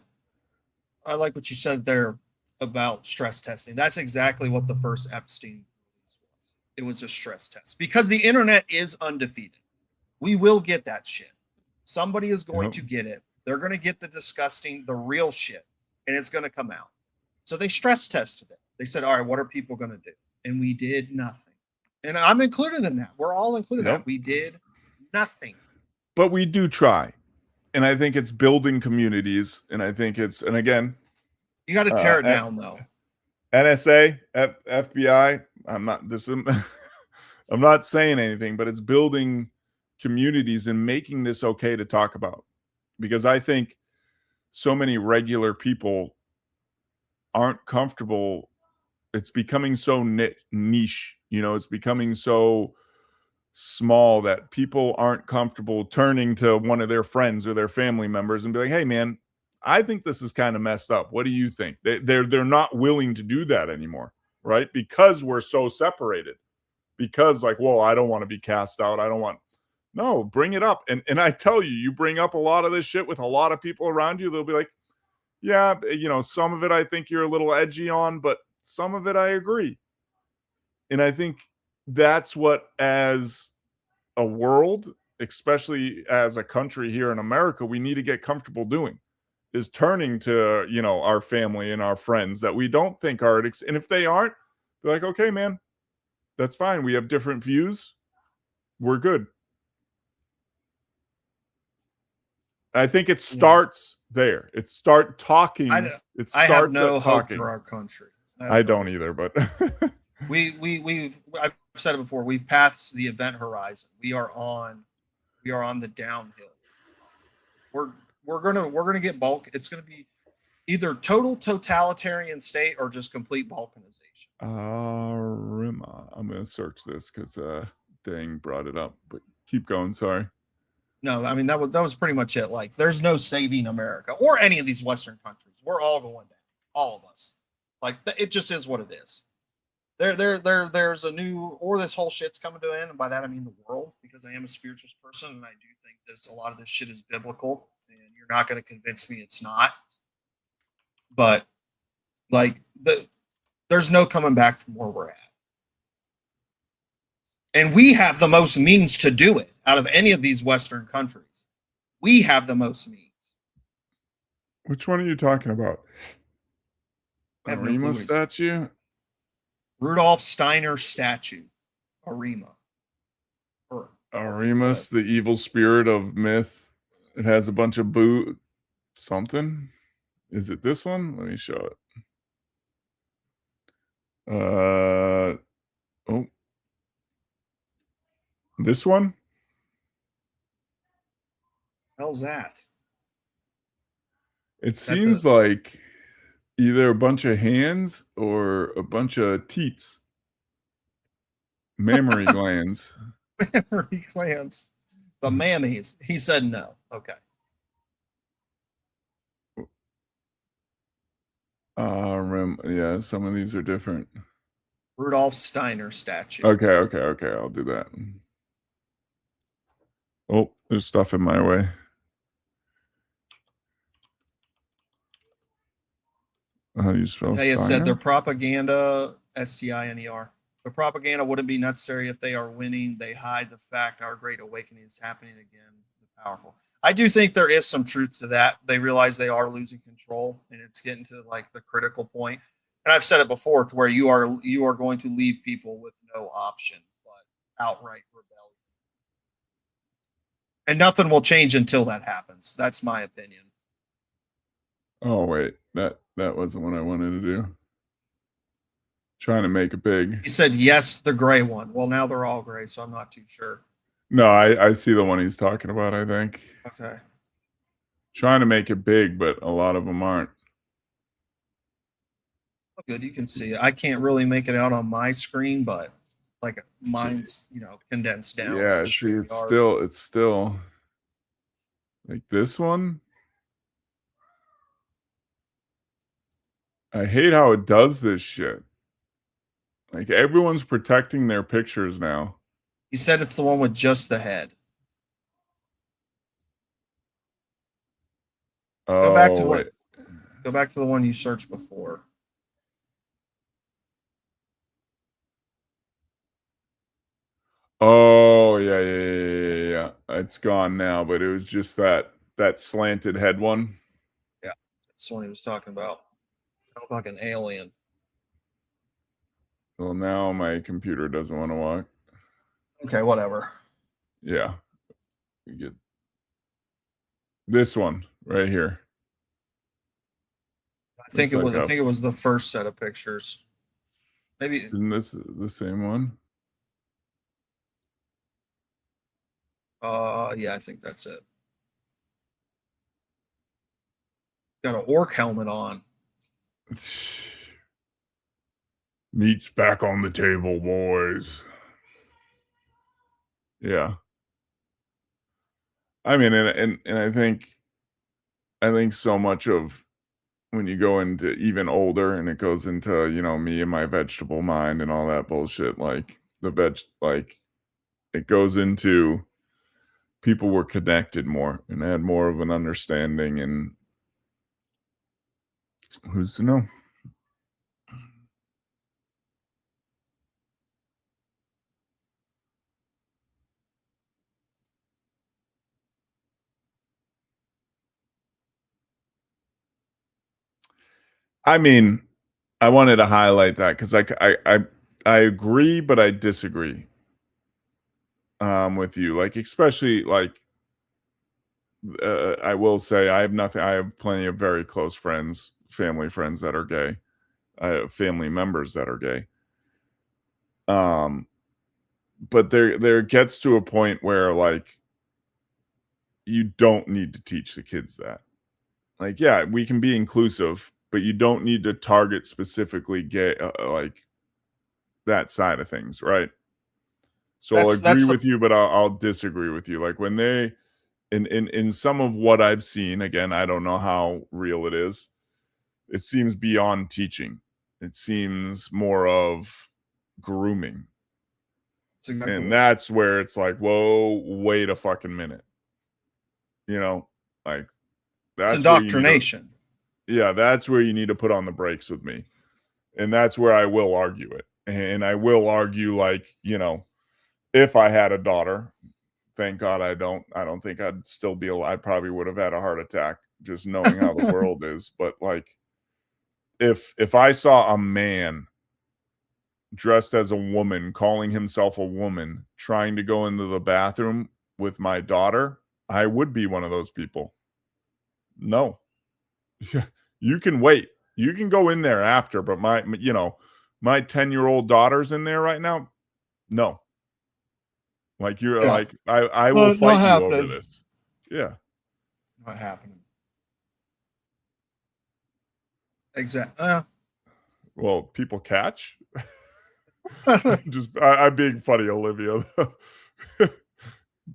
I like what you said there about stress testing. That's exactly what the first Epstein release was. It was a stress test because the internet is undefeated. We will get that shit. Somebody is going to get it. They're going to get the disgusting, the real shit, and it's going to come out. So they stress tested it. They said, all right, what are people going to do? And we did nothing. And I'm included in that. We're all included in that. We did nothing. But we do try. And I think it's building communities. And I think it's, and again, you got to tear it down, though. NSA, FBI, I'm not saying anything, but it's building communities and making this okay to talk about, because I think so many regular people aren't comfortable. It's becoming so niche, you know, it's becoming so small that people aren't comfortable turning to one of their friends or their family members and be like, hey man, I think this is kind of messed up. What do you think? They're not willing to do that anymore, right? Because we're so separated, because like, whoa, I don't want to be cast out. No, bring it up. And I tell you, you bring up a lot of this shit with a lot of people around you, they'll be like, yeah, you know, some of it I think you're a little edgy on, but some of it I agree. And I think that's what, as a world, especially as a country here in America, we need to get comfortable doing, is turning to, you know, our family and our friends that we don't think are, and if they aren't, be like, okay, man, that's fine. We have different views. We're good. I think it starts there. It start talking. I have no hope for our country. I don't either, but I've said it before. We've passed the event horizon. We are on the downhill. We're gonna get bulk. It's gonna be either total totalitarian state or just complete balkanization. I'm gonna search this because Dang brought it up, but keep going. Sorry. No, I mean that was pretty much it. Like, there's no saving America or any of these Western countries. We're all going down, all of us. Like, it just is what it is. There's a new, or this whole shit's coming to an end, and by that I mean the world, because I am a spiritualist person, and I do think a lot of this shit is biblical, and you're not going to convince me it's not. But like, there's no coming back from where we're at. And we have the most means to do it out of any of these Western countries. We have the most means. Which one are you talking about? Arima statue? Rudolf Steiner statue. Arima. Arimus, the evil spirit of myth. It has a bunch of something. Is it this one? Let me show it. Oh. This one? How's that? It seems like either a bunch of hands or a bunch of teats. Mammary glands. Mammary glands. The mammies. He said no. Okay. Yeah, some of these are different. Rudolf Steiner statue. Okay. I'll do that. Oh, there's stuff in my way. How do you spell Taya Steiner? said their propaganda, S-T-I-N-E-R. The propaganda wouldn't be necessary if they are winning. They hide the fact our great awakening is happening again. The powerful. I do think there is some truth to that. They realize they are losing control, and it's getting to like the critical point. And I've said it before, to where you are going to leave people with no option but outright rebellion. And nothing will change until that happens. That's my opinion. Oh wait, that wasn't what I wanted to do. Trying to make it big. He said yes, the gray one. Well, now they're all gray, so I'm not too sure. No, I see the one he's talking about, I think. Okay. Trying to make it big, but a lot of them aren't. Good, you can see it. I can't really make it out on my screen, but like mine's, condensed down. Yeah, see, it's still like this one. I hate how it does this shit. Like everyone's protecting their pictures now. He said it's the one with just the head. Oh, Go back to the one you searched before. Oh, yeah. It's gone now, but it was just that slanted head one. Yeah, that's the one he was talking about. I look like an alien. Well, now my computer doesn't want to walk. Okay, whatever. Yeah. We get this one right here. I think it was the first set of pictures. Maybe isn't this the same one? Yeah, I think that's it. Got an orc helmet on. Meat's back on the table, boys. Yeah. I mean, and I think so much of when you go into even older and it goes into, me and my vegetable mind and all that bullshit, like it goes into people were connected more and had more of an understanding, and who's to know? I mean, I wanted to highlight that because I agree, but I disagree with you. Like, especially like I will say I have plenty of very close friends, family friends that are gay. I have family members that are gay. But there gets to a point where like you don't need to teach the kids that. Like, yeah, we can be inclusive, but you don't need to target specifically gay, like that side of things, right? So I'll agree with you, but I'll disagree with you. Like when they, in some of what I've seen, again, I don't know how real it is. It seems beyond teaching. It seems more of grooming. Exactly. And that's where it's like, whoa, wait a fucking minute. Like that's indoctrination. That's where you need to put on the brakes with me. And that's where I will argue it. And I will argue, like, if I had a daughter, thank God I don't think I'd still be alive. I probably would have had a heart attack just knowing how the world is. But like, if I saw a man dressed as a woman, calling himself a woman, trying to go into the bathroom with my daughter, I would be one of those people. No. You can wait. You can go in there after, but my 10-year-old daughter's in there right now. No. Like you're like, I will fight you over this. Yeah. Not happening. Exactly. Well, people catch. I'm being funny, Olivia.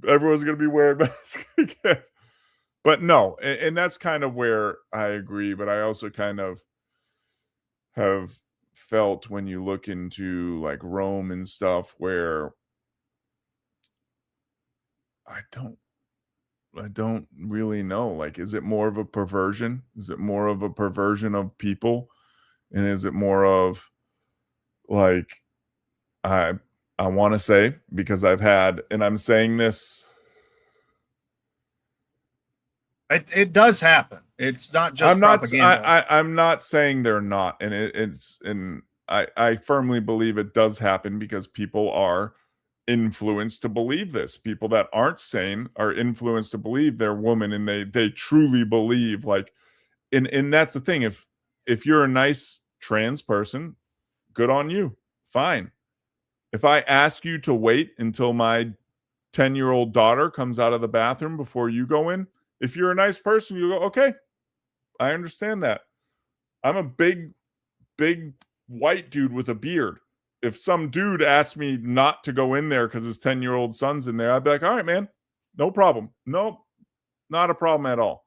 Everyone's gonna be wearing masks again. But no, and that's kind of where I agree. But I also kind of have felt when you look into like Rome and stuff, where I don't really know. Like, is it more of a perversion? Is it more of a perversion of people? And is it more of like, I want to say, because I've had, and I'm saying this, it does happen. It's not just propaganda. I'm not saying they're not, and I firmly believe it does happen because people are influenced to believe this. People that aren't sane are influenced to believe they're woman, and they truly believe, like, and that's the thing. If you're a nice trans person, good on you. Fine. If I ask you to wait until my 10-year-old daughter comes out of the bathroom before you go in, if you're a nice person, you go, okay, I understand that. I'm a big white dude with a beard. If some dude asked me not to go in there because his 10-year-old son's in there, I'd be like, all right, man, no problem. Nope, not a problem at all.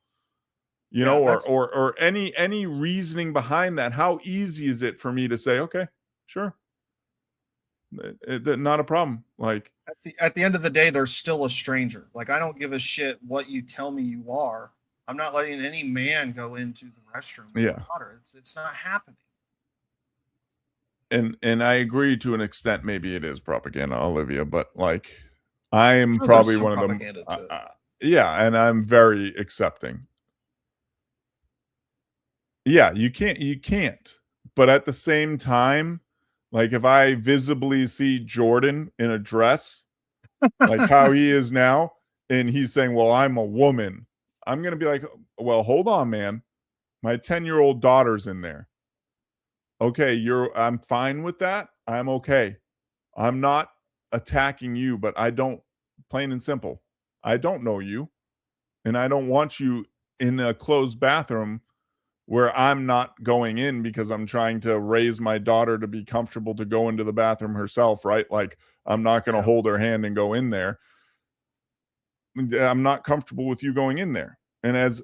You know, or any reasoning behind that. How easy is it for me to say, okay, sure, not a problem? Like, at the end of the day, they're still a stranger. Like, I don't give a shit what you tell me you are. I'm not letting any man go into the restroom with water. It's not happening. And I agree to an extent. Maybe it is propaganda, Olivia, but like, I am probably one of them. Yeah, and I'm very accepting. Yeah, you can't. But at the same time, like, if I visibly see Jordan in a dress, like how he is now, and he's saying, well, I'm a woman, I'm going to be like, well, hold on, man. My 10-year-old daughter's in there. Okay, I'm fine with that. I'm okay. I'm not attacking you, but plain and simple, I don't know you, and I don't want you in a closed bathroom where I'm not going in because I'm trying to raise my daughter to be comfortable to go into the bathroom herself, right? Like, I'm not going to hold her hand and go in there. I'm not comfortable with you going in there. And as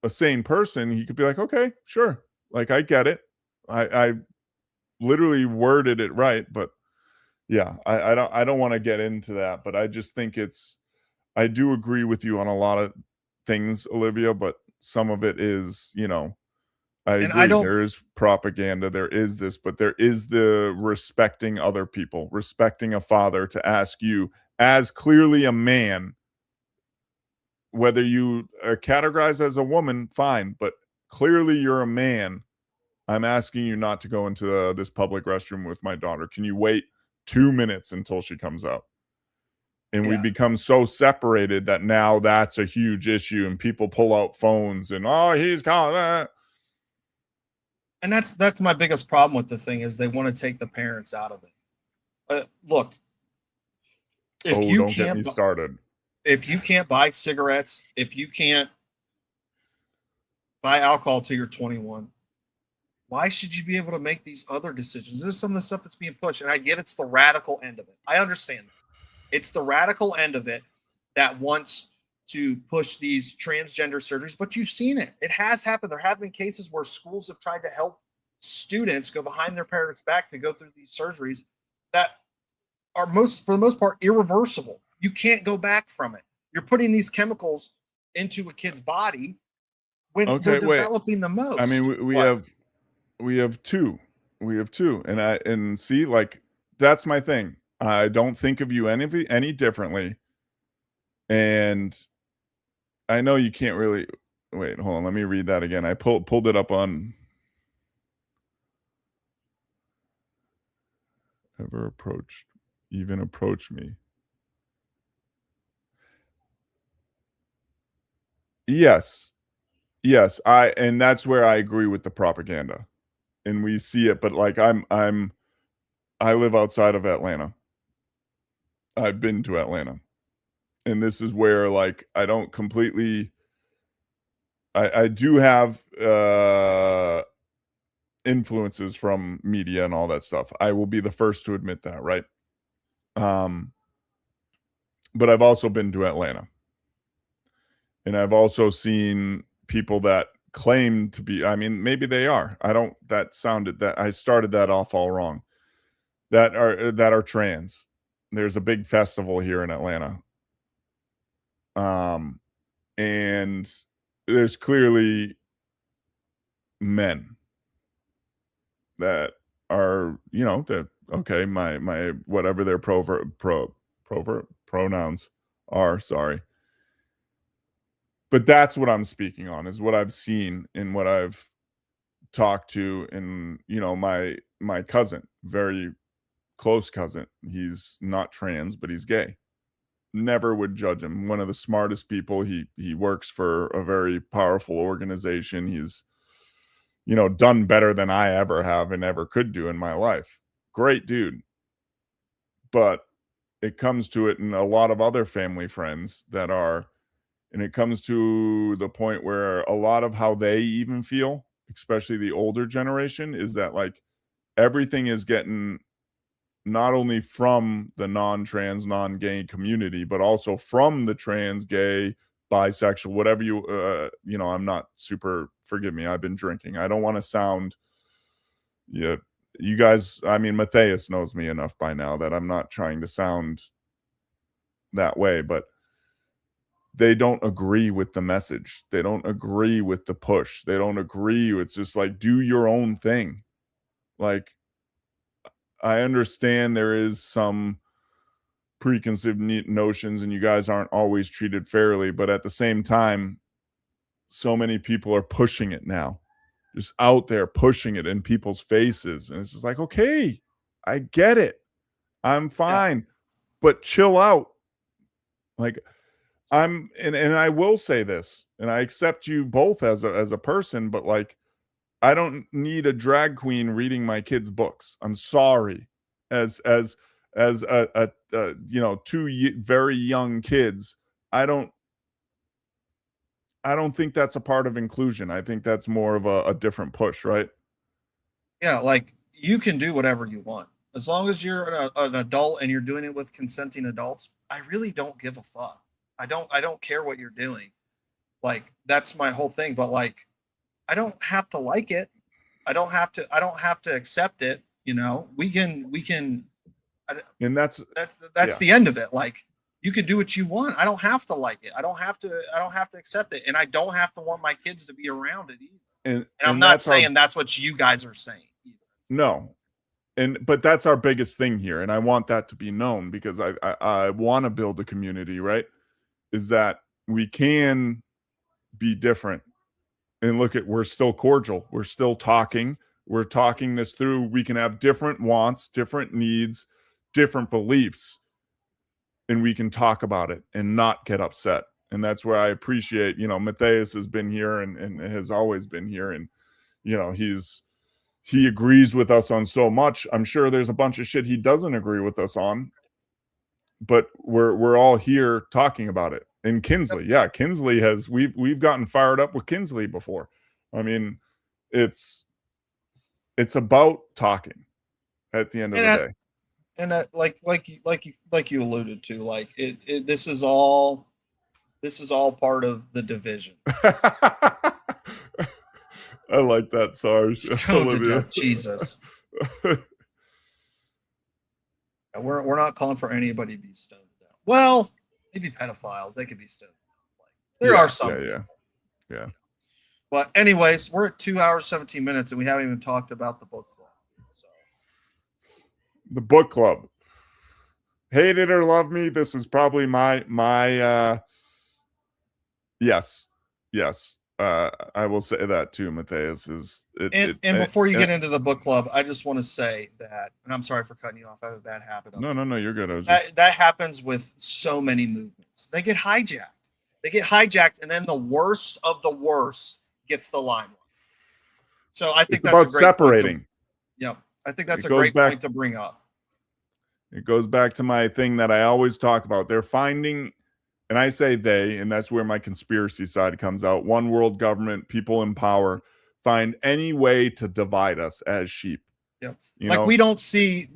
a sane person, he could be like, okay, sure. Like, I get it. I literally worded it right, but yeah, I don't want to get into that, but I just think I do agree with you on a lot of things, Olivia, but some of it is, I agree. There is propaganda. There is this, but there is the respecting other people, respecting a father to ask you, as clearly a man, whether you are categorized as a woman, fine, but clearly you're a man. I'm asking you not to go into this public restroom with my daughter. Can you wait 2 minutes until she comes out? And we become so separated that now that's a huge issue, and people pull out phones and, oh, he's calling that. And that's my biggest problem with the thing, is they want to take the parents out of it. Look, if you don't get me started. If you can't buy cigarettes, if you can't buy alcohol till you're 21, why should you be able to make these other decisions? There's some of the stuff that's being pushed, and I get it's the radical end of it. I understand that. It's the radical end of it that wants to push these transgender surgeries, but you've seen it. It has happened. There have been cases where schools have tried to help students go behind their parents' back to go through these surgeries that are for the most part, irreversible. You can't go back from it. You're putting these chemicals into a kid's body when they're developing the most. I mean, we have two. And see, like, that's my thing. I don't think of you any differently. And I know you can't really wait. Hold on, let me read that again. I pulled it up on even approached me. Yes, and that's where I agree with the propaganda, and we see it. But like, I live outside of Atlanta. I've been to Atlanta, and this is where, like, I don't completely. I do have influences from media and all that stuff. I will be the first to admit that, right? But I've also been to Atlanta. And I've also seen people that claim to be, I mean, maybe they are. I started that off all wrong. That are trans. There's a big festival here in Atlanta. And there's clearly men that are, that, okay, my whatever their pronouns are, sorry. But that's what I'm speaking on, is what I've seen and what I've talked to. And, my cousin, very close cousin. He's not trans, but he's gay. Never would judge him. One of the smartest people. He works for a very powerful organization. He's, you know, done better than I ever have and ever could do in my life. Great dude. But it comes to it, and a lot of other family friends that are, and it comes to the point where a lot of how they even feel, especially the older generation, is that like everything is getting not only from the non-trans, non-gay community, but also from the trans, gay, bisexual, whatever you, you know, I'm not super, forgive me, I've been drinking. I don't want to sound, yeah, you guys, I mean, Matthias knows me enough by now that I'm not trying to sound that way, but they don't agree with the message. They don't agree with the push. They don't agree. It's just like, do your own thing. Like, I understand there is some preconceived notions and you guys aren't always treated fairly, but at the same time, so many people are pushing it now, just out there pushing it in people's faces. And it's just like, okay, I get it. I'm fine, but chill out. Like, and I will say this, and I accept you both as a person, but like, I don't need a drag queen reading my kids' books. I'm sorry. As a you know, two very young kids, I don't think that's a part of inclusion. I think that's more of a different push, right? Yeah, like you can do whatever you want as long as you're an adult and you're doing it with consenting adults. I really don't give a fuck. I don't care what you're doing. Like, that's my whole thing. But like, I don't have to like it. I don't have to accept it. You know, we can, and that's the end of it. Like, you can do what you want. I don't have to like it. I don't have to accept it. And I don't have to want my kids to be around it either. And I'm not saying that's what you guys are saying either. No. But that's our biggest thing here. And I want that to be known because I want to build a community, right? Is that we can be different. And look we're still cordial. We're still talking. We're talking this through. We can have different wants, different needs, different beliefs, and we can talk about it and not get upset. And that's where I appreciate, you know, Matthias has been here and has always been here. And, you know, he agrees with us on so much. I'm sure there's a bunch of shit he doesn't agree with us on, but we're all here talking about it. And Kinsley, yeah, Kinsley we've gotten fired up with Kinsley before. I mean, it's about talking at the end of the day. And like you alluded to, like this is all part of the division. I like that, Sarge. Jesus. We're not calling for anybody to be stoned to death. Well, maybe pedophiles, they could be stoned. There are some. Yeah. But anyways, we're at 2 hours, 17 minutes, and we haven't even talked about the book club. So the book club. Hate it or love me, this is probably my yes. I will say that too, Matthias. And before you get into the book club, I just want to say that, and I'm sorry for cutting you off. I have a bad habit of No, you're good. That happens with so many movements. They get hijacked, and then the worst of the worst gets the limelight. So I think that's about separating. I think that's a great point to bring up. It goes back to my thing that I always talk about. They're finding, and I say they, and that's where my conspiracy side comes out. One world government, people in power, find any way to divide us as sheep. Yeah, we don't see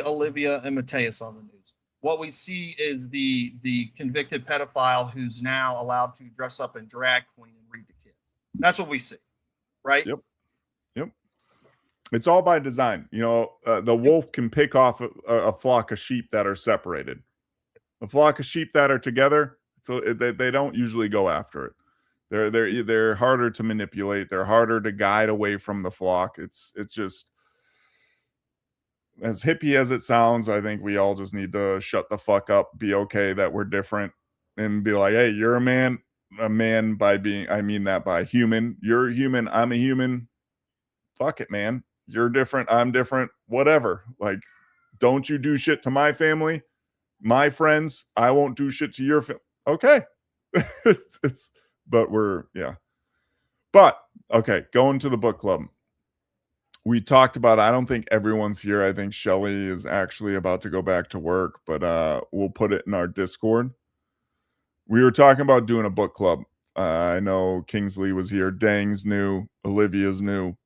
Olivia and Matthias on the news. What we see is the convicted pedophile who's now allowed to dress up in drag queen and read to kids. That's what we see, right? Yep. It's all by design. You know, the wolf can pick off a flock of sheep that are separated. A flock of sheep that are together, so they don't usually go after it. They're harder to manipulate. They're harder to guide away from the flock. It's just, as hippie as it sounds, I think we all just need to shut the fuck up, be okay that we're different, and be like, hey, you're a man by being, I mean that by human. You're a human, I'm a human. Fuck it, man. You're different, I'm different, whatever. Like, don't you do shit to my family, my friends. I won't do shit to your family. Okay. But okay, going to the book club. We talked about, I don't think everyone's here. I think Shelly is actually about to go back to work, but we'll put it in our Discord. We were talking about doing a book club. I know Kingsley was here. Dang's new. Olivia's new.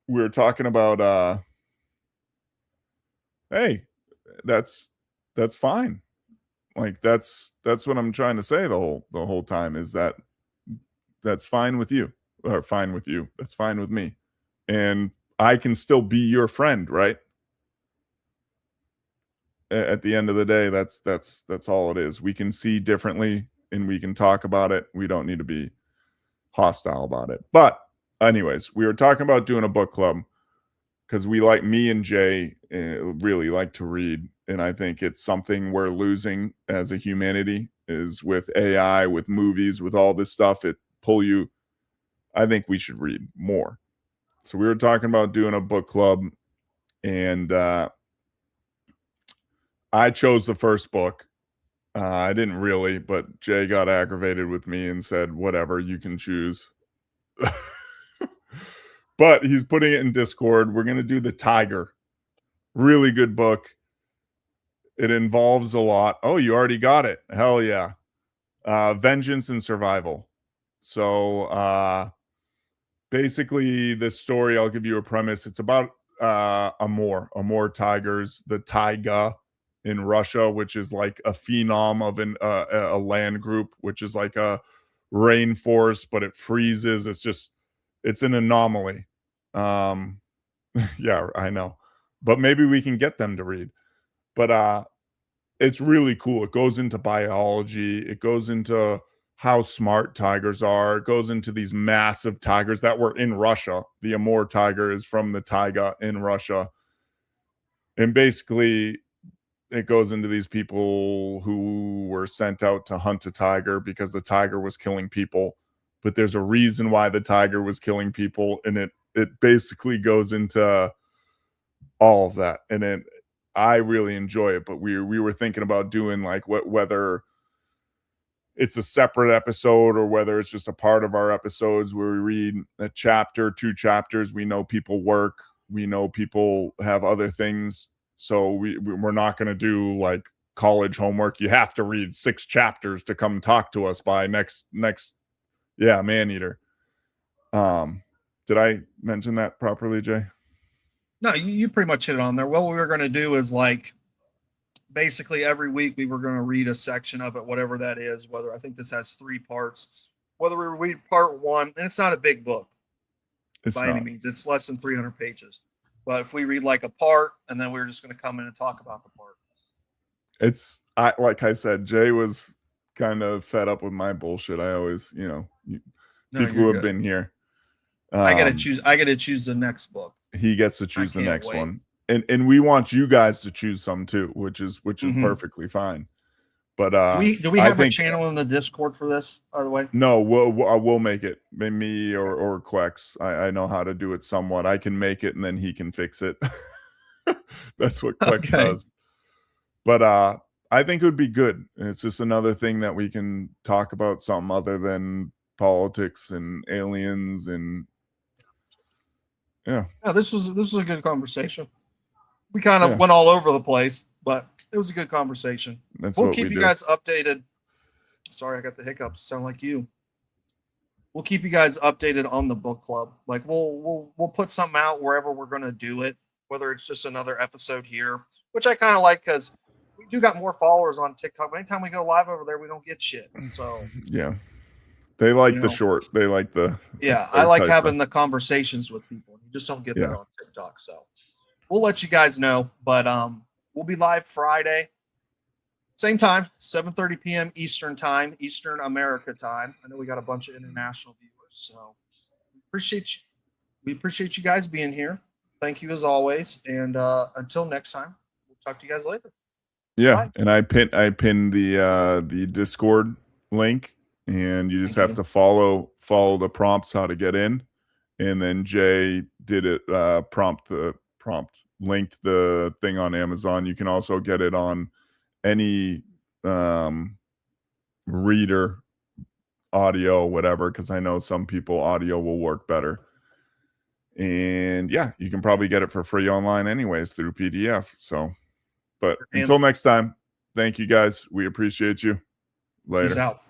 We were talking about, hey, that's fine. Like that's what I'm trying to say the whole time is that's fine with you, or fine with you. That's fine with me. And I can still be your friend, right? At the end of the day, that's all it is. We can see differently and we can talk about it. We don't need to be hostile about it. But anyways, we were talking about doing a book club because me and Jay really like to read. And I think it's something we're losing as a humanity is with AI, with movies, with all this stuff. I think we should read more. So we were talking about doing a book club, and I chose the first book. I didn't really, but Jay got aggravated with me and said, whatever, you can choose. But he's putting it in Discord. We're going to do The Tiger. Really good book. It involves a lot. Oh, you already got it. Hell yeah. Vengeance and Survival. So basically, this story, I'll give you a premise. It's about Amur tigers, the taiga in Russia, which is like a phenom of a land group, which is like a rainforest, but it freezes. It's an anomaly. Yeah, I know. But maybe we can get them to read. But it's really cool. It goes into biology. It goes into how smart tigers are. It goes into these massive tigers that were in Russia. The Amur tiger is from the taiga in Russia. And basically, it goes into these people who were sent out to hunt a tiger because the tiger was killing people. But there's a reason why the tiger was killing people. And it basically goes into all of that. And I really enjoy it. But we were thinking about doing like whether it's a separate episode or whether it's just a part of our episodes where we read a chapter, 2 chapters. We know people work. We know people have other things. So we're not going to do like college homework. You have to read 6 chapters to come talk to us by next. Yeah, Maneater. Did I mention that properly, Jay? No, you pretty much hit it on there. What we were going to do is like basically every week we were going to read a section of it, whatever that is, whether I think this has 3 parts, whether we read part 1, and it's not a big book by any means. It's less than 300 pages. But if we read like a part and then we're just going to come in and talk about the part. Like I said, Jay was kind of fed up with my bullshit. I always, people who have been here. I got to choose the next book. He gets to choose the next one. And we want you guys to choose some too, which is perfectly fine. But do we have a channel in the Discord for this, by the way? No, we'll make it. Me or Quex. I know how to do it somewhat. I can make it and then he can fix it. That's what Quex does. But I think it would be good. It's just another thing that we can talk about, something other than politics and aliens and yeah. This was a good conversation. We kind of went all over the place, but it was a good conversation. We'll keep you guys updated. Sorry, I got the hiccups. Sound like you. We'll keep you guys updated on the book club. Like we'll put something out wherever we're going to do it, whether it's just another episode here, which I kind of like because we do got more followers on TikTok. But anytime we go live over there, we don't get shit. So yeah, they like the short. They like the I like having the conversations with people. You just don't get that on TikTok. So we'll let you guys know. But we'll be live Friday. Same time, 7:30 p.m. Eastern time, Eastern America time. I know we got a bunch of international viewers, so we appreciate you guys being here. Thank you as always, and until next time, we'll talk to you guys later. Yeah, Bye. and I pinned the Discord link, and you just have to follow the prompts how to get in, and then Jay did it prompt prompt. Linked the thing on Amazon. You can also get it on any reader, audio, whatever, because I know some people audio will work better. And yeah, you can probably get it for free online anyways through PDF. So, but until next time, thank you guys. We appreciate you. Later. Peace out.